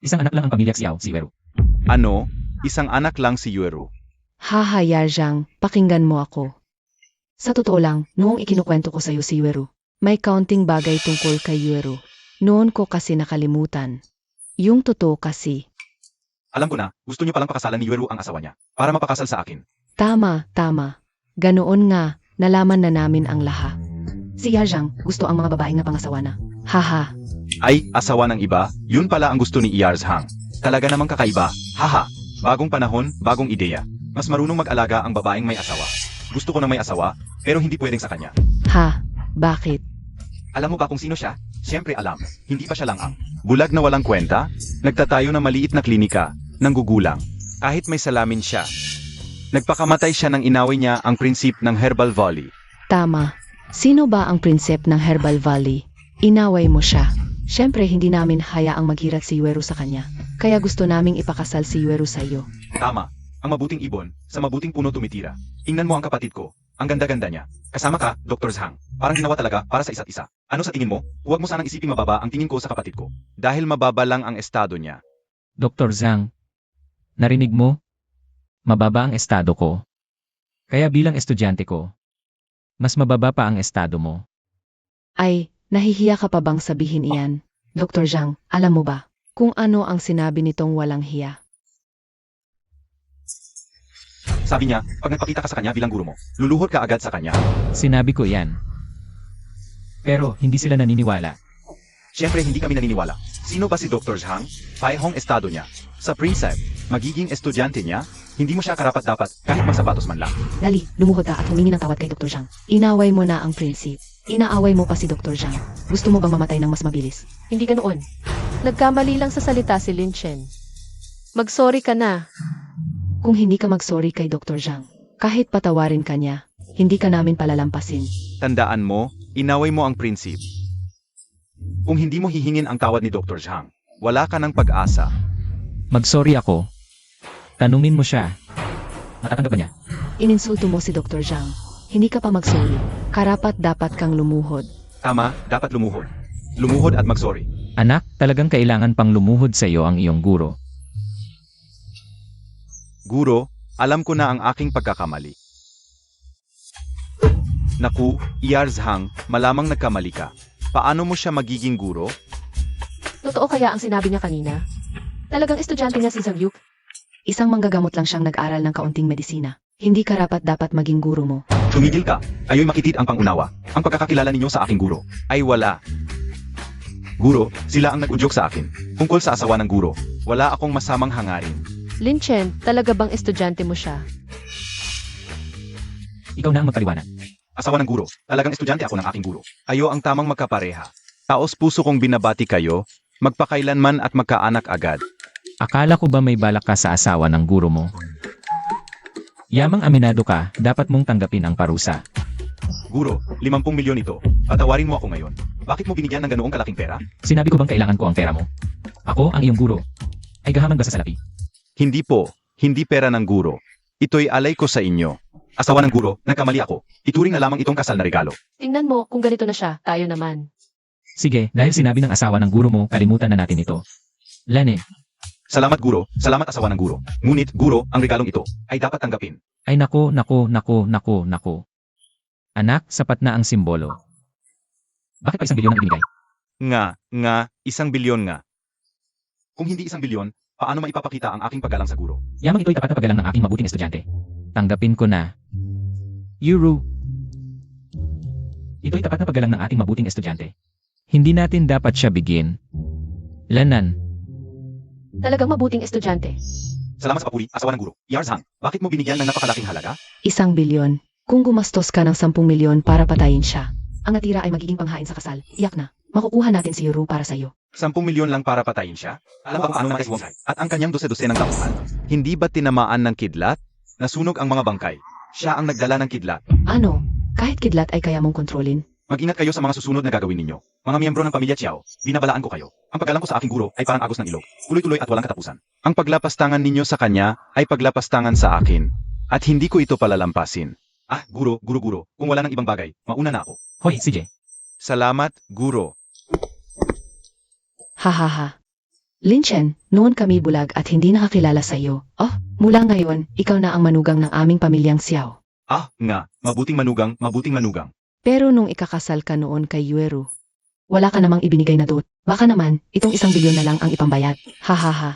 Isang anak lang ang pamilya Xiao, si Weru. Ano? Isang anak lang si Yueru. Haha Yajang, pakinggan mo ako. Sa totoo lang, noong ikinukwento ko sa'yo si Yueru, may kaunting bagay tungkol kay Yueru. Noon ko kasi nakalimutan. Yung totoo kasi. Alam ko na, gusto niyo palang pakasalan ni Yueru ang asawa niya. Para mapakasal sa akin. Tama, tama. Ganoon nga, nalaman na namin ang lahat. Si Yarjang, gusto ang mga babaeng na pangasawa na. Haha. Ay, asawa ng iba, yun pala ang gusto ni Yarzhang. Talaga namang kakaiba. Haha. Bagong panahon, bagong ideya. Mas marunong mag-alaga ang babaeng may asawa. Gusto ko na may asawa, pero hindi pwedeng sa kanya. Ha, bakit? Alam mo ba kung sino siya? Siyempre alam. Hindi pa siya lang ang bulag na walang kwenta, nagtatayo ng maliit na klinika, nanggugulang. Kahit may salamin siya. Nagpakamatay siya nang inaway niya ang prinsip ng Herbal Volley. Tama. Sino ba ang prinsip ng Herbal Valley? Inaway mo siya. Siyempre hindi namin hayaang maghirat si Yueru sa kanya. Kaya gusto naming ipakasal si Yueru sa iyo. Tama. Ang mabuting ibon, sa mabuting puno tumitira. Tingnan mo ang kapatid ko. Ang ganda-ganda niya. Kasama ka, Dr. Zhang. Parang ginawa talaga para sa isa't isa. Ano sa tingin mo? Huwag mo sanang isiping mababa ang tingin ko sa kapatid ko. Dahil mababa lang ang estado niya. Dr. Zhang, narinig mo? Mababa ang estado ko. Kaya bilang estudyante ko, mas mababa pa ang estado mo. Ay, nahihiya ka pa bang sabihin iyan? Dr. Zhang, alam mo ba kung ano ang sinabi nitong walang hiya? Sabi niya, pag nagpakita ka sa kanya bilang guro mo, luluhod ka agad sa kanya. Sinabi ko yan. Pero hindi sila naniniwala. Siyempre hindi kami naniniwala. Sino ba si Dr. Zhang? Paihong estado niya. Sa prinsip, magiging estudyante niya, hindi mo siya karapat-dapat kahit magsapatos man lang. Dali, lumuhod ka at humingi ng tawad kay Dr. Zhang. Inaway mo na ang prinsip. Inaaway mo pa si Dr. Zhang. Gusto mo bang mamatay ng mas mabilis? Hindi ganoon. Nagkamali lang sa salita si Lin Chen. Mag-sorry ka na. Kung hindi ka mag-sorry kay Dr. Zhang, kahit patawarin ka niya, hindi ka namin palalampasin. Tandaan mo, inaway mo ang prinsip. Kung hindi mo hihingin ang tawad ni Dr. Zhang, wala ka ng pag-asa. Mag-sorry ako. Tanungin mo siya. Matatanggap ba niya? Ininsulto mo si Dr. Zhang. Hindi ka pa mag-sorry. Karapat dapat kang lumuhod. Tama, dapat lumuhod. Lumuhod at mag-sorry. Anak, talagang kailangan pang lumuhod sa iyo ang iyong guro. Guro, alam ko na ang aking pagkakamali. Naku, Yarzhang, malamang nagkamali ka. Paano mo siya magiging guro? Totoo kaya ang sinabi niya kanina? Talagang estudyante niya si Zhang Yuk? Isang manggagamot lang siyang nag-aral ng kaunting medisina. Hindi karapat dapat maging guro mo. Tumigil ka. Ayo'y makitid ang pangunawa. Ang pagkakakilala ninyo sa aking guro ay wala. Guro, sila ang nag-udyok sa akin. Tungkol sa asawa ng guro, wala akong masamang hangarin. Lin Chen, talaga bang estudyante mo siya? Ikaw na ang magpaliwanag. Asawa ng guro, talagang estudyante ako ng aking guro. Ayo ang tamang magkapareha. Taos puso kong binabati kayo, magpakailanman at magkaanak agad. Akala ko ba may balak ka sa asawa ng guro mo? Yamang aminado ka, dapat mong tanggapin ang parusa. Guro, 50 milyon ito. Patawarin mo ako ngayon. Bakit mo binigyan ng ganoong kalaking pera? Sinabi ko bang kailangan ko ang pera mo? Ako, ang iyong guro. Ay gahaman ba sa salapi? Hindi po, hindi pera ng guro. Ito'y alay ko sa inyo. Asawa ng guro, nagkamali ako. Ituring na lamang itong kasal na regalo. Tingnan mo, kung ganito na siya, tayo naman. Sige, dahil sinabi ng asawa ng guro mo, kalimutan na natin ito. Lane, Salamat guro, salamat asawa ng guro. Ngunit guro, ang regalong ito ay dapat tanggapin. ay nako. Anak, sapat na ang simbolo. Bakit pa 1 bilyon ang ibinigay? Nga, 1 bilyon nga. Kung hindi 1 bilyon, paano maipapakita ang aking paggalang sa guro? Yamang ito'y tapat na paggalang ng aking mabuting estudyante. Tanggapin ko na. Yuru. Ito'y tapat na paggalang ng ating mabuting estudyante. Hindi natin dapat siya bigyan. Lanan. Talagang mabuting estudyante. Salamat sa papuri, asawa ng guro. Yarzhang, bakit mo binigyan ng napakalaking halaga? 1 bilyon. Kung gumastos ka ng 10 milyon para patayin siya, ang natira ay magiging panghain sa kasal. Iyak na. Makukuha natin si Yuru para sa'yo. 10 milyon lang para patayin siya? Alam ba kung ano naman si at ang kanyang dose-dose ng tauhan? Hindi ba tinamaan ng kidlat? Nasunog ang mga bangkay. Siya ang nagdala ng kidlat. Ano? Kahit kidlat ay kaya mong kontrolin? Mag-ingat kayo sa mga susunod na gagawin ninyo. Mga miyembro ng pamilya Chiao, binabalaan ko kayo. Ang paggalang ko sa aking guro ay parang agos ng ilog. Tuloy-tuloy at walang katapusan. Ang paglapastangan ninyo sa kanya ay paglapastangan sa akin. At hindi ko ito palalampasin. Ah, guro. Kung wala ng ibang bagay, mauna na ako. Hoy, CJ. Salamat, guro. Hahaha. Lin Chen, noon kami bulag at hindi nakakilala sa'yo. Oh, mula ngayon, ikaw na ang manugang ng aming pamilyang Xiao. Ah, nga. Mabuting manugang. Pero nung ikakasal ka noon kay Yueru, Wala ka namang ibinigay na dote. Baka naman, itong 1 bilyon na lang ang ipambayad. Ha ha ha.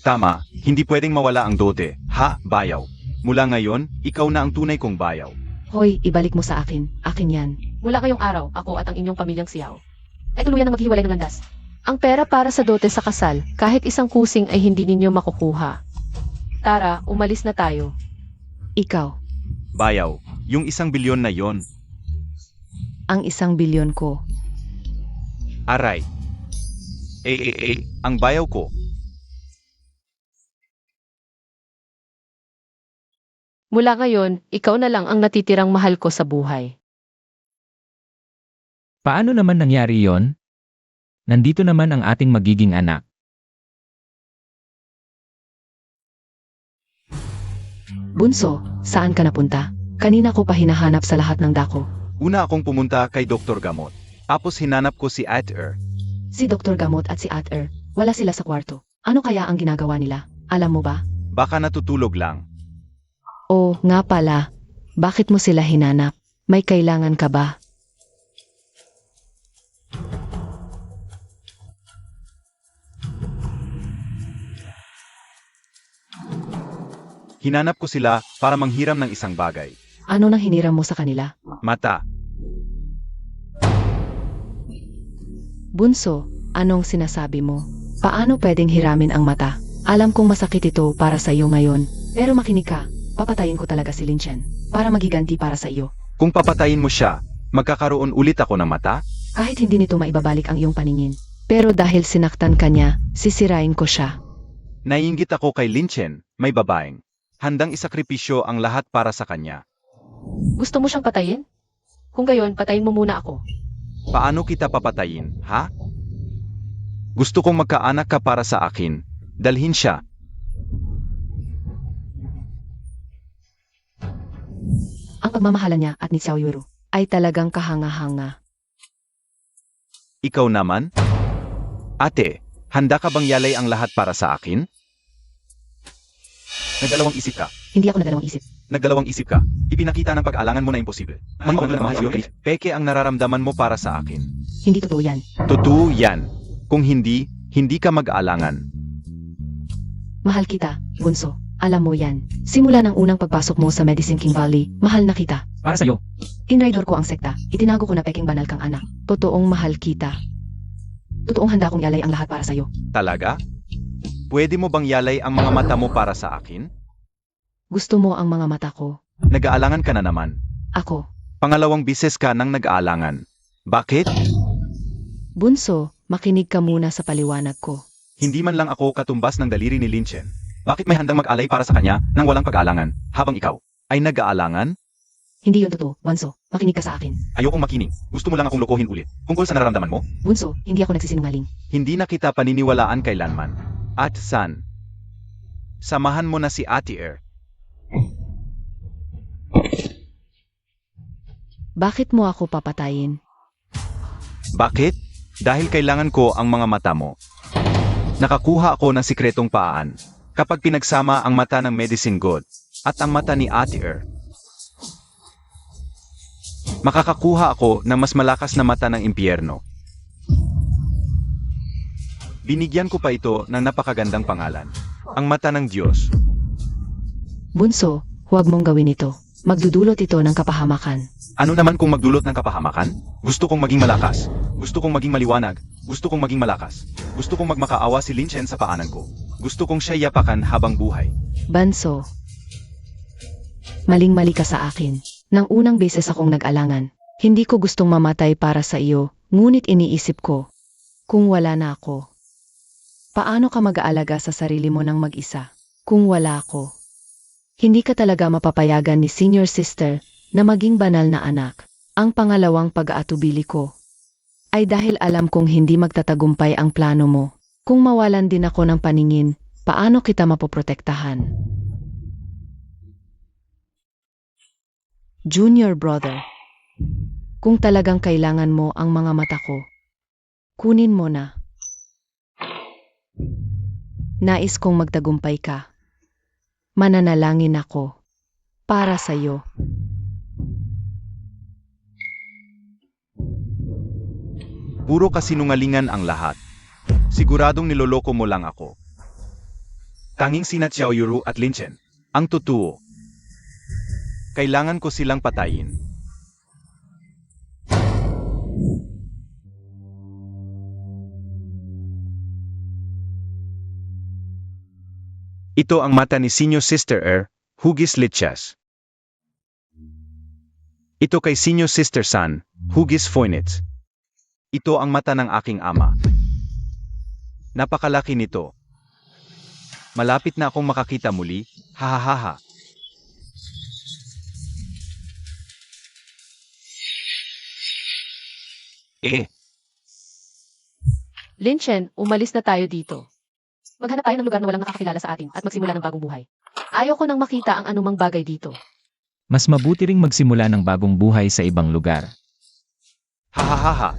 Tama, hindi pwedeng mawala ang dote. Ha, bayaw. Mula ngayon, ikaw na ang tunay kong bayaw. Hoy, ibalik mo sa akin. Akin yan. Mula ngayong araw, ako at ang inyong pamilyang siyaw ay tuluyan na maghiwalay ng landas. Ang pera para sa dote sa kasal, kahit isang kusing ay hindi ninyo makukuha. Tara, umalis na tayo. Ikaw, Bayaw, yung 1 bilyon na yon. ang 1 bilyon ko. Aray. Ang bayaw ko. Mula ngayon, ikaw na lang ang natitirang mahal ko sa buhay. Paano naman nangyari yon? Nandito naman ang ating magiging anak. Bunso, saan ka napunta? Kanina ko pa hinahanap sa lahat ng dako. Una akong pumunta kay Dr. Gamot. Tapos hinanap ko si At-er. Si Dr. Gamot at si At-er, wala sila sa kwarto. Ano kaya ang ginagawa nila? Alam mo ba? Baka natutulog lang. Oo, nga pala. Bakit mo sila hinanap? May kailangan ka ba? Hinanap ko sila para manghiram ng isang bagay. Ano nang hiniram mo sa kanila? Mata. Bunso, anong sinasabi mo? Paano pwedeng hiramin ang mata? Alam kong masakit ito para sa iyo ngayon. Pero makinig ka, papatayin ko talaga si Lin Chen para magiganti para sa iyo. Kung papatayin mo siya, magkakaroon ulit ako ng mata? Kahit hindi nito maibabalik ang iyong paningin. Pero dahil sinaktan ka niya, sisirain ko siya. Naiinggit ako kay Lin Chen, may babaeng. Handang isakripisyo ang lahat para sa kanya. Gusto mo siyang patayin? Kung gayon, patayin mo muna ako. Paano kita papatayin, ha? Gusto kong magkaanak ka para sa akin. Dalhin siya. Ang pagmamahalan niya at ni Xiao Yuru ay talagang kahanga-hanga. Ikaw naman? Ate, handa ka bang yalay ang lahat para sa akin? Nagdalawang isip ka. Hindi ako nagdalawang isip. Nagdalawang isip ka. Ipinakita ng pag-alangan mo na imposible. Peke ang nararamdaman mo para sa akin. Hindi totoo yan. Totoo yan. Kung hindi, hindi ka mag-aalangan. Mahal kita, Bunso. Alam mo yan. Simula ng unang pagpasok mo sa Medicine King Valley, mahal na kita. Para sa'yo. Tinraidor ko ang sekta. Itinago ko na peking banal kang anak. Totoong mahal kita. Totoong handa kong yalay ang lahat para sa'yo. Talaga? Pwede mo bang yalay ang mga mata mo para sa akin? Gusto mo ang mga mata ko. Nag-aalangan ka na naman. Ako. Pangalawang bises ka nang nag-aalangan. Bakit? Bunso, makinig ka muna sa paliwanag ko. Hindi man lang ako katumbas ng daliri ni Lin Chen. Bakit may handang mag-alay para sa kanya nang walang pag-aalangan, habang ikaw ay nag-aalangan? Hindi yun totoo, Bunso. Makinig ka sa akin. Ayokong makinig. Gusto mo lang akong lokohin ulit. Tungkol sa nararamdaman mo? Bunso, hindi ako nagsisinungaling. Hindi na kita paniniwalaan kailanman. At San, samahan mo na si Ate-er. Bakit mo ako papatayin? Bakit? Dahil kailangan ko ang mga mata mo. Nakakuha ako ng sikretong paan. Kapag pinagsama ang mata ng Medicine God at ang mata ni Ate-er, makakakuha ako ng mas malakas na mata ng impyerno. Binigyan ko pa ito ng napakagandang pangalan, ang mata ng Diyos. Bunso, huwag mong gawin ito. Magdudulot ito ng kapahamakan. Ano naman kung magdulot ng kapahamakan? Gusto kong maging malakas. Gusto kong maging maliwanag. Gusto kong maging malakas. Gusto kong magmakaawa si Lin Chen sa paanan ko. Gusto kong siya yapakan habang buhay. Banso, maling-mali ka sa akin. Nang unang beses akong nag-alangan, hindi ko gustong mamatay para sa iyo, ngunit iniisip ko, kung wala na ako, paano ka mag-aalaga sa sarili mo ng mag-isa? Kung wala ako, hindi ka talaga mapapayagan ni Senior Sister na maging banal na anak. Ang pangalawang pag-aatubili ko ay dahil alam kong hindi magtatagumpay ang plano mo. Kung mawalan din ako ng paningin, paano kita mapoprotektahan? Junior brother, kung talagang kailangan mo ang mga mata ko, kunin mo na. Nais kong magtagumpay ka. Mananalangin ako para sa'yo. Puro kasinungalingan ang lahat. Siguradong niloloko mo lang ako. Tanging sina Xiaoyuru at Lin Chen ang totoo. Kailangan ko silang patayin. Ito ang mata ni Senior Sister Hugis Lichas. Ito kay Senior Sister San, Hugis Phoenix. Ito ang mata ng aking ama. Napakalaki nito. Malapit na akong makakita muli, hahaha. Lin Chen, umalis na tayo dito. Maghanap tayo ng lugar na walang nakakakilala sa atin at magsimula ng bagong buhay. Ayaw ko nang makita ang anumang bagay dito. Mas mabuti ring magsimula ng bagong buhay sa ibang lugar. Hahaha.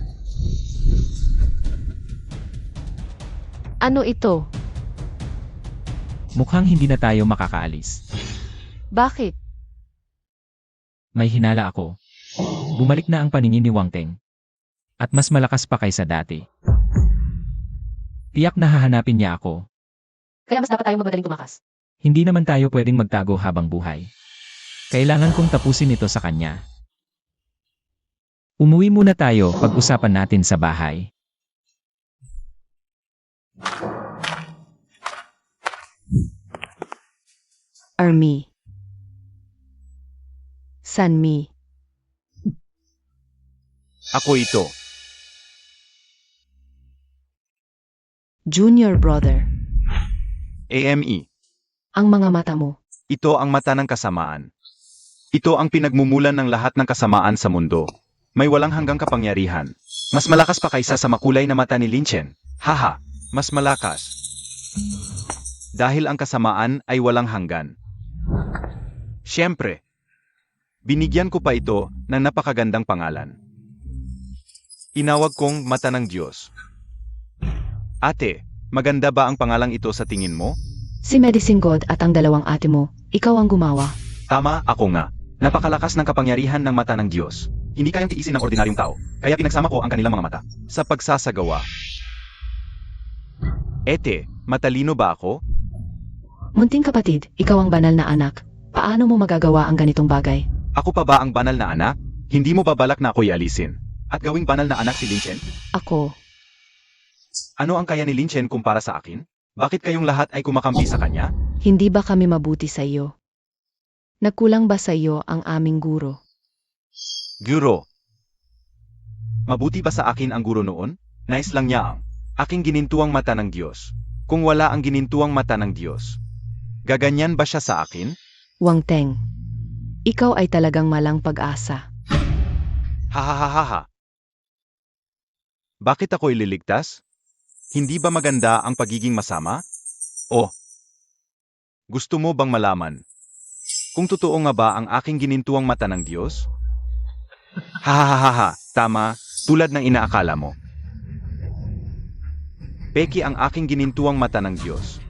Ano ito? Mukhang hindi na tayo makakaalis. Bakit? May hinala ako. Bumalik na ang paningin ni Wang Teng. At mas malakas pa kaysa dati. Tiyak na hahanapin niya ako. Kaya mas dapat tayong magmadaling tumakas. Hindi naman tayo pwedeng magtago habang buhay. Kailangan kong tapusin ito sa kanya. Umuwi muna tayo, pag-usapan natin sa bahay. Army. Sanmi. Ako ito. Junior brother. AME. Ang mga mata mo. Ito ang mata ng kasamaan. Ito ang pinagmumulan ng lahat ng kasamaan sa mundo. May walang hanggang kapangyarihan. Mas malakas pa kaysa sa makulay na mata ni Lin Chen. Haha, mas malakas. Dahil ang kasamaan ay walang hanggan. Siyempre, binigyan ko pa ito ng napakagandang pangalan. Inawag kong mata ng Diyos. Ate, maganda ba ang pangalang ito sa tingin mo? Si Medicine God at ang dalawang ate mo, ikaw ang gumawa. Tama, ako nga. Napakalakas ng kapangyarihan ng mata ng Diyos. Hindi kayang tiisin ng ordinaryong tao, kaya pinagsama ko ang kanilang mga mata. Sa pagsasagawa. Ete, matalino ba ako? Munting kapatid, ikaw ang banal na anak. Paano mo magagawa ang ganitong bagay? Ako pa ba ang banal na anak? Hindi mo ba balak na ako'y alisin? At gawing banal na anak si Lin Chen? Ako, Ano ang kaya ni Lin Chen kumpara sa akin? Bakit kayong lahat ay kumakampi sa kanya? hindi ba kami mabuti sa iyo? Nagkulang ba sa iyo ang aming guro? Guro. Mabuti ba sa akin ang guro noon? Nais lang niya ang aking ginintuang mata ng Diyos. Kung wala ang ginintuang mata ng Diyos, gaganyan ba siya sa akin? Wang Teng, ikaw ay talagang malang pag-asa. Hahaha. Bakit ako ililigtas? Hindi ba maganda ang pagiging masama? Oh, gusto mo bang malaman kung totoo nga ba ang aking ginintuang mata ng Diyos? Hahaha, tama, tulad ng inaakala mo. Peki ang aking ginintuang mata ng Diyos.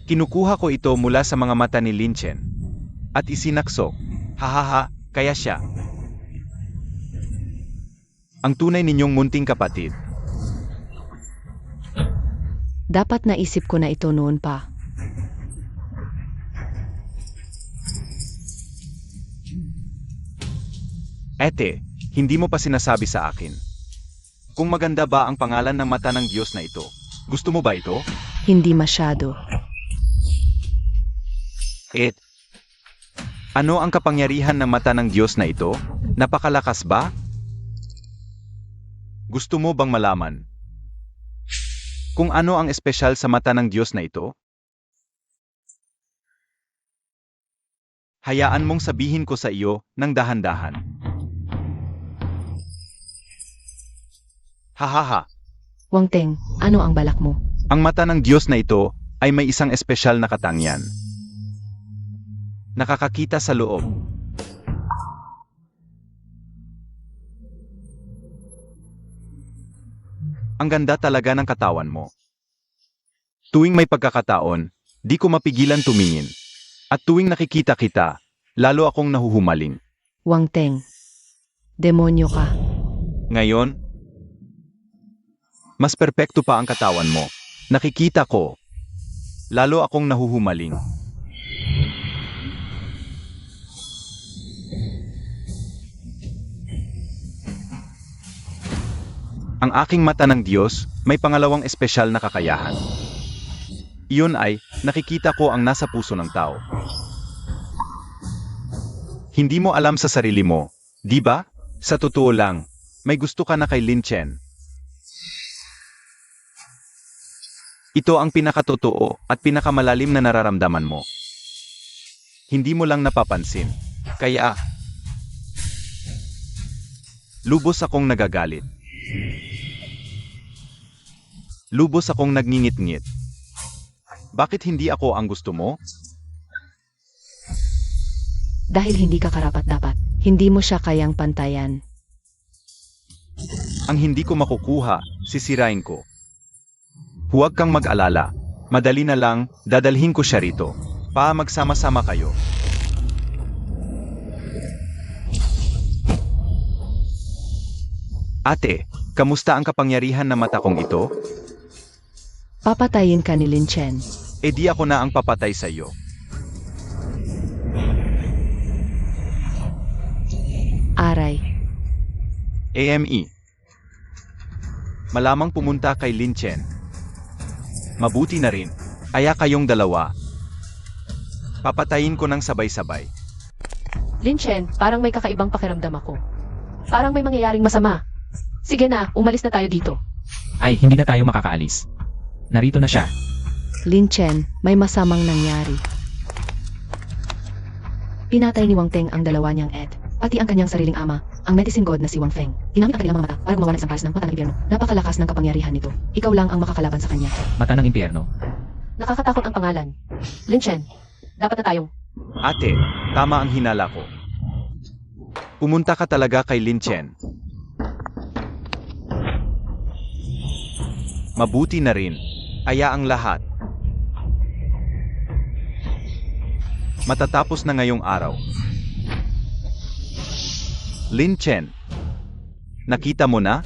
Kinukuha ko ito mula sa mga mata ni Lin Chen at isinaksok. Hahaha, kaya siya ang tunay ninyong munting kapatid. Dapat naisip ko na ito noon pa. Ete, hindi mo pa sinasabi sa akin kung maganda ba ang pangalan ng mata ng Diyos na ito. Gusto mo ba ito? Hindi masyado. Ano ang kapangyarihan ng mata ng Diyos na ito? Napakalakas ba? Gusto mo bang malaman kung ano ang espesyal sa mata ng Diyos na ito? Hayaan mong sabihin ko sa iyo ng dahan-dahan. Hahaha. Wang Teng, ano ang balak mo? Ang mata ng Diyos na ito ay may isang espesyal na katangian. Nakakakita sa loob. Ang ganda talaga ng katawan mo. Tuwing may pagkakataon, di ko mapigilan tumingin. At tuwing nakikita kita, lalo akong nahuhumaling. Wang Teng, demonyo ka. Ngayon, Mas perpekto pa ang katawan mo. Nakikita ko. Lalo akong nahuhumaling. Ang aking mata ng Diyos, may pangalawang espesyal na kakayahan. Iyon ay, nakikita ko ang nasa puso ng tao. Hindi mo alam sa sarili mo, di ba? Sa totoo lang, may gusto ka na kay Lin Chen. Ito ang pinakatotoo at pinakamalalim na nararamdaman mo. Hindi mo lang napapansin. Kaya, lubos akong nagagalit. Lubos akong nagngingit-ngit. Bakit hindi ako ang gusto mo? Dahil hindi ka karapat-dapat, hindi mo siya kayang pantayan. Ang hindi ko makukuha, sisirain ko. Huwag kang mag-alala. Madali na lang, dadalhin ko siya rito. Magsama-sama kayo. Ate, kamusta ang kapangyarihan na mata kong ito? Papatayin ka ni Lin Chen. E di ako na ang papatay sa iyo. Aray. AME. Malamang pumunta kay Lin Chen. Mabuti na rin. Aya kayong dalawa. Papatayin ko ng sabay-sabay. Lin Chen, parang may kakaibang pakiramdam ako. Parang may mangyayaring masama. Sige na, umalis na tayo dito. Ay, hindi na tayo makakaalis. Narito na siya. Lin Chen, may masamang nangyari. Pinatay ni Wang Teng ang dalawa niyang Ed, pati ang kanyang sariling ama, ang medicine god na si Wang Feng. Ginamit ang kanilang mga mata para gumawa ng isang pares ng mata ng impyerno. Napakalakas ng kapangyarihan nito. Ikaw lang ang makakalaban sa kanya. Mata ng impyerno. Nakakatakot ang pangalan. Lin Chen, dapat na tayong... Ate, tama ang hinala ko. Pumunta ka talaga kay Lin Chen. Mabuti na rin. Aya ang lahat. Matatapos na ngayong araw. Lin Chen, nakita mo na?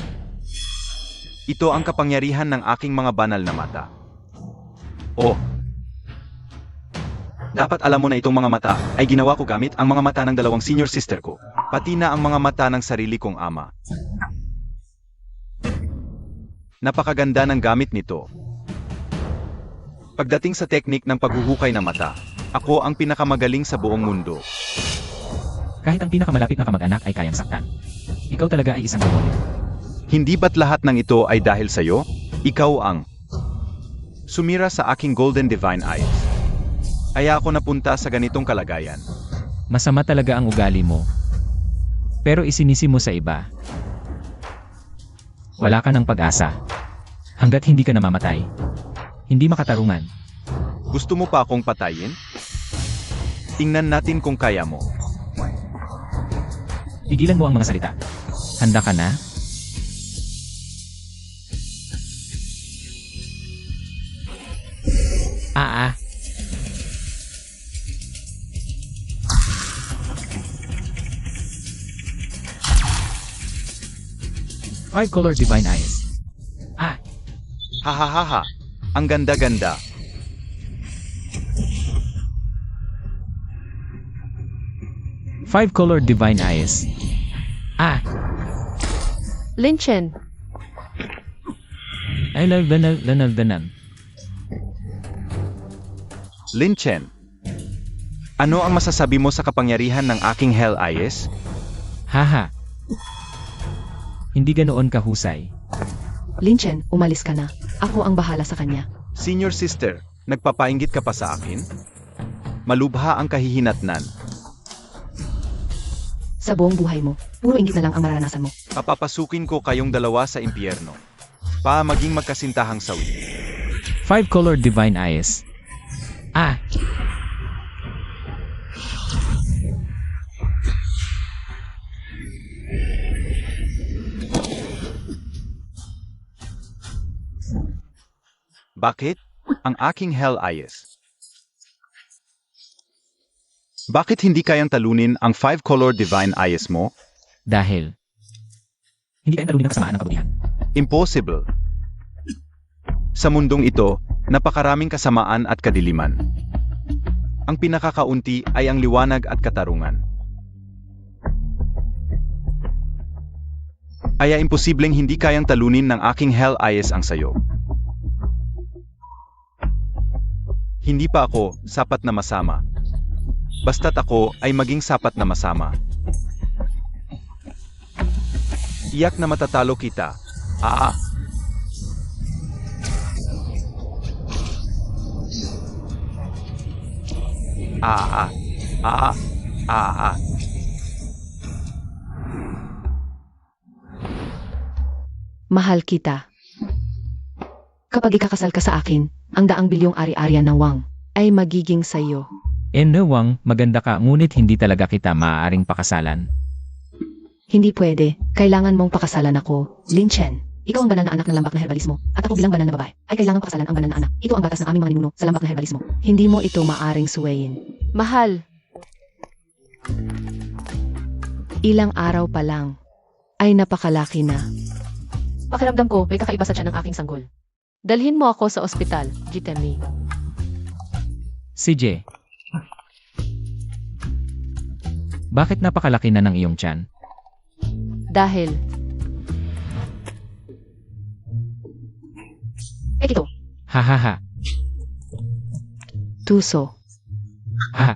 Ito ang kapangyarihan ng aking mga banal na mata. Oh! Dapat alam mo na itong mga mata ay ginawa ko gamit ang mga mata ng dalawang senior sister ko, pati na ang mga mata ng sarili kong ama. Napakaganda ng gamit nito. Pagdating sa teknik ng paghuhukay ng mata, ako ang pinakamagaling sa buong mundo. Kahit ang pinakamalapit na kamag-anak ay kayang saktan. Ikaw talaga ay isang demonyo. Hindi ba't lahat ng ito ay dahil sa'yo? Ikaw ang sumira sa aking golden divine eyes. Kaya ako napunta sa ganitong kalagayan. Masama talaga ang ugali mo. Pero isinisi mo sa iba. Wala ka ng pag-asa. Hanggat hindi ka namamatay. Hindi makatarungan. Gusto mo pa akong patayin? Tingnan natin kung kaya mo. Tigilan mo ang mga salita. Handa ka na? Ah. 5-color divine eyes. Ah, Hahaha, ang ganda-ganda. Five-color divine eyes. Ah, Lin Chen, I love the Lin Chen, ano ang masasabi mo sa kapangyarihan ng aking Hell Eyes? Haha. Hindi ganoon kahusay. Lin Chen, umalis ka na. Ako ang bahala sa kanya. Senior sister, nagpapainggit ka pa sa akin? Malubha ang kahihinatnan. Sa buong buhay mo, puro inggit na lang ang mararanasan mo. Papapasukin ko kayong dalawa sa impyerno. Maging magkasintahang sawi. Five-color divine eyes. Ah, Bakit? Ang aking Hell Eyes. Bakit hindi kayang talunin ang 5-color divine eyes mo? dahil hindi kayang talunin ng kasamaan ng kabutihan. Impossible. Sa mundong ito, napakaraming kasamaan at kadiliman. Ang pinakakaunti ay ang liwanag at katarungan. Kaya imposibleng hindi kayang talunin ng aking Hell Eyes ang sayo. Hindi pa ako sapat na masama. Basta't ako ay maging sapat na masama. Iyak na matatalo kita. Mahal kita. Kapag ikakasal ka sa akin, ang daang bilyong ari-arian ng Wang ay magiging sayo. Wang, maganda ka ngunit hindi talaga kita maaaring pakasalan. Hindi pwede. Kailangan mong pakasalan ako, Lin Chen. Ikaw ang banal na anak ng lambak na herbalismo, at ako bilang banal na babae, ay kailangan pakasalan ang banal na anak. Ito ang batas ng aming mga ninuno sa lambak na herbalismo. Hindi mo ito maaring suwayin. Mahal, Ilang araw pa lang, ay napakalaki na. pakiramdam ko may kakaiba sa tiyan ng aking sanggol. Dalhin mo ako sa ospital, Jitemi. CJ. Bakit napakalaki na ng iyong tiyan? Dahil, Ito, Hahaha. tuso. Ha.